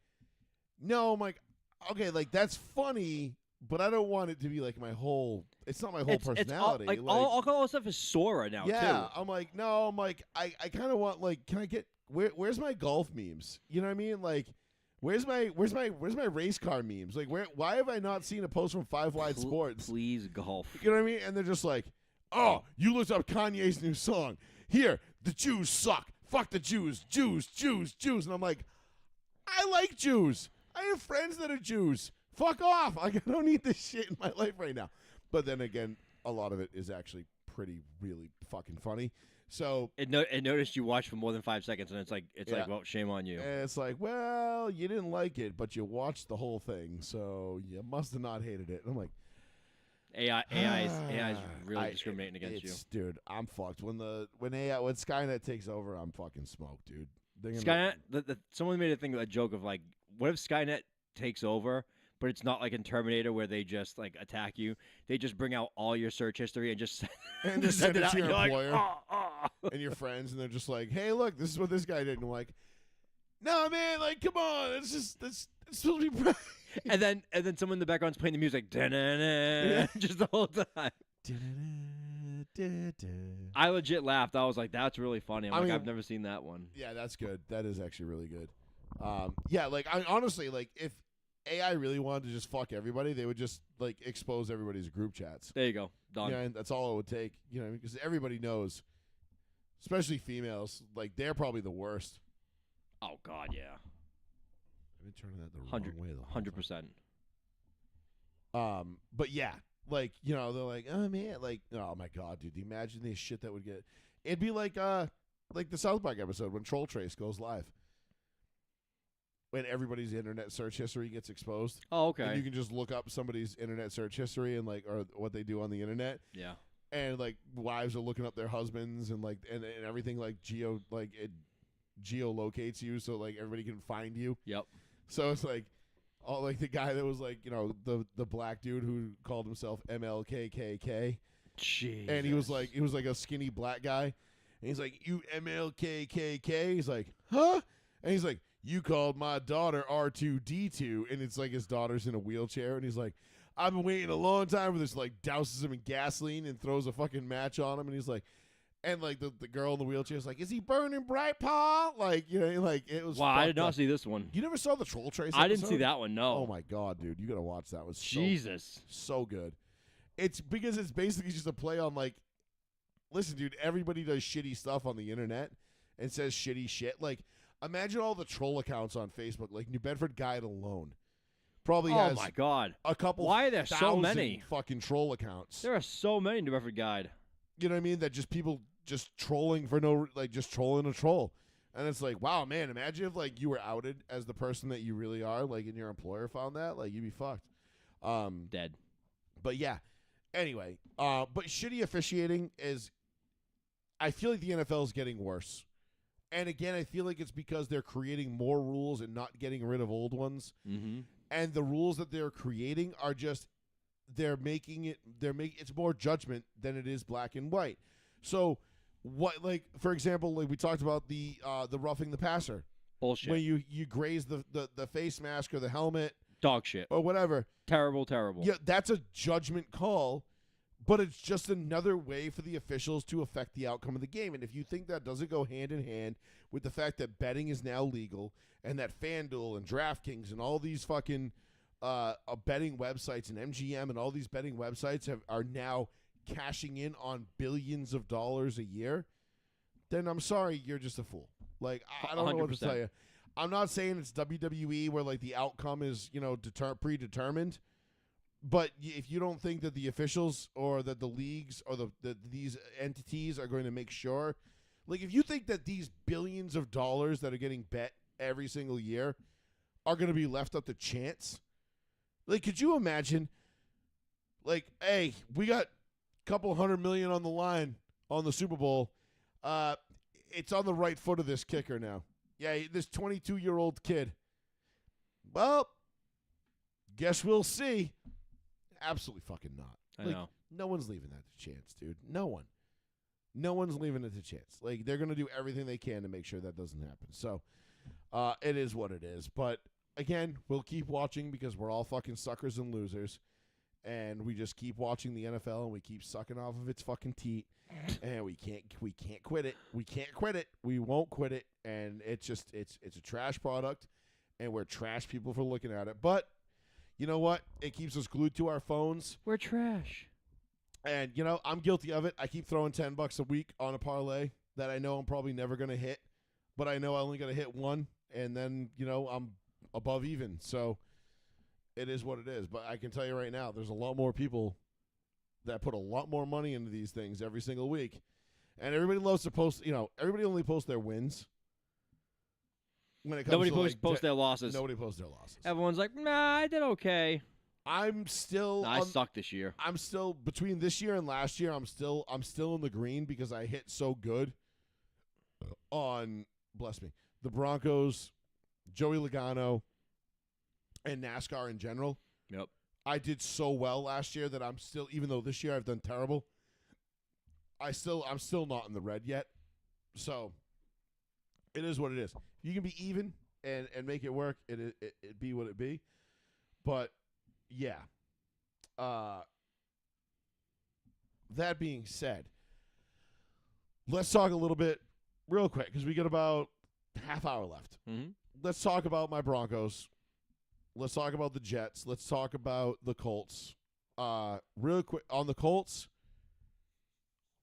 no, I'm like, okay, like that's funny. But I don't want it to be like my whole. It's not my whole personality. It's all kind of stuff is Sora now. Yeah, too. I'm like, no, I'm like, I kind of want like, can I get where's my golf memes? You know what I mean? Like, where's my race car memes? Like, why have I not seen a post from Five Wide Sports? Please golf. You know what I mean? And they're just like, oh, you looked up Kanye's new song. Here, the Jews suck. Fuck the Jews. Jews. And I'm like, I like Jews. I have friends that are Jews. Fuck off. Like, I don't need this shit in my life right now. But then again, a lot of it is actually really fucking funny. So It noticed you watched for more than 5 seconds, and it's like, well, shame on you. and it's like, well, you didn't like it, but you watched the whole thing, so you must have not hated it. And I'm like, AI is really discriminating against you. Dude, I'm fucked. When Skynet takes over, I'm fucking smoked, dude. Skynet. Someone made a joke of like, what if Skynet takes over, but it's not like in Terminator where they just like attack you. They just bring out all your search history and just and just send it out, to your and employer like, and your friends, and they're just like, "Hey, look, this is what this guy did." And I'm like, "No, man, like, come on, it's supposed to be." and then someone in the background's playing the music, just the whole time. I legit laughed. I was like, "That's really funny." I've never seen that one. Yeah, that's good. That is actually really good. Yeah, like honestly, like if AI really wanted to just fuck everybody, they would just like expose everybody's group chats. There you go. Done. Yeah, and that's all it would take. You know, because everybody knows, especially females, like they're probably the worst. Oh God, yeah. I've been turning that the wrong way. 100%. But yeah, like they're like, oh man, like, oh my God, dude, imagine the shit that would get. It'd be like the South Park episode when Troll Trace goes live. When everybody's internet search history gets exposed. Oh, okay. And you can just look up somebody's internet search history and or what they do on the internet. Yeah. And like wives are looking up their husbands and like and everything like it geolocates you so like everybody can find you. Yep. So it's like all like the guy that was like, the black dude who called himself MLKKK. Jeez. And he was like a skinny black guy. And he's like, "You MLKKK?" He's like, "Huh?" And he's like, "You called my daughter R2D2," and it's like his daughter's in a wheelchair, and he's like, "I've been waiting a long time for this." Like douses him in gasoline and throws a fucking match on him, and he's like, and like the girl in the wheelchair is like, "Is he burning bright, Paul?" Like like it was. Wow, I did not see this one. You never saw the Troll Trace I didn't episode? see that one. No. Oh my God, dude, you gotta watch that. It was Jesus, so good. It's because it's basically just a play on like, listen, dude, everybody does shitty stuff on the internet and says shitty shit. Like, imagine all the troll accounts on Facebook. Like New Bedford Guide alone probably has. Oh my God, a couple. Why are there so many fucking troll accounts? There are so many New Bedford Guide. You know what I mean? That just people just trolling for no, like just trolling a troll. And it's like, wow, man, imagine if like you were outed as the person that you really are, like, and your employer found that, like, you'd be fucked. Dead. But yeah. Anyway, but shitty officiating is, I feel like the NFL is getting worse. And again, I feel like it's because they're creating more rules and not getting rid of old ones. Mm-hmm. And the rules that they're creating are just, it's more judgment than it is black and white. So what, like, for example, like we talked about the roughing the passer. Bullshit. When you graze the face mask or the helmet. Dog shit. Or whatever. Terrible. Yeah, that's a judgment call, but it's just another way for the officials to affect the outcome of the game. And if you think that doesn't go hand in hand with the fact that betting is now legal and that FanDuel and DraftKings and all these fucking betting websites and MGM and all these betting websites are now cashing in on billions of dollars a year, then I'm sorry, you're just a fool. Like, I don't know what to tell you. I'm not saying it's WWE where like the outcome is, predetermined. But if you don't think that the officials or that the leagues or these entities are going to make sure, like if you think that these billions of dollars that are getting bet every single year are going to be left up to chance, like could you imagine, like, hey, we got a couple $100 million on the line on the Super Bowl. It's on the right foot of this kicker now. Yeah, this 22-year-old kid. Well, guess we'll see. Absolutely fucking not. I know. No one's leaving that to chance, dude. No one. No one's leaving it to chance. Like, they're going to do everything they can to make sure that doesn't happen. So, it is what it is. But, again, we'll keep watching because we're all fucking suckers and losers. And we just keep watching the NFL and we keep sucking off of its fucking teat. And we can't quit it. We can't quit it. We won't quit it. And it's a trash product. And we're trash people for looking at it. But you know what? It keeps us glued to our phones. We're trash. And, I'm guilty of it. I keep throwing $10 a week on a parlay that I know I'm probably never going to hit, but I know I only got to hit one, and then, I'm above even. So it is what it is. But I can tell you right now, there's a lot more people that put a lot more money into these things every single week. And everybody loves to post, everybody only posts their wins. When it comes Nobody to posts their losses. Nobody posts their losses. Everyone's like, nah, I did okay. I'm still. Nah, I sucked this year. I'm still between this year and last year. I'm still in the green because I hit so good on, bless me, the Broncos, Joey Logano, and NASCAR in general. Yep. I did so well last year that I'm still, even though this year I've done terrible, I'm still not in the red yet. So it is what it is. You can be even and make it work. It be what it be. But yeah. That being said, let's talk a little bit real quick because we got about half hour left. Mm-hmm. Let's talk about my Broncos. Let's talk about the Jets. Let's talk about the Colts. Real quick on the Colts.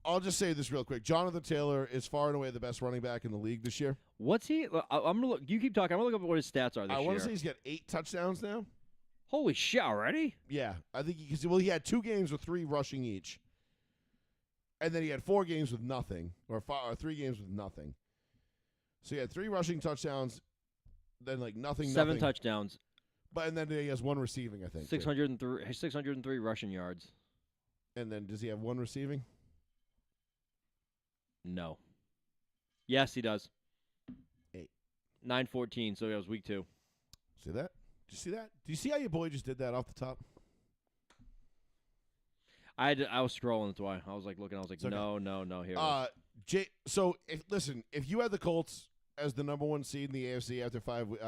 I'll just say this real quick. Jonathan Taylor is far and away the best running back in the league this year. What's he? I'm gonna look. You keep talking. I'm gonna look up what his stats are this year. I want to say he's got 8 touchdowns now. Holy shit! Already? Yeah, I think he had 2 games with 3 rushing each, and then he had 4 games with nothing, or 3 games with nothing. So he had 3 rushing touchdowns, then nothing. 7 touchdowns. And then he has 1 receiving, I think. 603 rushing yards. And then does he have 1 receiving? No. Yes, he does. 8. 9-14, so that was week 2. See that? Did you see that? Do you see how your boy just did that off the top? I was scrolling, that's why. I was looking, I was like, okay. No, here it is. So, if you had the Colts as the number 1 seed in the AFC after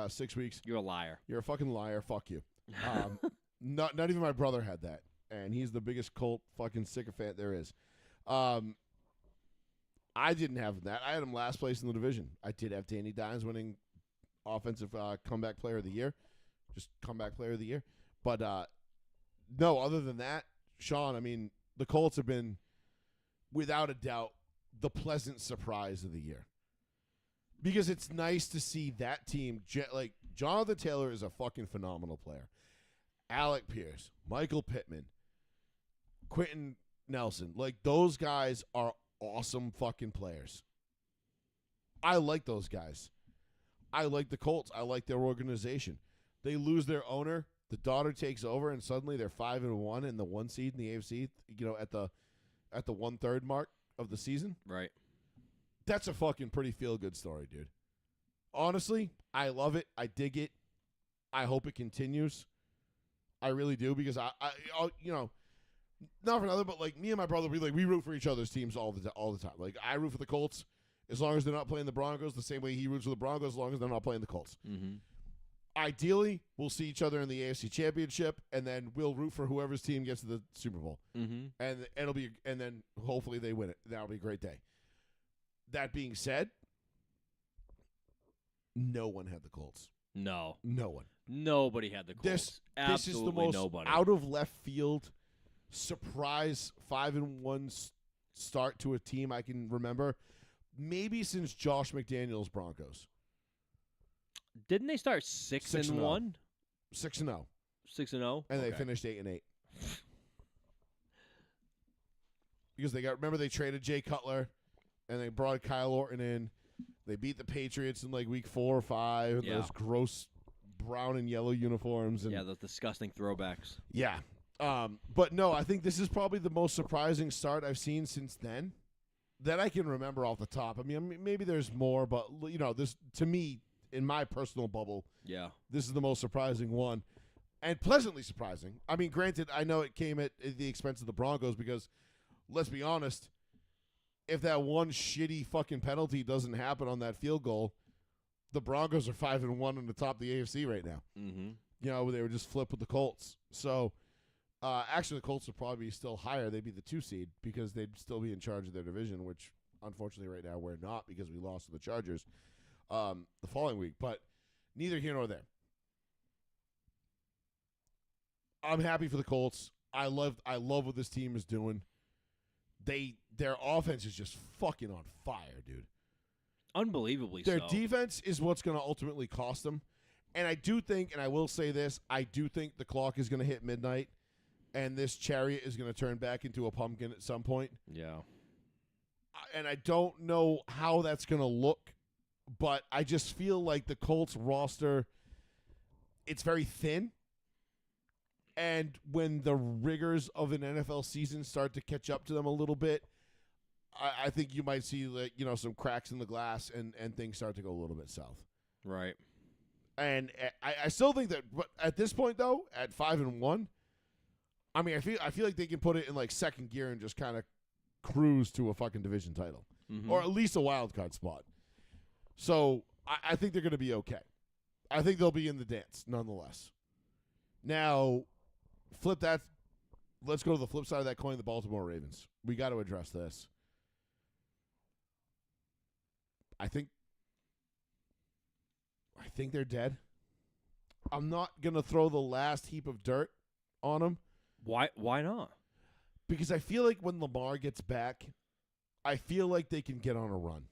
6 weeks, You're a liar. you're a fucking liar. Fuck you. Not even my brother had that, and he's the biggest Colt fucking sycophant there is. I didn't have that. I had him last place in the division. I did have Danny Dimes winning offensive comeback player of the year. Just comeback player of the year. But no, other than that, Sean, I mean, the Colts have been, without a doubt, the pleasant surprise of the year. Because it's nice to see that team, Jonathan Taylor is a fucking phenomenal player. Alec Pierce, Michael Pittman, Quentin Nelson, those guys are awesome fucking players. I like those guys. I like the Colts. I like their organization. They lose their owner, the daughter takes over, and suddenly they're 5-1 and the 1 seed in the AFC. At the 1/3 mark of the season. Right. That's a fucking pretty feel good story, dude. Honestly, I love it. I dig it. I hope it continues. I really do because I not for another, but me and my brother, we root for each other's teams all the time. I root for the Colts as long as they're not playing the Broncos, the same way he roots for the Broncos as long as they're not playing the Colts. Mm-hmm. Ideally, we'll see each other in the AFC Championship, and then we'll root for whoever's team gets to the Super Bowl. Mm-hmm. And then hopefully they win it. That'll be a great day. That being said, no one had the Colts. No. No one. Nobody had the Colts. This is the most out of left field surprise 5-1 start to a team I can remember, maybe since Josh McDaniels Broncos. Didn't they start 6-1? 6-0. 6-0, and they finished 8-8. Because they traded Jay Cutler, and they brought Kyle Orton in. They beat the Patriots in week 4 or 5. And those gross brown and yellow uniforms. And those disgusting throwbacks. Yeah. But no, I think this is probably the most surprising start I've seen since then that I can remember off the top. I mean, maybe there's more, but this, to me, in my personal bubble, this is the most surprising one, and pleasantly surprising. I mean, granted, I know it came at the expense of the Broncos because, let's be honest, if that one shitty fucking penalty doesn't happen on that field goal, the Broncos are 5-1 on the top of the AFC right now. Mm-hmm. They were just flipped with the Colts. So, actually, the Colts would probably be still higher. They'd be the 2 seed because they'd still be in charge of their division, which, unfortunately, right now we're not because we lost to the Chargers the following week. But neither here nor there. I'm happy for the Colts. I love what this team is doing. They their offense is just fucking on fire, dude. Unbelievably Their so. defense is what's going to ultimately cost them. And I do think, and I will say this, I do think the clock is going to hit midnight, and this chariot is going to turn back into a pumpkin at some point. Yeah. And I don't know how that's going to look, but I just feel like the Colts roster, it's very thin. And when the rigors of an NFL season start to catch up to them a little bit, I think you might see some cracks in the glass and things start to go a little bit south. Right. And I still think that, but at this point though, at 5-1, I mean, I feel like they can put it in like second gear and just kind of cruise to a fucking division title, or at least a wild card spot. So I think they're going to be okay. I think they'll be in the dance nonetheless. Now, flip that. Let's go to the flip side of that coin, the Baltimore Ravens. We got to address this. I think they're dead. I'm not going to throw the last heap of dirt on them. Why not? Because I feel like when Lamar gets back, I feel like they can get on a run.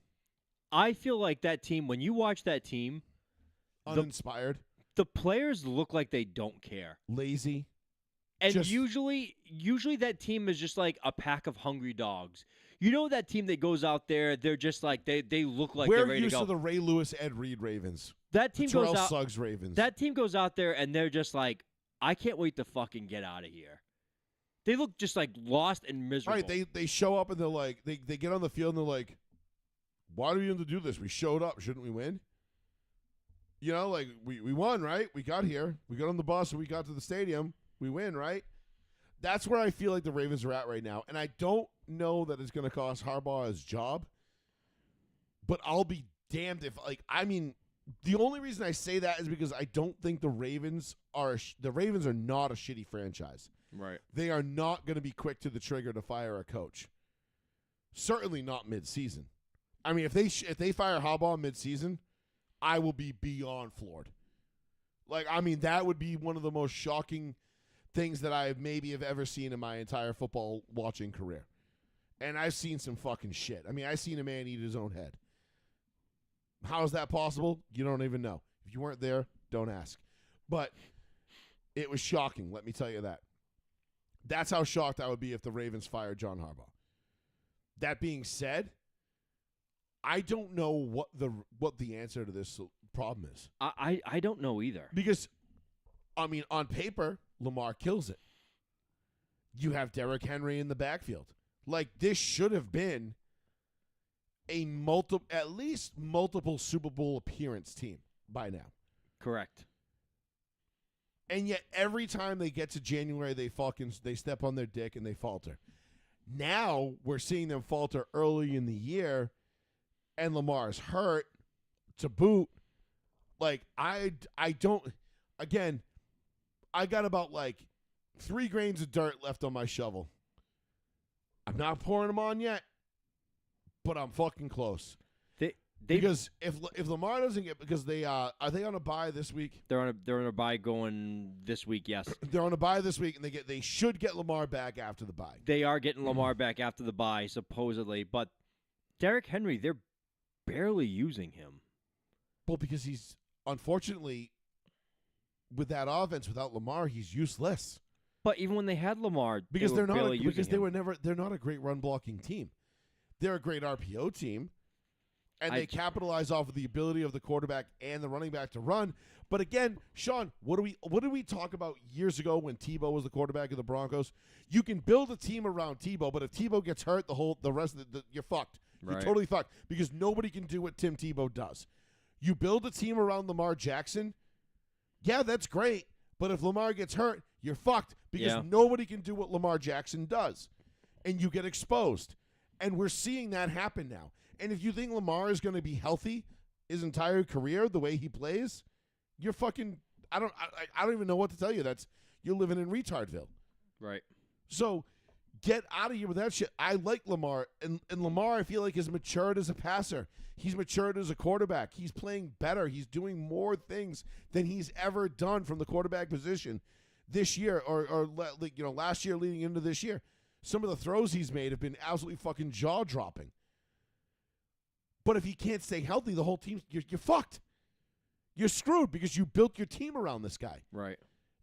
I feel like that team, when you watch that team, Uninspired. the players look like they don't care. Lazy. And Just- usually that team is just like a pack of hungry dogs. You know that team that goes out there, they're just like they look like they're We're ready to used go. to the Ray Lewis, Ed Reed Ravens. That team Terrell goes out. Suggs Ravens. That team goes out there and they're just like, I can't wait to fucking get out of here. They look just like lost and miserable. All right, they show up and they're like, they get on the field and they're like, why do we have to do this? We showed up. Shouldn't we win? You know, like, we won, right? We got here. We got on the bus and we got to the stadium. We win, right? That's where I feel like the Ravens are at right now. And I don't know that it's going to cost Harbaugh his job, but I'll be damned if, the only reason I say that is because I don't think the Ravens are not a shitty franchise. Right. They are not going to be quick to the trigger to fire a coach. Certainly not mid-season. I mean, if they fire Harbaugh mid-season, I will be beyond floored. That would be one of the most shocking things that I maybe have ever seen in my entire football watching career. And I've seen some fucking shit. I mean, I've seen a man eat his own head. How is that possible? You don't even know. If you weren't there, don't ask. But it was shocking, let me tell you that. That's how shocked I would be if the Ravens fired John Harbaugh. That being said, I don't know what the answer to this problem is. I don't know either. Because, on paper, Lamar kills it. You have Derrick Henry in the backfield. This should have been at least multiple Super Bowl appearance team by now. Correct. And yet every time they get to January, they step on their dick and they falter. Now we're seeing them falter early in the year, and Lamar's hurt to boot. I don't. Again, I got about 3 grains of dirt left on my shovel. I'm not pouring them on yet, but I'm fucking close. Because if Lamar doesn't get, because they are they on a bye this week? They're on a bye going this week. Yes, They're on a bye this week, and they should get Lamar back after the bye. they are getting Lamar back after the bye supposedly, but Derrick Henry, they're barely using him. Well, because he's unfortunately with that offense without Lamar, he's useless. But even when they had Lamar, Because they were they're not barely using because him. they're not a great run blocking team. They're a great RPO team. And they capitalize off of the ability of the quarterback and the running back to run. But again, Sean, what did we talk about years ago when Tebow was the quarterback of the Broncos? You can build a team around Tebow, but if Tebow gets hurt, the rest of you're fucked. You're Right. totally fucked because nobody can do what Tim Tebow does. You build a team around Lamar Jackson, yeah, that's great. But if Lamar gets hurt, you're fucked because nobody can do what Lamar Jackson does. And you get exposed. And we're seeing that happen now. And if you think Lamar is going to be healthy his entire career the way he plays, you're fucking I don't even know what to tell you. You're living in retardville. Right. So get out of here with that shit. I like Lamar. And Lamar, I feel like, has matured as a passer. He's matured as a quarterback. He's playing better. He's doing more things than he's ever done from the quarterback position this year or last year leading into this year. Some of the throws he's made have been absolutely fucking jaw-dropping. But if he can't stay healthy, the whole team, you're fucked. You're screwed because you built your team around this guy. Right.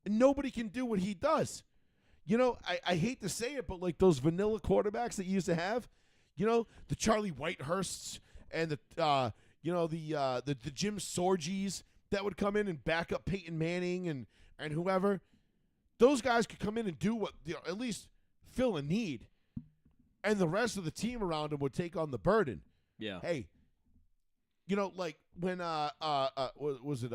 And nobody can do what he does. You know, I hate to say it, but like those vanilla quarterbacks that you used to have, you know, the Charlie Whitehursts and the Jim Sorgies that would come in and back up Peyton Manning and whoever. Those guys could come in and do what, you know, at least fill a need. And the rest of the team around him would take on the burden. Yeah. Hey, you know, like when was it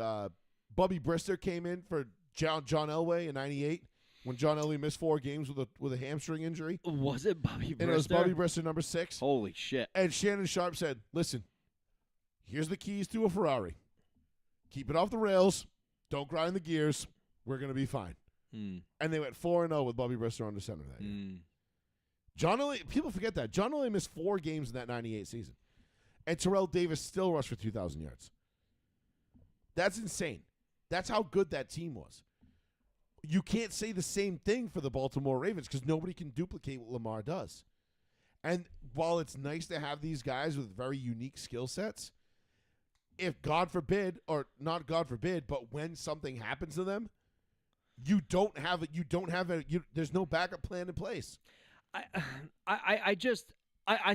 Bubby Brister came in for John Elway in '98 when John Elway missed 4 games with a hamstring injury. Was it Bobby Brister? And it was Bubby Brister number 6. Holy shit. And Shannon Sharp said, "Listen, here's the keys to a Ferrari. Keep it off the rails. Don't grind the gears. We're gonna be fine." And they went 4-0 with Bubby Brister under center that year. John Elway, people forget that John Elway missed 4 games in that '98 season. And Terrell Davis still rushed for 2,000 yards. That's insane. That's how good that team was. You can't say the same thing for the Baltimore Ravens because nobody can duplicate what Lamar does. And while it's nice to have these guys with very unique skill sets, if God forbid, or not God forbid, but when something happens to them, there's no backup plan in place. I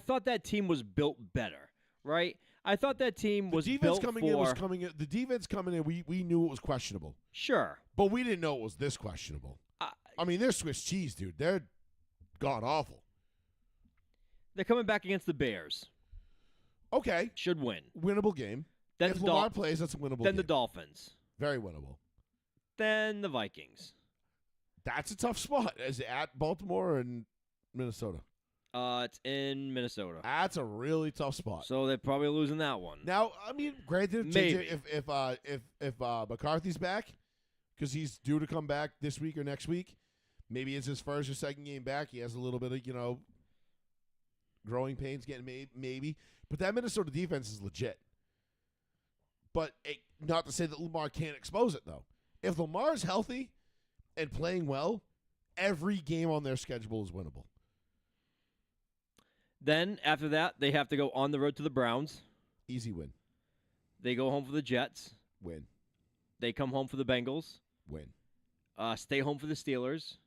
thought that team was built better. Right, I thought that team was built for. The defense coming in, we knew it was questionable. Sure, but we didn't know it was this questionable. I mean, they're Swiss cheese, dude. They're god awful. They're coming back against the Bears. Okay, should win. Winnable game. Then if Lamar plays, that's a winnable game. Then the Dolphins. Very winnable. Then the Vikings. That's a tough spot. Is it at Baltimore and Minnesota? It's in Minnesota. That's a really tough spot. So they're probably losing that one. Now, I mean, granted, if McCarthy's back, because he's due to come back this week or next week, maybe it's his first or second game back. He has a little bit of, growing pains getting maybe. But that Minnesota defense is legit. But not to say that Lamar can't expose it, though. If Lamar's healthy and playing well, every game on their schedule is winnable. Then, after that, they have to go on the road to the Browns. Easy win. They go home for the Jets. Win. They come home for the Bengals. Win. Stay home for the Steelers.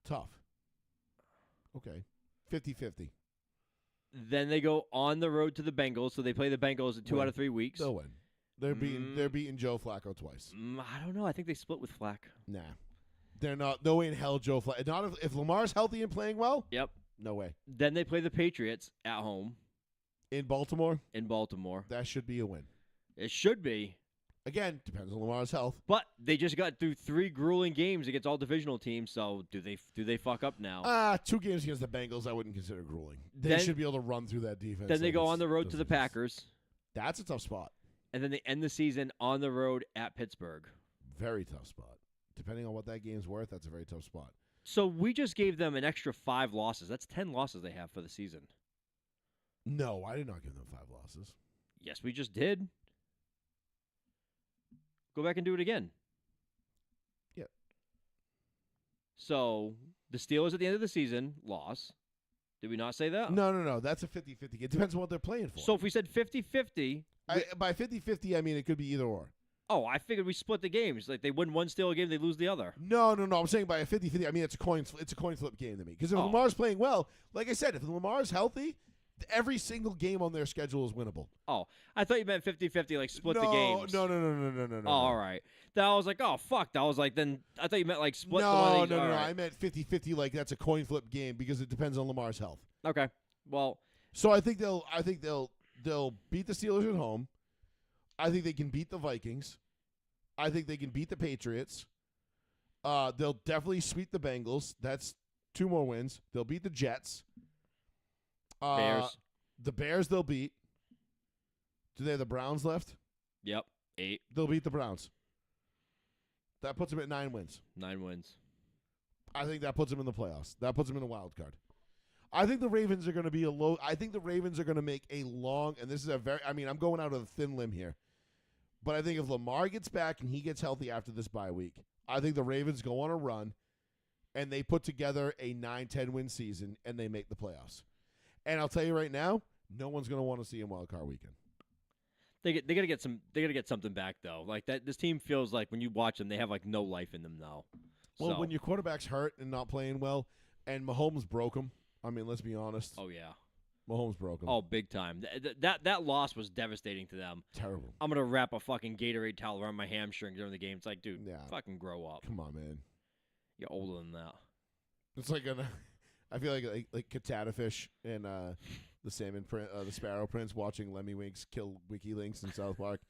Tough. Okay. 50-50. Then they go on the road to the Bengals, so they play the Bengals in 2 out of 3 weeks. They'll win. They're beating Joe Flacco twice. I don't know. I think they split with Flack. Nah. They're not. No way in hell Joe Flacco. Not if Lamar's healthy and playing well. Yep. No way. Then they play the Patriots at home. In Baltimore? In Baltimore. That should be a win. It should be. Again, depends on Lamar's health. But they just got through 3 grueling games against all divisional teams, so do they fuck up now? 2 games against the Bengals I wouldn't consider grueling. They should be able to run through that defense. Then they go on the road to the Packers. That's a tough spot. And then they end the season on the road at Pittsburgh. Very tough spot. Depending on what that game's worth, that's a very tough spot. So we just gave them an extra 5 losses. That's 10 losses they have for the season. No, I did not give them 5 losses. Yes, we just did. Go back and do it again. Yeah. So the Steelers at the end of the season lost. Did we not say that? No. That's a 50-50. It depends on what they're playing for. So if we said 50-50. By 50-50, I mean it could be either or. Oh, I figured we split the games. Like they win one Steeler game, they lose the other. No. I'm saying by a 50-50, I mean it's a coin flip game to me. Because if Lamar's playing well, like I said, if Lamar's healthy, every single game on their schedule is winnable. Oh, I thought you meant 50-50, like split the games. No. Oh, all right. Then I was like, oh, fuck. I was like, then I thought you meant like split the one of these. No. Right. I meant 50-50, like that's a coin flip game because it depends on Lamar's health. Okay. Well. So I think they'll beat the Steelers at home. I think they can beat the Vikings. I think they can beat the Patriots. They'll definitely sweep the Bengals. That's 2 more wins. They'll beat the Jets. Bears. The Bears they'll beat. Do they have the Browns left? Yep. 8. They'll beat the Browns. That puts them at 9 wins. 9 wins. I think that puts them in the playoffs. That puts them in a wild card. I think the Ravens are going to be I think the Ravens are going to make a long, and this is I'm going out of a thin limb here. But I think if Lamar gets back and he gets healthy after this bye week, I think the Ravens go on a run and they put together a 9-10 win season, and they make the playoffs. And I'll tell you right now, no one's going to want to see him wild card weekend. They gotta get something back though. Like that, this team feels like when you watch them, they have like no life in them now. Well, So- when your quarterback's hurt and not playing well, and Mahomes broke him. I mean, let's be honest. oh yeah, Mahomes broke him. oh big time. That loss was devastating to them. Terrible. I'm gonna wrap a fucking Gatorade towel around my hamstring during the game. It's like, dude, Yeah. fucking grow up. Come on, man. You're older than that. It's like I feel like Catatafish and the salmon the Sparrow Prince watching Lemmy Winks kill Wiki Links in South Park.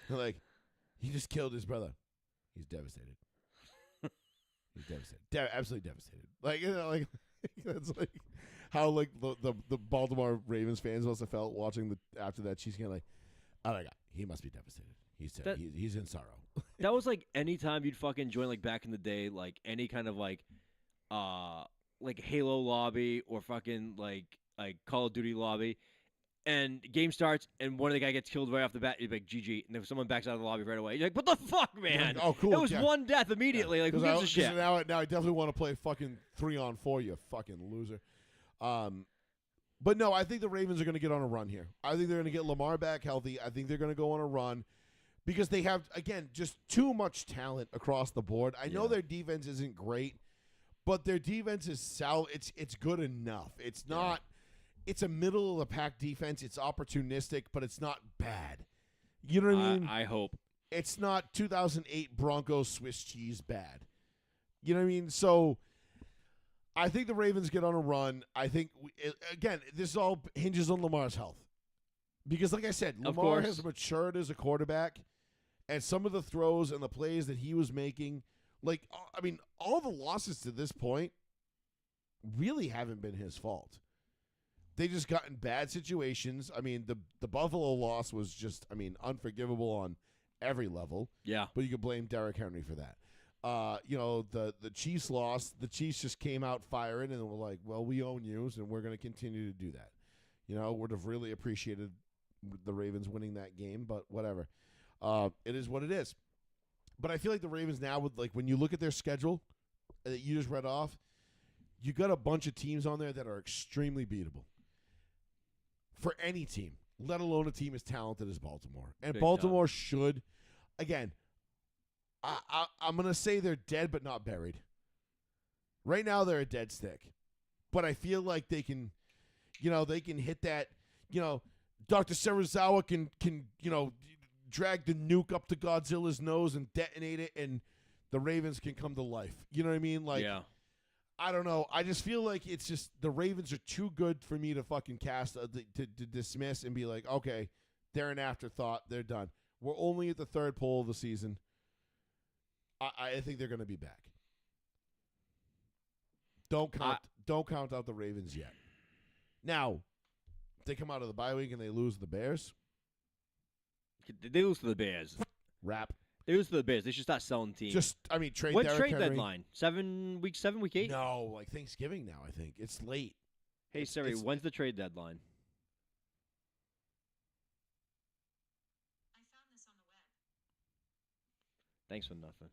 They're like, he just killed his brother. He's devastated. He's devastated. Absolutely devastated. Like, you know, like that's like how like the Baltimore Ravens fans must have felt watching after that. She's kind of like, oh my god, he must be devastated. He's in sorrow. That was like any time you'd fucking join like back in the day, like any kind of like Halo lobby or fucking like Call of Duty lobby, and game starts and one of the guy gets killed right off the bat. You'd be like GG, and if someone backs out of the lobby right away, you're like, what the fuck, man? Like, oh, cool. It was one death immediately. Like, who gives a shit? Now I definitely want to play fucking 3-on-4. You fucking loser. But no, I think the Ravens are going to get on a run here. I think they're going to get Lamar back healthy. I think they're going to go on a run because they have, again, just too much talent across the board. I know their defense isn't great, but their defense is it's good enough. It's not. It's a middle of the pack defense. It's opportunistic, but it's not bad. You know what I mean? I hope it's not 2008 Broncos Swiss cheese bad. You know what I mean? So I think the Ravens get on a run. I think, again, this all hinges on Lamar's health. Because, like I said, Lamar has matured as a quarterback, and some of the throws and the plays that he was making, like, I mean, all the losses to this point really haven't been his fault. They just got in bad situations. I mean, the Buffalo loss was just, I mean, unforgivable on every level. Yeah. But you could blame Derrick Henry for that. The Chiefs lost. The Chiefs just came out firing and were like, well, we own you, and we're going to continue to do that. You know, would have really appreciated the Ravens winning that game, but whatever. It is what it is. But I feel like the Ravens now, with like when you look at their schedule that you just read off, you got a bunch of teams on there that are extremely beatable for any team, let alone a team as talented as Baltimore. And Big Baltimore should, again, I'm going to say they're dead but not buried. Right now they're a dead stick. But I feel like they can, they can hit that, Dr. Serizawa can drag the nuke up to Godzilla's nose and detonate it, and the Ravens can come to life. You know what I mean? Like, yeah. I don't know. I just feel like it's just the Ravens are too good for me to fucking cast to dismiss and be like, okay, they're an afterthought. They're done. We're only at the third poll of the season. I think they're going to be back. Don't count out the Ravens yet. Now, if they come out of the bye week and they lose to the Bears, They lose to the Bears. wrap. They lose to the Bears. They should start selling teams. Trade When's Derrick trade Henry. deadline? 7 week 8? No, like Thanksgiving now, I think. It's late. Hey Siri, when's the trade deadline? I found this on the web. Thanks for nothing.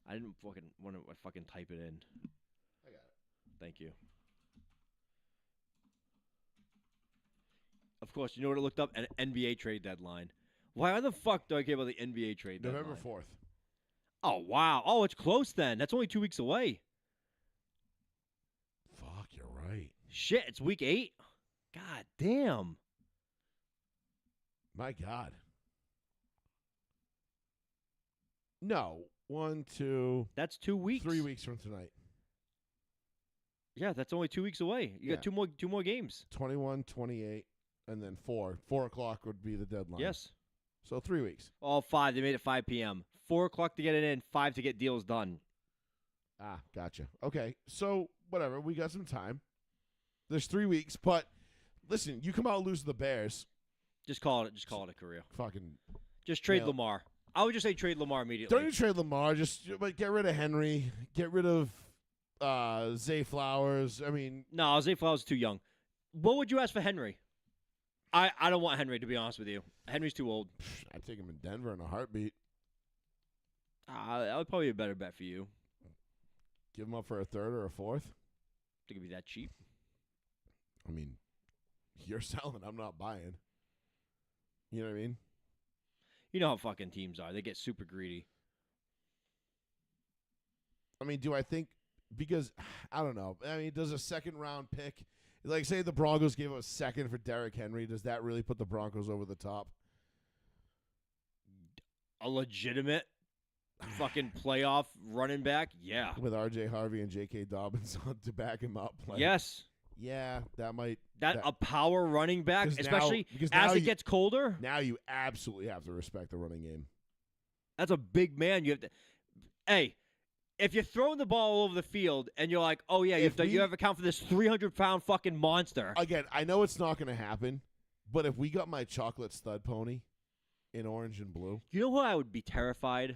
I didn't fucking want to fucking type it in. I got it. Thank you. Of course, you know what I looked up? An NBA trade deadline. Why the fuck do I care about the NBA trade deadline? November 4th. Oh, wow. Oh, it's close then. That's only 2 weeks away. Fuck, you're right. Shit, it's week 8? God damn. My God. No. 1, 2, That's 2 weeks. 3 weeks from tonight. Yeah, that's only 2 weeks away. You got two more games. 21, 28, and then 4. 4 o'clock would be the deadline. Yes. So 3 weeks. All 5. They made it 5 p.m. 4 o'clock to get it in, 5 to get deals done. Ah, gotcha. Okay, so whatever. We got some time. There's 3 weeks, but listen, you come out and lose to the Bears. Just call it a career. Fucking Just trade Nail it. Lamar. I would just say trade Lamar immediately. don't even trade Lamar. Just get rid of Henry. Get rid of Zay Flowers. I mean, No, Zay Flowers is too young. What would you ask for Henry? I don't want Henry, to be honest with you. Henry's too old. I'd take him in Denver in a heartbeat. That would probably be a better bet for you. Give him up for a third or a fourth? Think it'd be that cheap? I mean, you're selling. I'm not buying. You know what I mean? You know how fucking teams are. They get super greedy. I mean, do I think because I don't know. I mean, does a second round pick, like say the Broncos gave up a second for Derrick Henry, does that really put the Broncos over the top? A legitimate fucking playoff running back? Yeah. With RJ Harvey and J.K. Dobbins on to back him up. Like, Yes. Yeah, that might. A power running back, Because especially because as now it gets colder. Now you absolutely have to respect the running game. That's a big man. You have to. Hey, if you're throwing the ball all over the field and you're like, oh yeah, you have to account for this 300-pound fucking monster. Again, I know it's not going to happen, but if we got my chocolate stud pony in orange and blue, You know what? I would be terrified.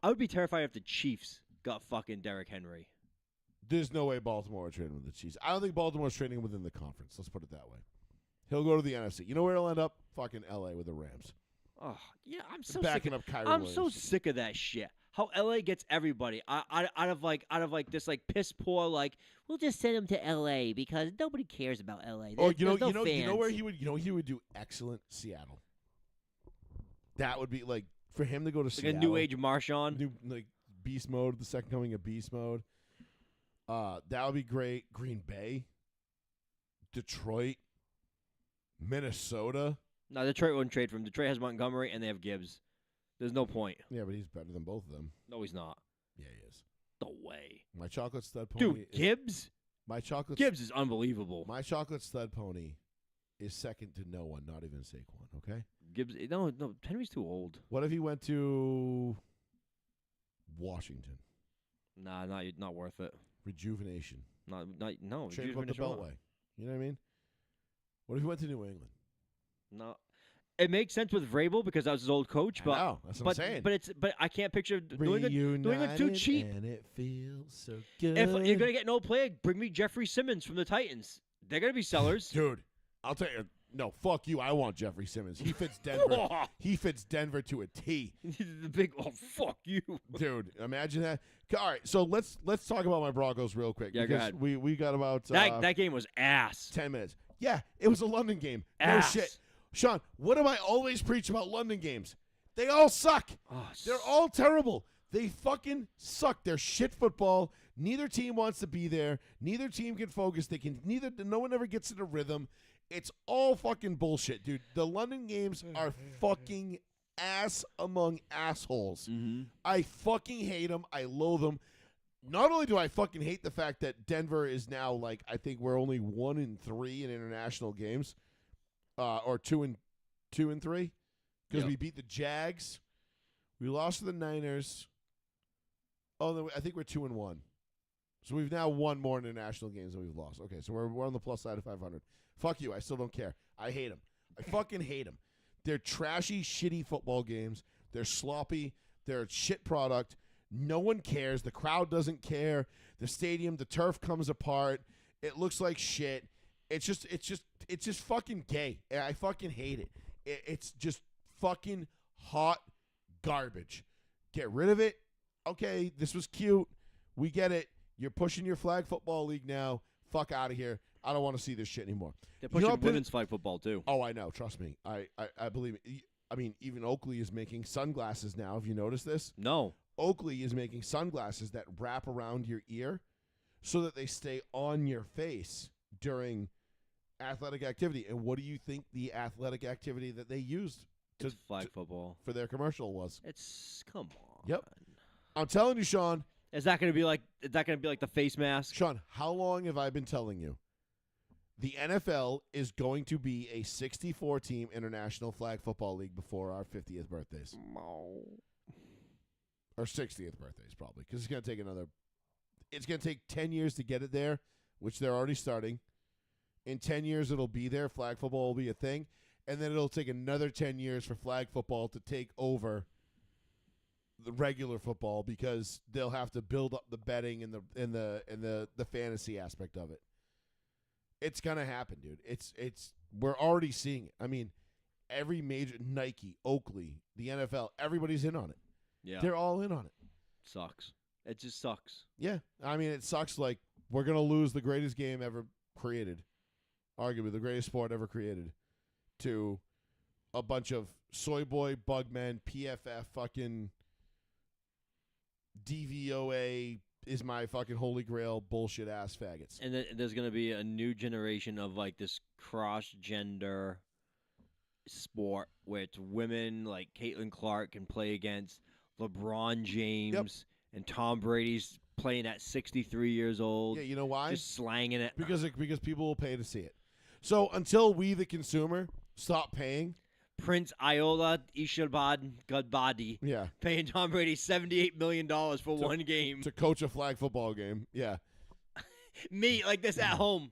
I would be terrified if the Chiefs got fucking Derrick Henry. there's no way Baltimore are trading with the Chiefs. I don't think Baltimore's trading within the conference. Let's put it that way. He'll go to the NFC. You know where he'll end up? Fucking L.A. with the Rams. Oh yeah, I'm so Backing sick. up Kyrie I'm Williams. so sick of that shit. How LA gets everybody out of this like piss poor like we'll just send him to LA because nobody cares about LA. Oh, There's no you know where fans. he would do excellent? Seattle. That would be like for him to go to like Seattle. a new age Marshawn. New, like beast mode, the second coming of beast mode. That would be great. Green Bay, Detroit, Minnesota. No, Detroit wouldn't trade for him. Detroit has Montgomery and they have Gibbs. There's no point. Yeah, but he's better than both of them. No, he's not. Yeah, he is. No way. My chocolate stud pony. Dude, is, Gibbs? My chocolate. Gibbs is unbelievable. My chocolate stud pony is second to no one, not even Saquon. Okay. Gibbs, no, Henry's too old. What if he went to Washington? Nah, not worth it. Rejuvenation. No. Trade him up the Rejuvenation. Beltway. You know what I mean? What if he went to New England? No. It makes sense with Vrabel because that was his old coach, but I know, that's what I'm saying. But I can't picture New England's too cheap. And it feels so good. If you're gonna get an old player, bring me Jeffrey Simmons from the Titans. They're gonna be sellers. Dude, I'll tell you. No, fuck you. I want Jeffrey Simmons. He fits Denver. He fits Denver to a T. The big fuck you. Dude, imagine that. All right, so let's talk about my Broncos real quick. Yeah, go because ahead. we got about That game was ass. 10 minutes. Yeah, it was a London game. Ass. No shit. Sean, what do I always preach about London games? They all suck. Oh, They're all terrible. They fucking suck. They're shit football. Neither team wants to be there. Neither team can focus. No one ever gets in a rhythm. It's all fucking bullshit, dude. The London games are fucking ass among assholes. Mm-hmm. I fucking hate them. I loathe them. Not only do I fucking hate the fact that Denver is now like, I think we're only 1-3 in international games, or 2-3, because Yep. we beat the Jags, we lost to the Niners. Oh, no, I think we're 2-1. So we've now won more international games than we've lost. Okay, so we're on the plus side of 500. Fuck you. I still don't care. I hate them. I fucking hate them. They're trashy, shitty football games. They're sloppy. They're a shit product. No one cares. The crowd doesn't care. The stadium, the turf comes apart. It looks like shit. It's just fucking gay. I fucking hate it. It's just fucking hot garbage. Get rid of it. Okay, this was cute. We get it. You're pushing your flag football league now. Fuck out of here. I don't want to see this shit anymore. They're You know pushing what, women's flag football too. Oh, I know. Trust me. I believe it. I mean, even Oakley is making sunglasses now. Have you noticed this? No. Oakley is making sunglasses that wrap around your ear so that they stay on your face during athletic activity. And what do you think the athletic activity that they used It's flag football. for their commercial was? It's come on. Yep. I'm telling you, Sean. Is that gonna be like the face mask? Sean, how long have I been telling you? The NFL is going to be a 64-team international flag football league before our 50th birthdays. Or 60th birthdays, probably, because it's going to take 10 years to get it there, which they're already starting. In 10 years, it'll be there. Flag football will be a thing. And then it'll take another 10 years for flag football to take over the regular football because they'll have to build up the betting and the fantasy aspect of it. It's gonna happen, dude. We're already seeing it. I mean, every major Nike, Oakley, the NFL, everybody's in on it. Yeah. They're all in on it. Sucks. It just sucks. Yeah, I mean, it sucks. Like, we're going to lose the greatest game ever created, arguably the greatest sport ever created, to a bunch of soy boy, bugmen, PFF, fucking DVOA is my fucking holy grail bullshit ass faggots. And then there's going to be a new generation of like this cross-gender sport where it's women like Caitlin Clark can play against LeBron James and Tom Brady's playing at 63 years old. Yeah, you know why? Just slanging it. Because people will pay to see it. So until we, the consumer, stop paying. Prince Iola Ishabad Godbadi Yeah. paying Tom Brady $78 million for one game. To coach a flag football game. Yeah. Me, like this at home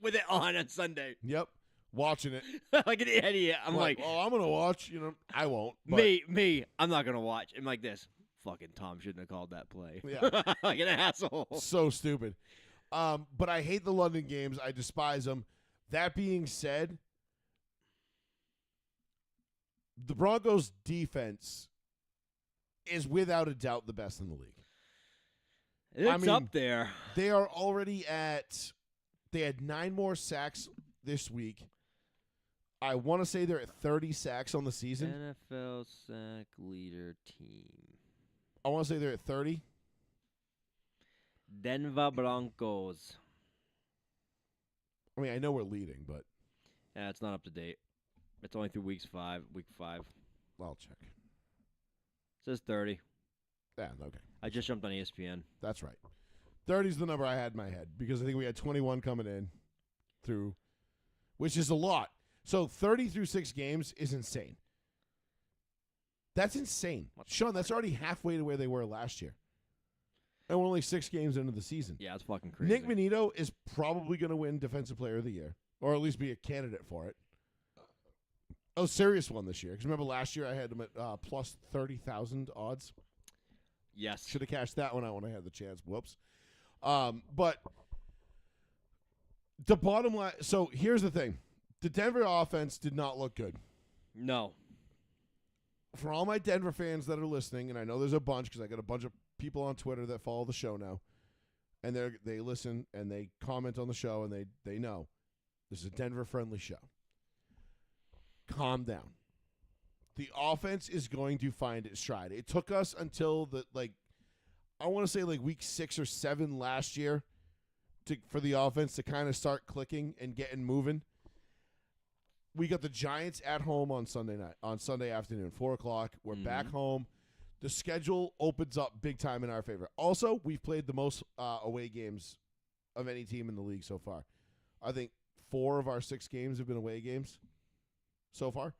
with it on Sunday. Yep. Watching it. Like an idiot. I'm like, oh, I'm going to watch. You know, I won't. But me, I'm not going to watch. I'm like this. Fucking Tom shouldn't have called that play. Yeah. Like an asshole. So stupid. But I hate the London games. I despise them. That being said, the Broncos' defense is without a doubt the best in the league. It's up there. They are already at – they had 9 more sacks this week. I want to say they're at 30 sacks on the season. NFL sack leader team. I want to say they're at 30. Denver Broncos. I mean, I know we're leading, but Yeah, it's not up to date. It's only through week 5. I'll check. It says 30. Yeah, okay. I just jumped on ESPN. That's right. 30 is the number I had in my head because I think we had 21 coming in through, which is a lot. So 30 through 6 games is insane. That's insane. Sean, that's already halfway to where they were last year. And we're only 6 games into the season. Yeah, it's fucking crazy. Nick Bonito is probably going to win Defensive Player of the Year, or at least be a candidate for it. A serious one this year. Because remember last year I had him at plus 30,000 odds. Yes. Should have cashed that one out when I had the chance. Whoops. But the bottom line. So here's the thing: the Denver offense did not look good. No. For all my Denver fans that are listening, and I know there's a bunch because I got a bunch of people on Twitter that follow the show now, and they listen and they comment on the show and they know this is a Denver friendly show. Calm down. The offense is going to find its stride. It took us until I want to say week 6 or 7 last year for the offense to kind of start clicking and getting moving. We got the Giants at home on Sunday afternoon, 4:00. We're back home. The schedule opens up big time in our favor. Also, we've played the most away games of any team in the league so far. I think 4 of our 6 games have been away games so far,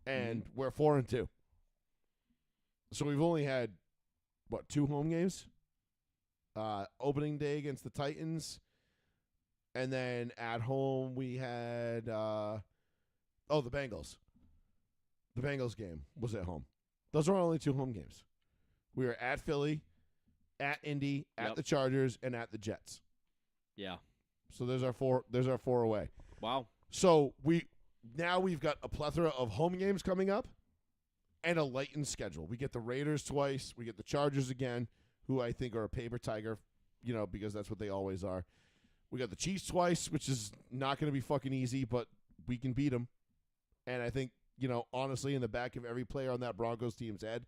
and we're 4-2. So we've only had 2 home games? Opening day against the Titans, and then at home we had the Bengals. The Bengals game was at home. Those are our only 2 home games. We were at Philly, at Indy, at the Chargers, and at the Jets. Yeah. So there's our 4 away. Wow. So we've got a plethora of home games coming up and a lightened schedule. We get the Raiders twice. We get the Chargers again, who I think are a paper tiger, because that's what they always are. We got the Chiefs twice, which is not going to be fucking easy, but we can beat them. And I think, honestly, in the back of every player on that Broncos team's head,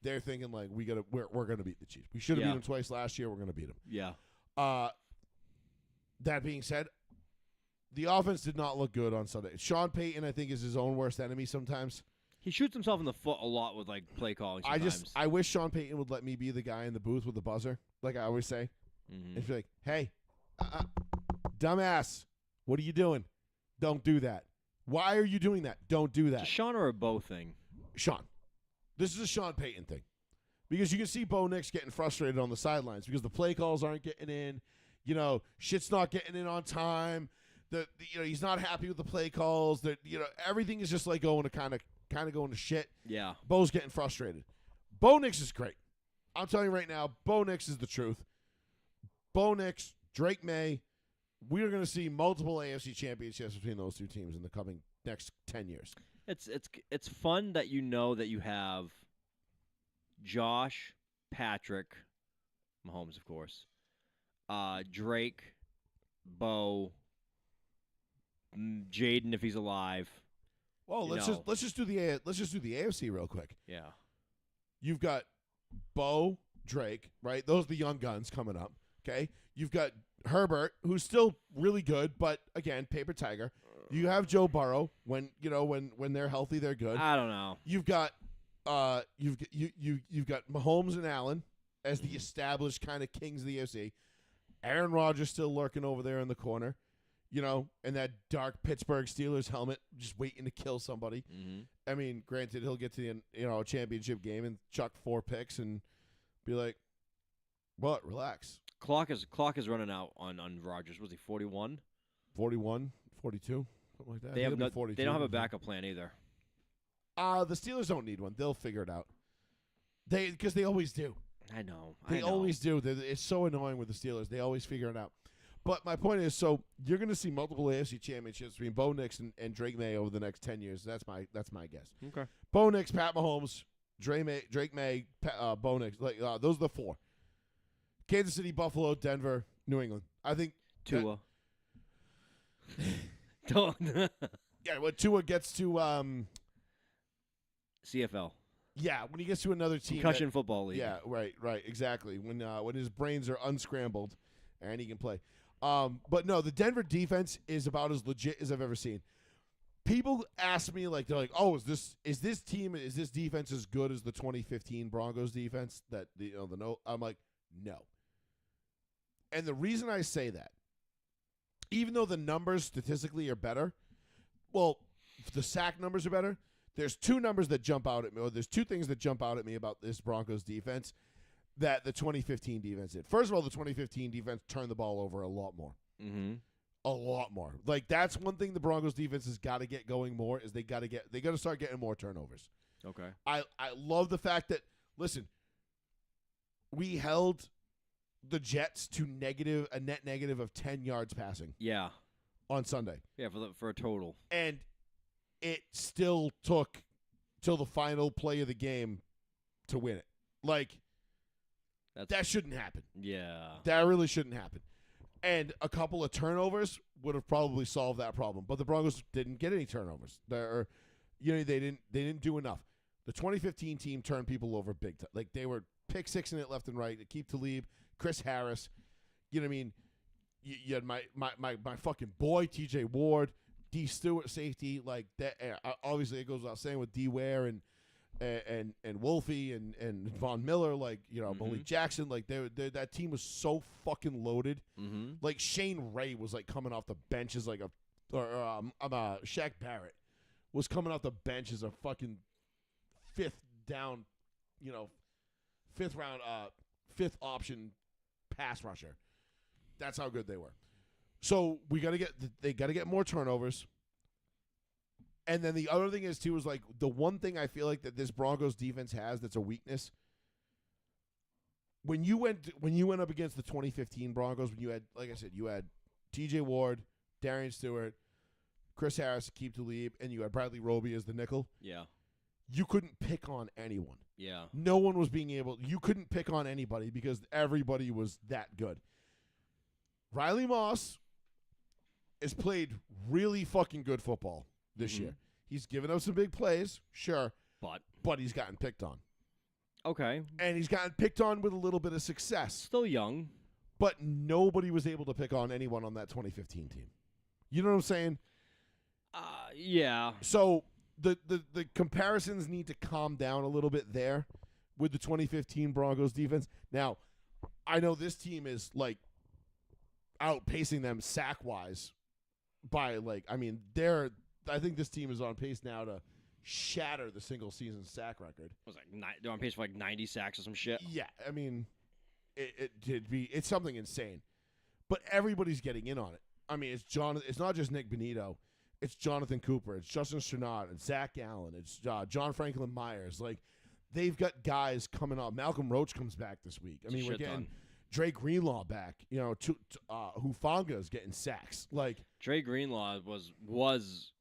they're thinking we're going to beat the Chiefs. We should have beat them twice last year. We're going to beat them. Yeah. That being said, the offense did not look good on Sunday. Sean Payton, I think, is his own worst enemy sometimes. He shoots himself in the foot a lot with play calling sometimes. I wish Sean Payton would let me be the guy in the booth with the buzzer, like I always say. And be like, hey, dumbass, what are you doing? Don't do that. Why are you doing that? Don't do that. It's a Sean or a Bo thing? Sean. This is a Sean Payton thing. Because you can see Bo Nix getting frustrated on the sidelines because the play calls aren't getting in. Shit's not getting in on time. He's not happy with the play calls. That everything is just going to kind of going to shit. Yeah. Bo's getting frustrated. Bo Nix is great. I'm telling you right now, Bo Nix is the truth. Bo Nix, Drake May, we are going to see multiple AFC championships between those 2 teams in the coming next 10 years. It's fun that that you have Josh, Patrick, Mahomes, of course. Drake, Bo, Jaden if he's alive. Well, let's just do the AFC real quick. Yeah. You've got Bo, Drake, right? Those are the young guns coming up. Okay. You've got Herbert, who's still really good, but again, paper tiger. You have Joe Burrow. When they're healthy, they're good. I don't know. You've got you've got Mahomes and Allen as the established kind of kings of the AFC. Aaron Rodgers still lurking over there in the corner, and that dark Pittsburgh Steelers helmet just waiting to kill somebody. Mm-hmm. I mean, granted, he'll get to the championship game and chuck 4 picks and be like, "What? Relax." Clock is running out on Rodgers. Was he 41? 41, 42, something like that. They He'll be have 42. They don't have a backup plan either. The Steelers don't need one. They'll figure it out. Because they always do. I know. They always do. It's so annoying with the Steelers. They always figure it out. But my point is, so you're going to see multiple AFC championships between Bo Nix and Drake May over the next 10 years. That's my guess. Okay. Bo Nix, Pat Mahomes, Drake May, Bo Nix. Those are the 4. Kansas City, Buffalo, Denver, New England. I think Tua. Don't. Yeah, when Tua gets to CFL. yeah, when he gets to another team. Concussion football league. Yeah, right, exactly. When his brains are unscrambled and he can play. But no, the Denver defense is about as legit as I've ever seen. People ask me they're like, "Oh, is this defense as good as the 2015 Broncos defense?" I'm like, no. And the reason I say that, even though the numbers statistically are better, well, the sack numbers are better. There's 2 numbers that jump out at me, or there's 2 things that jump out at me about this Broncos defense that the 2015 defense did. First of all, the 2015 defense turned the ball over a lot more. Mm-hmm. A lot more. That's one thing the Broncos defense has got to get going more is they got to start getting more turnovers. Okay. I love the fact that, listen, we held the Jets to a net negative of 10 yards passing. Yeah. On Sunday. Yeah, for a total. And it still took till the final play of the game to win it. That shouldn't happen. Yeah. That really shouldn't happen. And a couple of turnovers would have probably solved that problem. But the Broncos didn't get any turnovers. They didn't do enough. The 2015 team turned people over big time. They were pick 6 in it left and right. Keep Talib, Chris Harris. You know what I mean? You had my fucking boy TJ Ward, D Stewart safety that. Obviously, it goes without saying with D Ware and Wolfie and Von Miller, Malik Jackson. That team was so fucking loaded. Mm-hmm. Shane Ray was coming off the bench as Shaq Barrett was coming off the bench as a fucking 5th down, 5th round, 5th option pass rusher. That's how good they were. So they got to get more turnovers. And then the other thing is too is the one thing I feel that this Broncos defense has that's a weakness. When you went up against the 2015 Broncos, when you had, like I said, you had T.J. Ward, Darian Stewart, Chris Harris, Aqib Talib, and you had Bradley Roby as the nickel. Yeah. You couldn't pick on anyone. Yeah. No one was being able. You couldn't pick on anybody because everybody was that good. Riley Moss has played really fucking good football this year. He's given up some big plays, sure, but he's gotten picked on. Okay. And he's gotten picked on with a little bit of success. Still young. But nobody was able to pick on anyone on that 2015 team. You know what I'm saying? Yeah. So the comparisons need to calm down a little bit there with the 2015 Broncos defense. Now, I know this team is outpacing them sack-wise by I think this team is on pace now to shatter the single season sack record. Was they're on pace for 90 sacks or some shit. Yeah, I mean, it's something insane, but everybody's getting in on it. I mean, it's not just Nick Benito, it's Jonathan Cooper, it's Justin Sternad, it's Zach Allen, it's John Franklin Myers. They've got guys coming up. Malcolm Roach comes back this week. I mean, we're getting Dre Greenlaw back. Hufanga is getting sacks. Dre Greenlaw was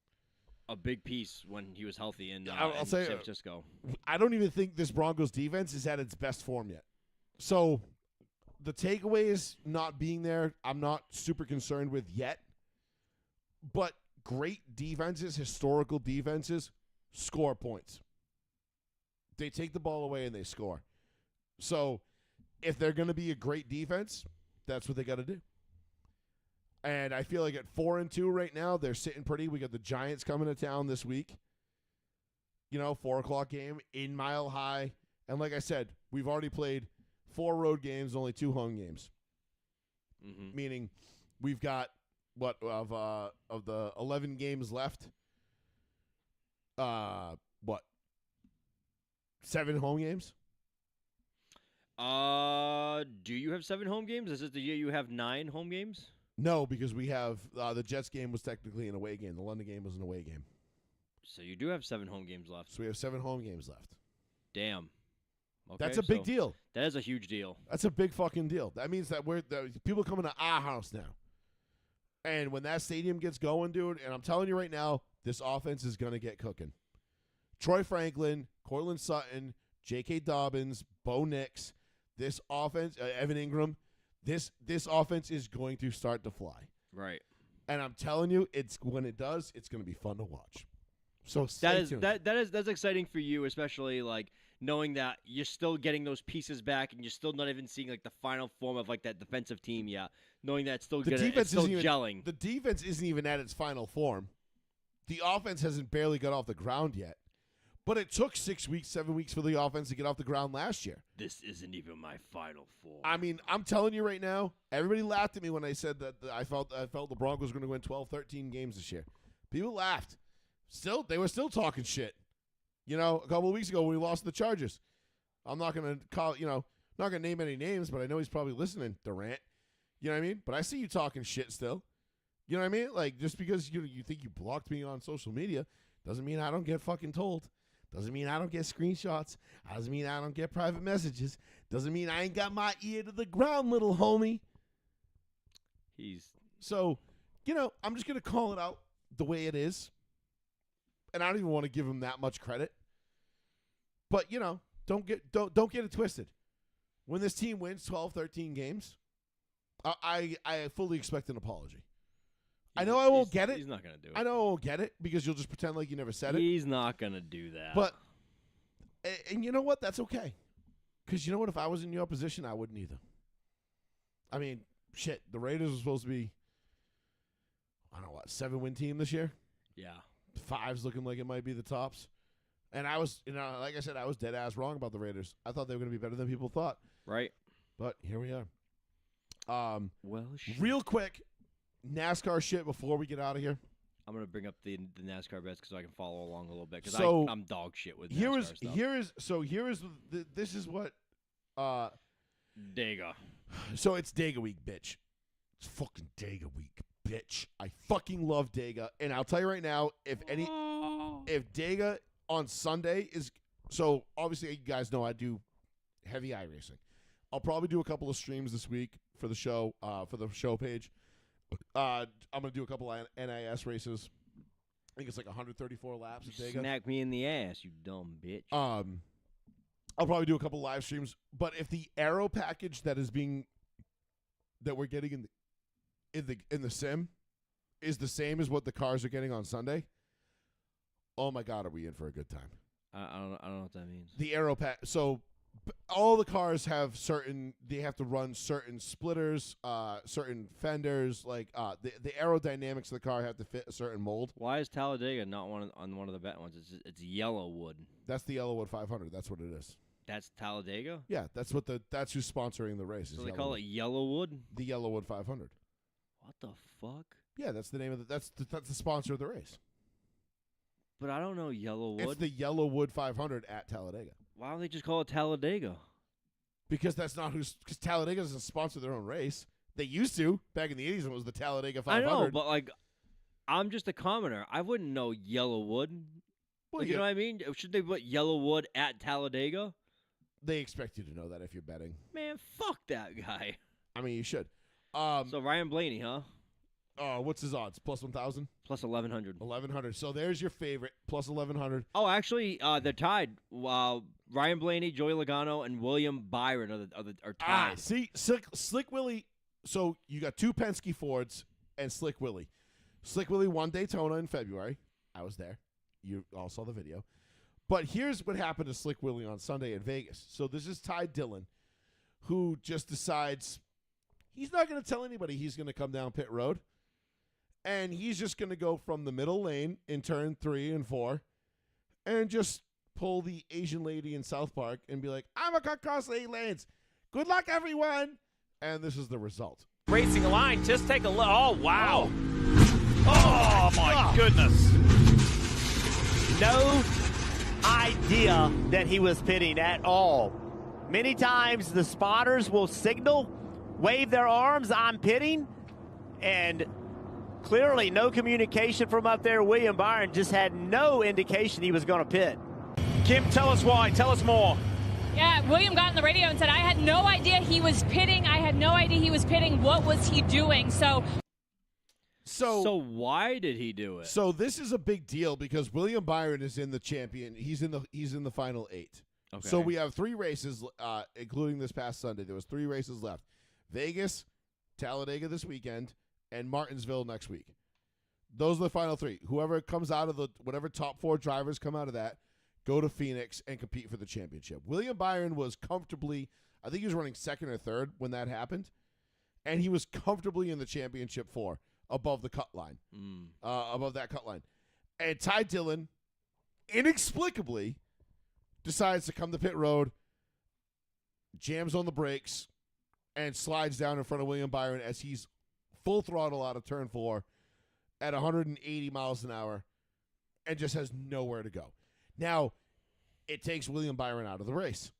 a big piece when he was healthy in I'll say, San Francisco. I don't even think this Broncos defense is at its best form yet. So the takeaways not being there, I'm not super concerned with yet. But great defenses, historical defenses, score points. They take the ball away and they score. So if they're going to be a great defense, that's what they got to do. And I feel like at 4-2 right now, they're sitting pretty. We got the Giants coming to town this week. 4:00 game in Mile High. And like I said, we've already played 4 road games, only 2 home games. Mm-hmm. Meaning we've got, of the 11 games left, 7 home games? Do you have 7 home games? Is it the year you have 9 home games? No, because we have the Jets game was technically an away game. The London game was an away game. So you do have 7 home games left. So we have 7 home games left. Damn. Okay, That's a big deal. That is a huge deal. That's a big fucking deal. That means that people are coming to our house now. And when that stadium gets going, dude, and I'm telling you right now, this offense is going to get cooking. Troy Franklin, Cortland Sutton, J.K. Dobbins, Bo Nix, this offense, Evan Ingram, this offense is going to start to fly. Right. And I'm telling you, when it does, it's going to be fun to watch. So that's exciting for you, especially like knowing that you're still getting those pieces back and you're still not even seeing like the final form of like that defensive team yet. Knowing that it's still gelling. The defense isn't even at its final form. The offense hasn't barely got off the ground yet. But it took 6 weeks, 7 weeks for the offense to get off the ground last year. This isn't even my final form. I mean, I'm telling you right now, everybody laughed at me when I said that I felt the Broncos were going to win 12, 13 games this year. People laughed. They were still talking shit. A couple of weeks ago when we lost to the Chargers. I'm not going to not going to name any names, but I know he's probably listening, Durant. You know what I mean? But I see you talking shit still. You know what I mean? Like, just because you think you blocked me on social media doesn't mean I don't get fucking told. Doesn't mean I don't get screenshots. Doesn't mean I don't get private messages. Doesn't mean I ain't got my ear to the ground, little homie. So, I'm just going to call it out the way it is. And I don't even want to give him that much credit. But, don't get it twisted. When this team wins 12, 13 games, I fully expect an apology. I know I won't get it. He's not going to do it. I know I won't get it because you'll just pretend like you never said it. He's not going to do that. But, and you know what? That's okay. Because you know what? If I was in your position, I wouldn't either. I mean, shit. The Raiders are supposed to be, 7-win team this year? Yeah. 5's looking like it might be the tops. And I was, like I said, I was dead ass wrong about the Raiders. I thought they were going to be better than people thought. Right. But here we are. Shit. Real quick, NASCAR shit before we get out of here. I'm going to bring up the NASCAR bets so I can follow along a little bit because So, I'm dog shit with NASCAR stuff. This is what Dega. So it's Dega week, bitch. It's fucking Dega week, bitch. I fucking love Dega, and I'll tell you right now, if Dega on Sunday is so obviously you guys know I do heavy iRacing. I'll probably do a couple of streams this week for the show page. I'm gonna do a couple of NIS races. I think it's like 134 laps at Dega. Smack me in the ass, you dumb bitch. I'll probably do a couple live streams. But if the aero package that we're getting in the sim is the same as what the cars are getting on Sunday, oh my God, are we in for a good time? I don't know what that means. The aero pack. So all the cars have they have to run certain splitters, certain fenders. Like the aerodynamics of the car have to fit a certain mold. Why is Talladega not on one of the bet ones? It's Yellowwood. That's the Yellowwood 500. That's what it is. That's Talladega? Yeah, that's who's sponsoring the race. So they call it Yellowwood? The Yellowwood 500. What the fuck? Yeah, that's the name of that's the sponsor of the race. But I don't know Yellowwood. It's the Yellowwood 500 at Talladega. Why don't they just call it Talladega? Because that's not because Talladega doesn't sponsor their own race. They used to back in the 80s when it was the Talladega 500. I know, but like, I'm just a commoner. I wouldn't know Yellowwood. Well, like, you know what I mean? Should they put Yellowwood at Talladega? They expect you to know that if you're betting. Man, fuck that guy. I mean, you should. So Ryan Blaney, huh? What's his odds? Plus 1,000? Plus 1,100. 1,100. So there's your favorite. Plus 1,100. Oh, actually, they're tied. Ryan Blaney, Joey Logano, and William Byron are tied. See, Slick Willie. So you got 2 Penske Fords and Slick Willie. Slick Willie won Daytona in February. I was there. You all saw the video. But here's what happened to Slick Willie on Sunday in Vegas. So this is Ty Dillon, who just decides he's not going to tell anybody he's going to come down pit road. And he's just going to go from the middle lane in turn 3 and 4 and just pull the Asian lady in South Park and be like, I'm going to cut across the 8 lanes. Good luck, everyone. And this is the result. Racing line, just take a look. Oh, wow. Oh, my goodness. No idea that he was pitting at all. Many times the spotters will signal, wave their arms, I'm pitting, and clearly no communication from up there. William Byron just had no indication he was going to pit. Kim, tell us why. Tell us more. Yeah, William got on the radio and said, I had no idea he was pitting. I had no idea he was pitting. What was he doing? So why did he do it? So this is a big deal because William Byron is in the champion. He's in the final 8. Okay. So we have 3 races, including this past Sunday. There was 3 races left: Vegas, Talladega this weekend, and Martinsville next week. Those are the final 3. Whoever comes out of whatever top 4 drivers come out of that, go to Phoenix and compete for the championship. William Byron was comfortably, I think he was running 2nd or 3rd when that happened, and he was comfortably in the championship 4 above the cut line, above that cut line. And Ty Dillon, inexplicably, decides to come to pit road, jams on the brakes, and slides down in front of William Byron as he's full throttle out of turn 4 at 180 miles an hour and just has nowhere to go. Now, it takes William Byron out of the race.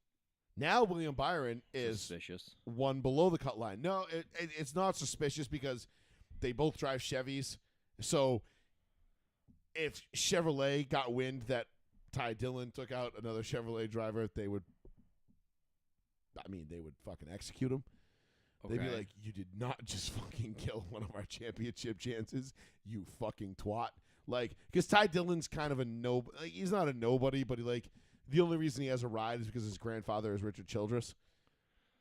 Now William Byron is suspicious. 1 below the cut line. No, it's not suspicious because they both drive Chevys. So if Chevrolet got wind that Ty Dillon took out another Chevrolet driver, they would fucking execute him. Okay. They'd be like, you did not just fucking kill one of our championship chances, you fucking twat. Like, because Ty Dillon's kind of he's not a nobody, but the only reason he has a ride is because his grandfather is Richard Childress,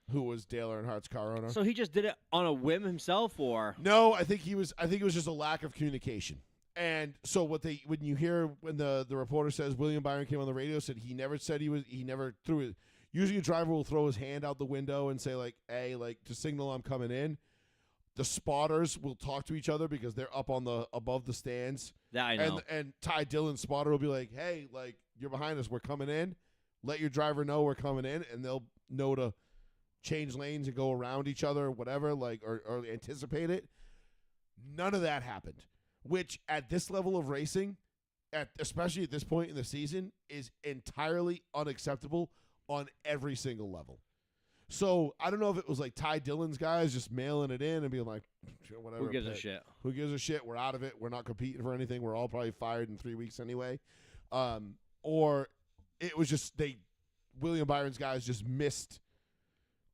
who was Dale Earnhardt's car owner. So he just did it on a whim himself, or no? I think it was just a lack of communication. And so when you hear when the reporter says William Byron came on the radio, said he never threw it. Usually a driver will throw his hand out the window and say like, hey, like to signal I'm coming in. The spotters will talk to each other because they're up on above the stands. That I know. And Ty Dillon's spotter will be like, hey, like you're behind us, we're coming in. Let your driver know we're coming in, and they'll know to change lanes and go around each other, whatever, like or anticipate it. None of that happened, which at this level of racing, especially at this point in the season, is entirely unacceptable on every single level. So I don't know if it was like Ty Dillon's guys just mailing it in and being like, whatever. Who gives a shit? Who gives a shit? We're out of it. We're not competing for anything. We're all probably fired in 3 weeks anyway. Or it was just William Byron's guys just missed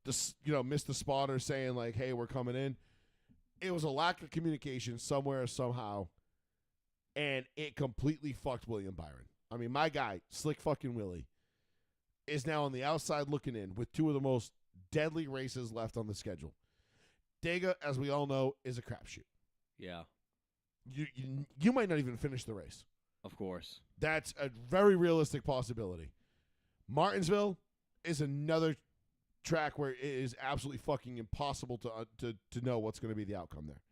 the spotter saying like, hey, we're coming in. It was a lack of communication somewhere, somehow, and it completely fucked William Byron. I mean, my guy, Slick fucking Willie, is now on the outside looking in with 2 of the most deadly races left on the schedule. Dega, as we all know, is a crapshoot. Yeah. You might not even finish the race. Of course. That's a very realistic possibility. Martinsville is another track where it is absolutely fucking impossible to know what's going to be the outcome there.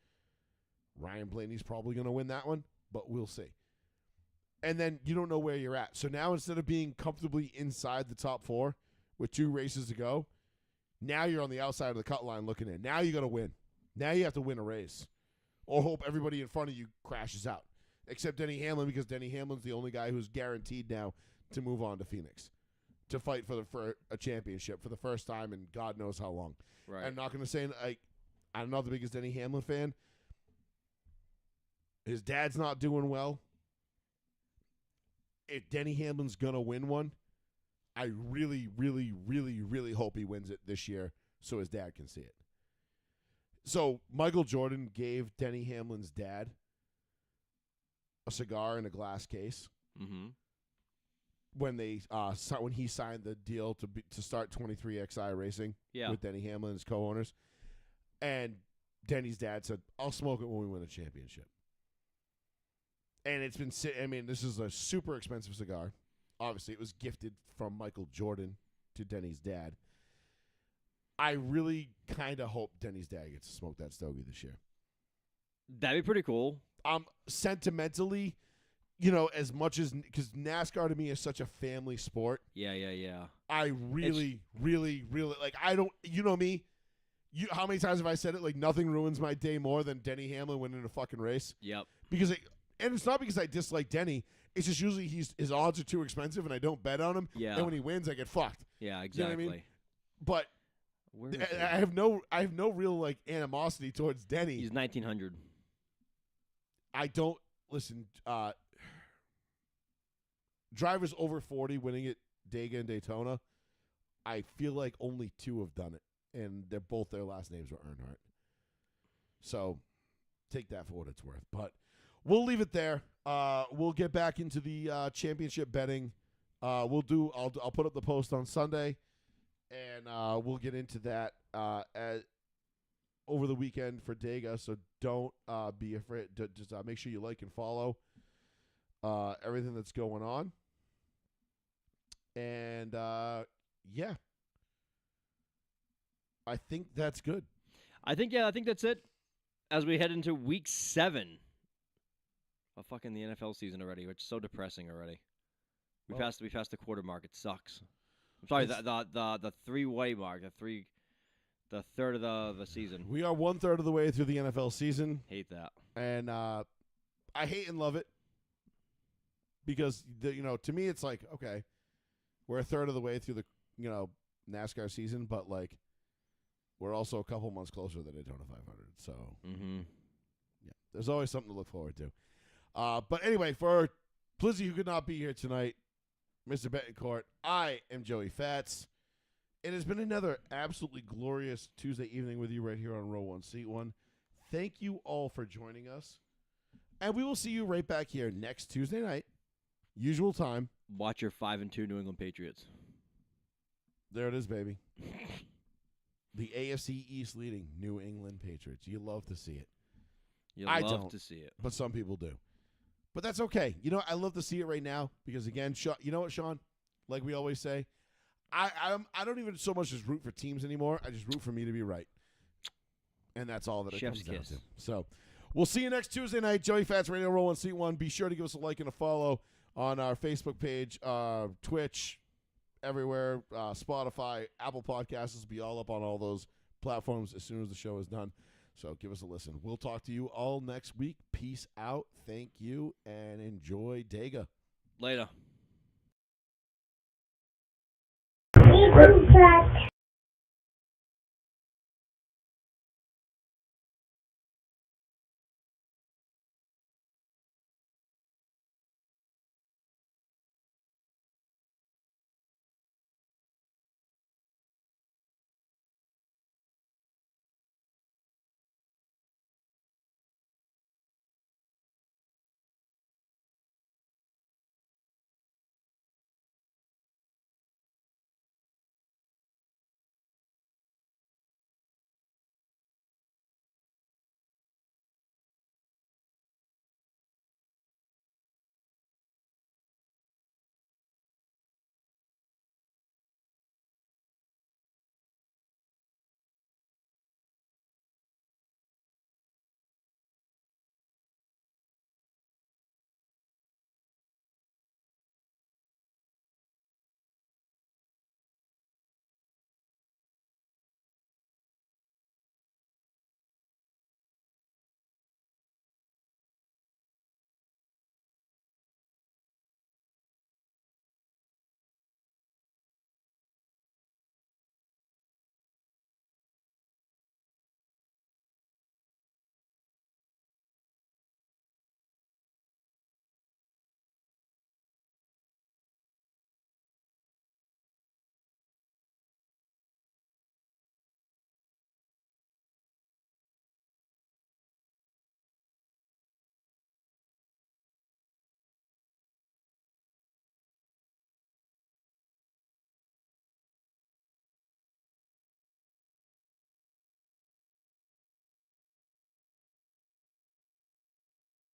Ryan Blaney's probably going to win that one, but we'll see. And then you don't know where you're at. So now instead of being comfortably inside the top 4 with 2 races to go, now you're on the outside of the cut line looking in. Now you got to win. Now you have to win a race or hope everybody in front of you crashes out, except Denny Hamlin, because Denny Hamlin's the only guy who's guaranteed now to move on to Phoenix to fight for a championship for the first time in God knows how long. Right. I'm not going to say I'm not the biggest Denny Hamlin fan. His dad's not doing well. If Denny Hamlin's going to win one, I really, really, really, really hope he wins it this year so his dad can see it. So Michael Jordan gave Denny Hamlin's dad a cigar in a glass case. Mm-hmm. when he signed the deal to start 23XI Racing with Denny Hamlin as co-owners, and Denny's dad said, "I'll smoke it when we win a championship." And it's been this is a super expensive cigar. Obviously, it was gifted from Michael Jordan to Denny's dad. I really kind of hope Denny's dad gets to smoke that stogie this year. That'd be pretty cool. Sentimentally, as much as because NASCAR to me is such a family sport. Yeah. I really, really, really like. I don't. You know me. How many times have I said it? Like nothing ruins my day more than Denny Hamlin winning a fucking race. Yep. Because and it's not because I dislike Denny. It's just usually his odds are too expensive and I don't bet on him. Yeah. And when he wins, I get fucked. Yeah, exactly. You know what I mean? But Where is I have no real like animosity towards Denny. He's 1900. I don't listen. Drivers over 40 winning at Dega and Daytona. I feel like only 2 have done it, and their last names were Earnhardt. So take that for what it's worth. But we'll leave it there. We'll get back into the championship betting. I'll put up the post on Sunday, and we'll get into that over the weekend for Dega. So don't be afraid. Just make sure you like and follow everything that's going on. And yeah, I think that's good. I think that's it. As we head into week 7 of fucking the NFL season already, which is so depressing already. We passed the quarter mark. It sucks. I'm sorry, the 3-way mark, the third of the season. We are 1/3 of the way through the NFL season. Hate that. And I hate and love it because to me it's like, okay, we're 1/3 of the way through the NASCAR season, but like we're also a couple months closer to the Daytona 500. So yeah, there's always something to look forward to. But anyway, for Plizzy, who could not be here tonight, Mr. Betancourt, I am Joey Fats. It has been another absolutely glorious Tuesday evening with you right here on Row 1, Seat 1. Thank you all for joining us. And we will see you right back here next Tuesday night, usual time. Watch your 5-2 New England Patriots. There it is, baby. The AFC East leading New England Patriots. You love to see it. I love to see it. But some people do. But that's okay. I love to see it right now because, again, you know what, Sean? Like we always say, I don't even so much just root for teams anymore. I just root for me to be right. And that's all that it comes down to. So we'll see you next Tuesday night. Joey Fats Radio, Roll 1, Seat 1. Be sure to give us a like and a follow on our Facebook page, Twitch, everywhere, Spotify, Apple Podcasts will be all up on all those platforms as soon as the show is done. So give us a listen. We'll talk to you all next week. Peace out. Thank you, and enjoy Dega. Later.